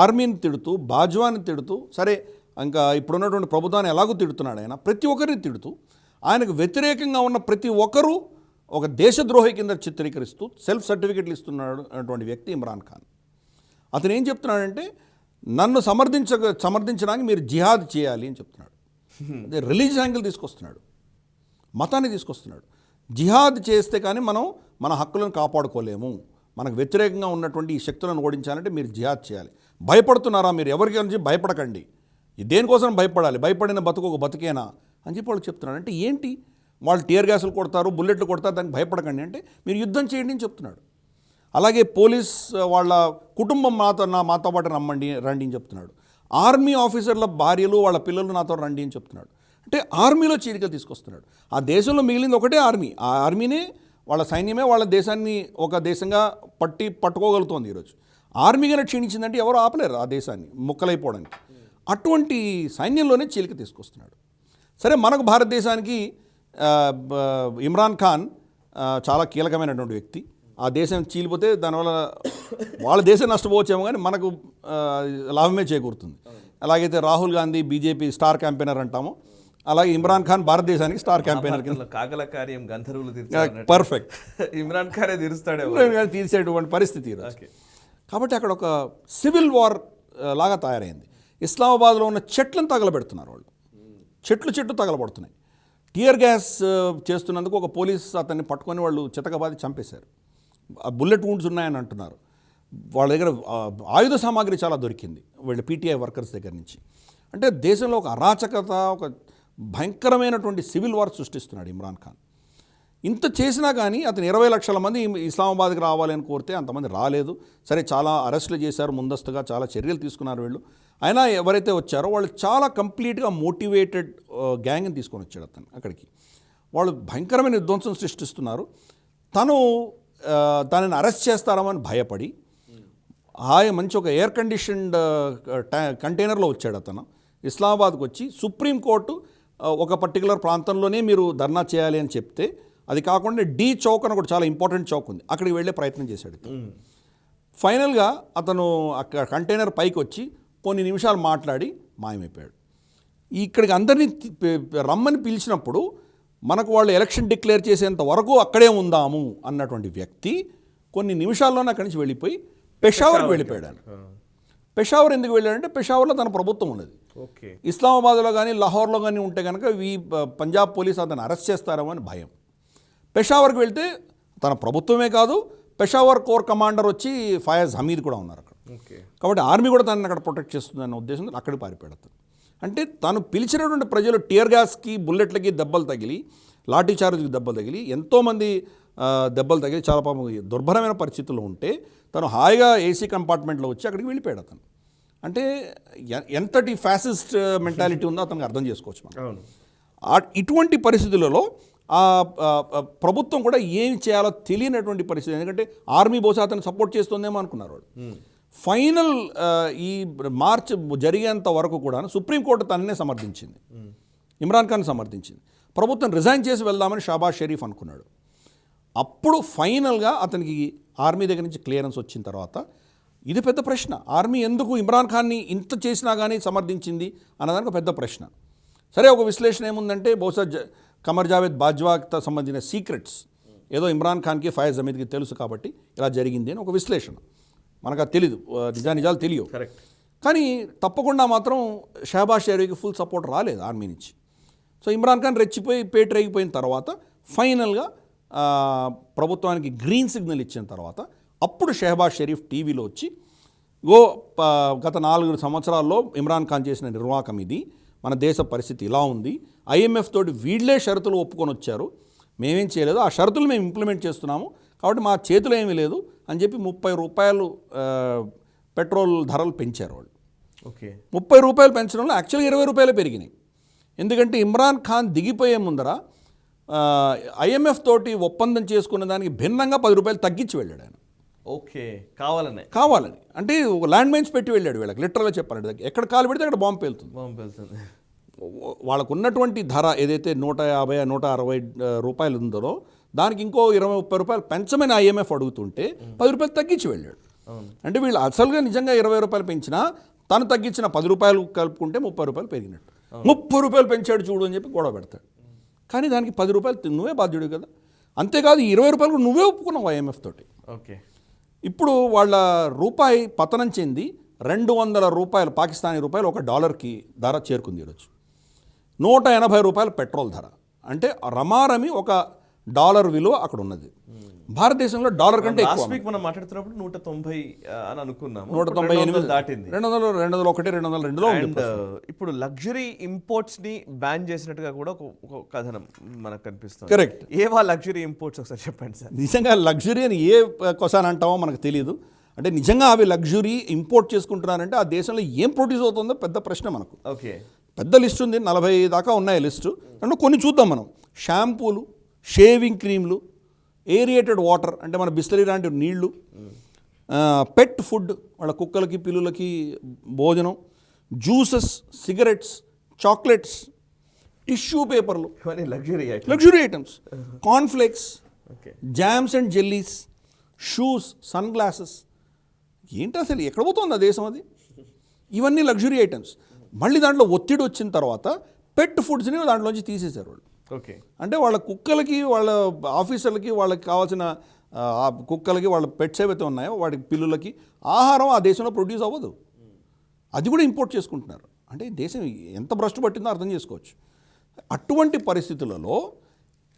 ఆర్మీని తిడుతూ, బాజ్వాని తిడుతూ, సరే ఇంకా ఇప్పుడున్నటువంటి ప్రభుత్వాన్ని ఎలాగో తిడుతున్నాడు ఆయన, ప్రతి ఒక్కరిని తిడుతూ ఆయనకు వ్యతిరేకంగా ఉన్న ప్రతి ఒక్కరూ ఒక దేశద్రోహి కింద చిత్రీకరిస్తూ సెల్ఫ్ సర్టిఫికెట్లు ఇస్తున్నాడు అటువంటి వ్యక్తి ఇమ్రాన్ ఖాన్. అతను ఏం చెప్తున్నాడంటే నన్ను సమర్థించడానికి మీరు జిహాద్ చేయాలి అని చెప్తున్నాడు. అదే రిలీజియస్ యాంగిల్ తీసుకొస్తున్నాడు, మతాన్ని తీసుకొస్తున్నాడు. జిహాద్ చేస్తే కానీ మనం మన హక్కులను కాపాడుకోలేము, మనకు వ్యతిరేకంగా ఉన్నటువంటి ఈ శక్తులను ఓడించాలంటే మీరు జిహాద్ చేయాలి. భయపడుతున్నారా మీరు? ఎవరికి నుంచి భయపడకండి, దేనికోసం భయపడాలి, భయపడిన బతుకు ఒక బతుకేనా అని చెప్పి వాళ్ళు చెప్తున్నాడు. అంటే ఏంటి, వాళ్ళు టియర్ గ్యాసులు కొడతారు, బుల్లెట్లు కొడతారు, దానికి భయపడకండి అంటే మీరు యుద్ధం చేయండి అని చెప్తున్నాడు. అలాగే పోలీస్ వాళ్ళ కుటుంబం మాతో పాటు రండి అని చెప్తున్నాడు. ఆర్మీ ఆఫీసర్ల భార్యలు వాళ్ళ పిల్లలు నాతో రండి అని చెప్తున్నాడు. అంటే ఆర్మీలో చీలికలు తీసుకొస్తున్నాడు. ఆ దేశంలో మిగిలింది ఒకటే ఆర్మీ. ఆ ఆర్మీనే, వాళ్ళ సైన్యమే వాళ్ళ దేశాన్ని ఒక దేశంగా పట్టుకోగలుగుతోంది ఈరోజు. ఆర్మీగానే క్షీణించిందంటే ఎవరు ఆపలేరు ఆ దేశాన్ని ముక్కలైపోవడానికి. అటువంటి సైన్యంలోనే చీలిక తీసుకొస్తున్నాడు. సరే, మనకు భారతదేశానికి ఇమ్రాన్ ఖాన్ చాలా కీలకమైనటువంటి వ్యక్తి. ఆ దేశం చీలిపోతే దానివల్ల వాళ్ళ దేశం నష్టపోవచ్చేమో కానీ మనకు లాభమే చేకూరుతుంది. అలాగైతే Rahul Gandhi BJP star campaigner అంటామో, అలాగే ఇమ్రాన్ ఖాన్ భారతదేశానికి స్టార్ క్యాంపెయినర్ కింద కాకల కార్యం గంధర్వులు పర్ఫెక్ట్ ఇమ్రాన్ ఖానే తీర్చేటువంటి పరిస్థితి. కాబట్టి అక్కడ ఒక సివిల్ వార్ లాగా తయారైంది. ఇస్లామాబాద్లో ఉన్న చెట్లను తగలబెడుతున్నారు వాళ్ళు, చెట్లు తగలబడుతున్నాయి. టియర్ గ్యాస్ చేస్తున్నందుకు ఒక పోలీస్ అతన్ని పట్టుకొని వాళ్ళు చితకబాది చంపేశారు. బుల్లెట్ వూండ్స్ ఉన్నాయని అంటున్నారు. వాళ్ళ దగ్గర ఆయుధ సామాగ్రి చాలా దొరికింది వీళ్ళ పీటీఐ వర్కర్స్ దగ్గర నుంచి. అంటే దేశంలో ఒక అరాచకత, ఒక భయంకరమైనటువంటి సివిల్ వార్ సృష్టిస్తున్నాడు ఇమ్రాన్ ఖాన్. ఇంత చేసినా కానీ అతను 20 లక్షల మంది ఇస్లామాబాద్కి రావాలని కోరితే అంతమంది రాలేదు. సరే, చాలా అరెస్టులు చేశారు, ముందస్తుగా చాలా చర్యలు తీసుకున్నారు వీళ్ళు. అయినా ఎవరైతే వచ్చారో వాళ్ళు చాలా కంప్లీట్గా మోటివేటెడ్ గ్యాంగ్ని తీసుకొని వచ్చాడు అతను అక్కడికి. వాళ్ళు భయంకరమైన విధ్వంసం సృష్టిస్తున్నారు. తనని అరెస్ట్ చేస్తారని భయపడి మంచి ఒక ఎయిర్ కండిషన్డ్ కంటైనర్లో వచ్చాడు అతను. ఇస్లామాబాద్కి వచ్చి సుప్రీంకోర్టు ఒక పర్టికులర్ ప్రాంతంలోనే మీరు ధర్నా చేయాలి అని చెప్తే, అది కాకుండా డి చౌక్ అని ఒకటి చాలా ఇంపార్టెంట్ చౌక్ ఉంది, అక్కడికి వెళ్ళే ప్రయత్నం చేశాడు. ఫైనల్గా అతను అక్కడ కంటైనర్ పైకి వచ్చి కొన్ని నిమిషాలు మాట్లాడి మాయమైపోయాడు. ఇక్కడికి అందరినీ రమ్మని పిలిచినప్పుడు మనకు వాళ్ళు ఎలక్షన్ డిక్లేర్ చేసేంత వరకు అక్కడే ఉందాము అన్నటువంటి వ్యక్తి కొన్ని నిమిషాల్లోనే అక్కడి నుంచి వెళ్ళిపోయి పెషావర్కి వెళ్ళిపోయాడు. పెషావర్ ఎందుకు వెళ్ళాడంటే పెషావర్లో తన ప్రభుత్వం ఉన్నది. ఇస్లామాబాద్లో కానీ లాహోర్లో కానీ ఉంటే కనుక పంజాబ్ పోలీసు అతను అరెస్ట్ చేస్తారేమో అని భయం. పెషావర్కి వెళ్తే తన ప్రభుత్వమే కాదు, పెషావర్ కోర్ కమాండర్ వచ్చి ఫయాజ్ హమీద్ కూడా ఉన్నారు అక్కడ. కాబట్టి ఆర్మీ కూడా తనని అక్కడ ప్రొటెక్ట్ చేస్తుందన్న ఉద్దేశంతో అక్కడికి పారిపోయాడు. అంటే తను పిలిచినటువంటి ప్రజలు టియర్ గ్యాస్కి, బుల్లెట్లకి దెబ్బలు తగిలి, లాఠీ చార్జ్కి దెబ్బలు తగిలి, ఎంతోమంది దెబ్బలు తగిలి చాలా పాపం దుర్భరమైన పరిస్థితుల్లో ఉంటే తను హాయిగా ఏసీ కంపార్ట్మెంట్లో వచ్చి అక్కడికి వెళ్ళిపోయాడు అతను. అంటే ఎంతటి ఫ్యాసిస్ట్ మెంటాలిటీ ఉందో అతనికి అర్థం చేసుకోవచ్చు మనం. ఇటువంటి పరిస్థితులలో ప్రభుత్వం కూడా ఏం చేయాలో తెలియనటువంటి పరిస్థితి. ఎందుకంటే ఆర్మీ బహుశా అతను సపోర్ట్ చేస్తుందేమో అనుకున్నారు వాళ్ళు. ఫైనల్ ఈ మార్చ్ జరిగేంత వరకు కూడా సుప్రీంకోర్టు తననే సమర్థించింది, ఇమ్రాన్ ఖాన్ సమర్థించింది. ప్రభుత్వం రిజైన్ చేసి వెళ్దామని షాబాజ్ షరీఫ్ అనుకున్నాడు. అప్పుడు ఫైనల్గా అతనికి ఆర్మీ దగ్గర నుంచి క్లియరెన్స్ వచ్చిన తర్వాత ఇది పెద్ద ప్రశ్న. ఆర్మీ ఎందుకు ఇమ్రాన్ ఖాన్ని ఇంత చేసినా కానీ సమర్థించింది అన్నదానికి ఒక పెద్ద ప్రశ్న. సరే, ఒక విశ్లేషణ ఏముందంటే బహుశా కమర్ జావేద్ బాజ్వాకి సంబంధించిన సీక్రెట్స్ ఏదో ఇమ్రాన్ ఖాన్కి ఫయాజ్ అమీద్కి తెలుసు కాబట్టి ఇలా జరిగింది అని ఒక విశ్లేషణ. మనకు అది తెలీదు, నిజాలు తెలియవు. కరెక్ట్. కానీ తప్పకుండా మాత్రం షహబాజ్ షరీఫ్కి ఫుల్ సపోర్ట్ రాలేదు ఆర్మీ నుంచి. సో ఇమ్రాన్ ఖాన్ రెచ్చిపోయి పేటరేగిపోయిన తర్వాత ఫైనల్గా ప్రభుత్వానికి గ్రీన్ సిగ్నల్ ఇచ్చిన తర్వాత అప్పుడు షహబాజ్ షరీఫ్ టీవీలో వచ్చి గత 4 సంవత్సరాల్లో ఇమ్రాన్ ఖాన్ చేసిన నిర్వాహకం ఇది, మన దేశ పరిస్థితి ఇలా ఉంది, IMF తోటి వీళ్ళే షరతులు ఒప్పుకొని వచ్చారు, మేమేం చేయలేదు, ఆ షరతులు మేము ఇంప్లిమెంట్ చేస్తున్నాము కాబట్టి మా చేతిలో ఏమీ లేదు అని చెప్పి 30 రూపాయలు పెట్రోల్ ధరలు పెంచారు వాళ్ళు. ఓకే. 30 రూపాయలు పెంచడంలో యాక్చువల్గా 20 రూపాయలు పెరిగినాయి. ఎందుకంటే ఇమ్రాన్ ఖాన్ దిగిపోయే ముందర IMF తోటి ఒప్పందం చేసుకున్న దానికి భిన్నంగా 10 రూపాయలు తగ్గించి వెళ్ళాడు ఆయన. ఓకే. కావాలని అంటే ఒక ల్యాండ్ మైన్స్ పెట్టి వెళ్ళాడు వీళ్ళకి. లిటరల్గా చెప్పాలంటే ఎక్కడ కాలు పెడితే అక్కడ బాంబు పేలుతుంది. వాళ్ళకు ఉన్నటువంటి ధర ఏదైతే 150-160 రూపాయలు ఉందో దానికి ఇంకో 20-30 రూపాయలు పెంచమని IMF అడుగుతుంటే 10 రూపాయలు తగ్గించి వెళ్ళాడు. అంటే వీళ్ళు అసలుగా నిజంగా 20 రూపాయలు పెంచినా తను తగ్గించిన 10 రూపాయలు కలుపుకుంటే 30 రూపాయలు పెరిగినట్టు. 30 రూపాయలు పెంచాడు చూడు అని చెప్పి గొడవ పెడతాడు. కానీ దానికి 10 రూపాయలు నువ్వే బాధ్యుడు కదా. అంతేకాదు 20 రూపాయలు కూడా నువ్వే ఒప్పుకున్నావు IMF తోటి. ఓకే. ఇప్పుడు వాళ్ళ రూపాయి పతనం చెంది 200 రూపాయలు పాకిస్తానీ రూపాయలు ఒక డాలర్కి ధర చేరుకుంది ఈరోజు. 180 రూపాయలు పెట్రోల్ ధర. అంటే రమారమి ఒక డాలర్ విలువ అక్కడ ఉన్నది. భారతదేశంలో డాలర్ కంటే ఎక్కువ. లాస్ట్ వీక్ మనం మాట్లాడుతున్నప్పుడు 190 అని అనుకున్నాము. 198 దాటింది. 201, 202లో ఉంది. ఇప్పుడు లగ్జరీ ఇంపోర్ట్స్ ని బ్యాన్ చేసినట్టుగా కూడా ఒక కథనం మనకు కనిపిస్తుంది. కరెక్ట్. ఏవా లగ్జరీ ఇంపోర్ట్స్ ఒకసారి చెప్పండి సార్. నిజంగా లగ్జరీ అని ఏ కొసాన్ అంటామో మనకు తెలియదు. అంటే నిజంగా అవి లగ్జరీ ఇంపోర్ట్ చేసుకుంటున్నారంటే ఆ దేశంలో ఏం ప్రొడ్యూస్ అవుతుందో పెద్ద ప్రశ్న మనకు. ఓకే. పెద్ద లిస్ట్ ఉంది, 40 దాకా ఉన్నాయి లిస్టు. అంటే కొన్ని చూద్దాం మనం. షాంపూలు, షేవింగ్ క్రీమ్లు, ఏరియేటెడ్ వాటర్ అంటే మన బిస్లరీ లాంటి నీళ్లు, పెట్ ఫుడ్ వాళ్ళ కుక్కలకి పిల్లులకి భోజనం, జ్యూసెస్, సిగరెట్స్, చాక్లెట్స్, టిష్యూ పేపర్లు, luxury items, cornflakes, jams and jellies, shoes, sunglasses. ఏంటి అసలు ఎక్కడ పోతుంది ఆ దేశం అది? ఇవన్నీ లగ్జరీ ఐటమ్స్. మళ్ళీ దాంట్లో ఒత్తిడి వచ్చిన తర్వాత పెట్ ఫుడ్స్ని దాంట్లోంచి తీసేశారు వాళ్ళు. ఓకే. అంటే వాళ్ళ కుక్కలకి, వాళ్ళ ఆఫీసర్లకి, వాళ్ళకి కావాల్సిన కుక్కలకి, వాళ్ళ పెట్స్ ఏవైతే ఉన్నాయో వాటి పిల్లులకి ఆహారం ఆ దేశంలో ప్రొడ్యూస్ అవ్వదు. అది కూడా ఇంపోర్ట్ చేసుకుంటున్నారు. అంటే దేశం ఎంత భ్రష్టు పట్టిందో అర్థం చేసుకోవచ్చు. అటువంటి పరిస్థితులలో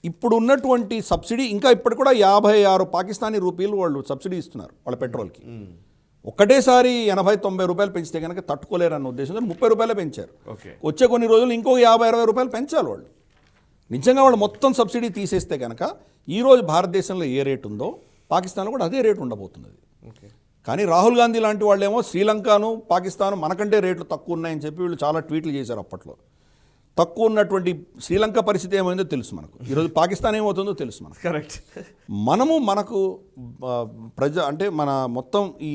ఇప్పుడు ఉన్నటువంటి సబ్సిడీ ఇంకా ఇప్పటికి కూడా 56 పాకిస్తానీ రూపీలు వాళ్ళు సబ్సిడీ ఇస్తున్నారు వాళ్ళ పెట్రోల్కి. ఒక్కటేసారి 80-90 రూపాయలు పెంచితే కనుక తట్టుకోలేరన్న ఉద్దేశంతో 30 రూపాయలే పెంచారు. వచ్చే కొన్ని రోజులు ఇంకో 50-60 రూపాయలు పెంచాలి వాళ్ళు. నిజంగా వాళ్ళు మొత్తం సబ్సిడీ తీసేస్తే కనుక ఈరోజు భారతదేశంలో ఏ రేటు ఉందో పాకిస్తాన్లో కూడా అదే రేటు ఉండబోతున్నది. కానీ రాహుల్ గాంధీ లాంటి వాళ్ళేమో శ్రీలంకను, పాకిస్తాను మనకంటే రేట్లు తక్కువ ఉన్నాయని చెప్పి వీళ్ళు చాలా ట్వీట్లు చేశారు అప్పట్లో. తక్కువ ఉన్నటువంటి శ్రీలంక పరిస్థితి ఏమైందో తెలుసు మనకు. ఈరోజు పాకిస్తాన్ ఏమవుతుందో తెలుసు మనకు. కరెక్ట్. మనకు అంటే మన మొత్తం ఈ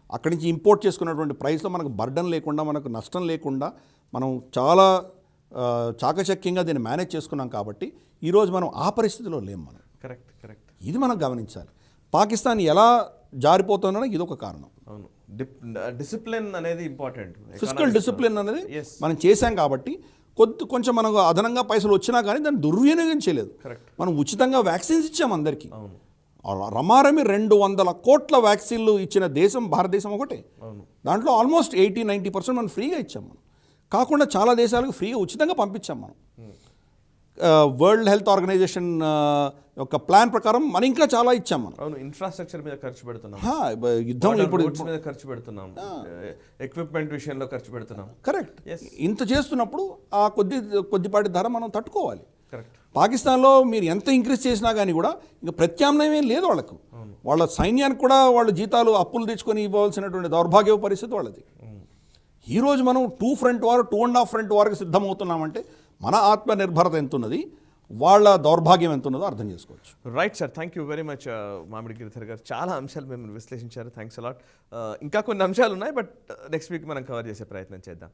అక్కడి నుంచి ఇంపోర్ట్ చేసుకున్నటువంటి ప్రైస్లో మనకు బర్డన్ లేకుండా, మనకు నష్టం లేకుండా మనం చాలా చాకచక్యంగా దీన్ని మేనేజ్ చేసుకున్నాం కాబట్టి ఈరోజు మనం ఆ పరిస్థితిలో లేము మనం. కరెక్ట్. ఇది మనం గమనించాలి. పాకిస్తాన్ ఎలా జారిపోతుందో ఇది ఒక కారణం. అవును. డిసిప్లిన్ అనేది ఇంపార్టెంట్. ఫిజికల్ డిసిప్లిన్ అనేది మనం చేశాం కాబట్టి కొంచెం మనకు అదనంగా పైసలు వచ్చినా కానీ దాన్ని దుర్వినియోగం చేయలేదు. మనం ఉచితంగా వ్యాక్సిన్స్ ఇచ్చాం అందరికీ. రమారమి 200 కోట్ల వ్యాక్సిన్లు ఇచ్చిన దేశం భారతదేశం ఒకటే. దాంట్లో ఆల్మోస్ట్ 80-90% మనం ఫ్రీగా ఇచ్చాం. మనం కాకుండా చాలా దేశాలకు ఫ్రీగా ఉచితంగా పంపించాం మనం. వరల్డ్ హెల్త్ ఆర్గనైజేషన్ యొక్క ప్లాన్ ప్రకారం మనం ఇంకా చాలా ఇచ్చాం మనం. అవును. ఇన్ఫ్రాస్ట్రక్చర్ మీద ఖర్చు పెడుతున్నాం. యుద్ధం ఇప్పుడు మీద ఖర్చు పెడుతున్నాం, ఎక్విప్మెంట్ విషయంలో ఖర్చు పెడుతున్నాం. కరెక్ట్. ఇంత చేస్తున్నప్పుడు ఆ కొద్దిపాటి ధర మనం తట్టుకోవాలి. కరెక్ట్. పాకిస్తాన్లో మీరు ఎంత ఇంక్రీజ్ చేసినా కానీ కూడా ఇంకా ప్రత్యామ్నాయం ఏం లేదు వాళ్ళకు. వాళ్ళ సైన్యానికి కూడా వాళ్ళు జీతాలు అప్పులు తెచ్చుకొని ఇవ్వాల్సినటువంటి దౌర్భాగ్య పరిస్థితి వాళ్ళది. ఈరోజు మనం 2 ఫ్రంట్ వార్, 2.5 ఫ్రంట్ వార్కి సిద్ధమవుతున్నామంటే మన ఆత్మనిర్భరత ఎంత ఉన్నది, వాళ్ళ దౌర్భాగ్యం ఎంత ఉన్నదో అర్థం చేసుకోవచ్చు. Right sir. Thank you very much Mamidi Giridhar garu. చాలా అంశాలు మేము విశ్లేషించారు. Thanks a lot. ఇంకా కొన్ని అంశాలు ఉన్నాయి, బట్ నెక్స్ట్ వీక్ మనం కవర్ చేసే ప్రయత్నం చేద్దాం.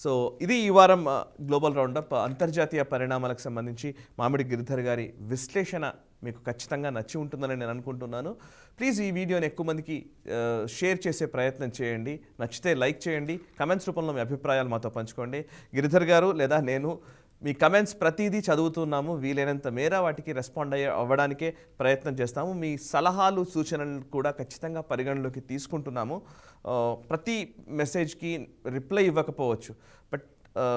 సో ఇది ఈ వారం గ్లోబల్ రౌండప్. అంతర్జాతీయ పరిణామాలకు సంబంధించి మామిడి గిరిధర్ గారి విశ్లేషణ మీకు ఖచ్చితంగా నచ్చి ఉంటుందని నేను అనుకుంటున్నాను. ప్లీజ్ ఈ వీడియోని ఎక్కువ మందికి షేర్ చేసే ప్రయత్నం చేయండి. నచ్చితే లైక్ చేయండి, కమెంట్స్ రూపంలో మీ అభిప్రాయాలు మాతో పంచుకోండి. గిరిధర్ గారు లేదా నేను మీ కమెంట్స్ ప్రతిదీ చదువుతున్నాము, వీలైనంత మేర వాటికి రెస్పాండ్ అవ్వడానికే ప్రయత్నం చేస్తాము. మీ సలహాలు సూచనలు కూడా ఖచ్చితంగా పరిగణలోకి తీసుకుంటున్నాము. ప్రతి మెసేజ్కి రిప్లై ఇవ్వకపోవచ్చు, బట్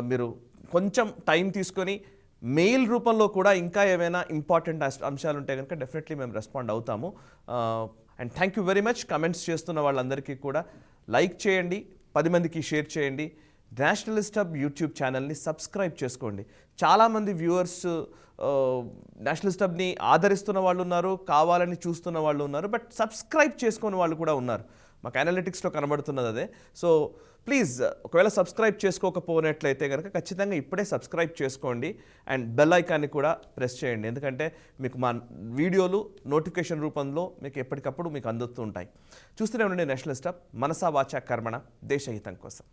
మీరు కొంచెం టైం తీసుకొని మెయిల్ రూపంలో కూడా ఇంకా ఏమైనా ఇంపార్టెంట్ అంశాలు ఉంటే కనుక డెఫినెట్లీ మేము రెస్పాండ్ అవుతాము. And thank you very much. Comments చేస్తున్న వాళ్ళందరికీ కూడా లైక్ చేయండి, 10 మందికి షేర్ చేయండి. నేషనలిస్ట్ హబ్ యూట్యూబ్ ఛానల్ని సబ్స్క్రైబ్ చేసుకోండి. చాలామంది వ్యూవర్స్ నేషనలిస్ట్ హబ్ని ఆదరిస్తున్న వాళ్ళు ఉన్నారు, కావాలని చూస్తున్న వాళ్ళు ఉన్నారు, బట్ సబ్స్క్రైబ్ చేసుకునే వాళ్ళు కూడా ఉన్నారు. మాకు అనలిటిక్స్లో కనబడుతున్నది అదే. సో ప్లీజ్ ఒకవేళ సబ్స్క్రైబ్ చేసుకోకపోయినట్లయితే కనుక ఖచ్చితంగా ఇప్పుడే సబ్స్క్రైబ్ చేసుకోండి అండ్ బెల్ ఐకాన్ని కూడా ప్రెస్ చేయండి. ఎందుకంటే మీకు మా వీడియోలు నోటిఫికేషన్ రూపంలో మీకు ఎప్పటికప్పుడు మీకు అందుతూ ఉంటాయి. చూస్తూనే ఉండండి నేషనలిస్ట్ హబ్, మనసా వాచా కర్మణ, దేశహితం కోసం.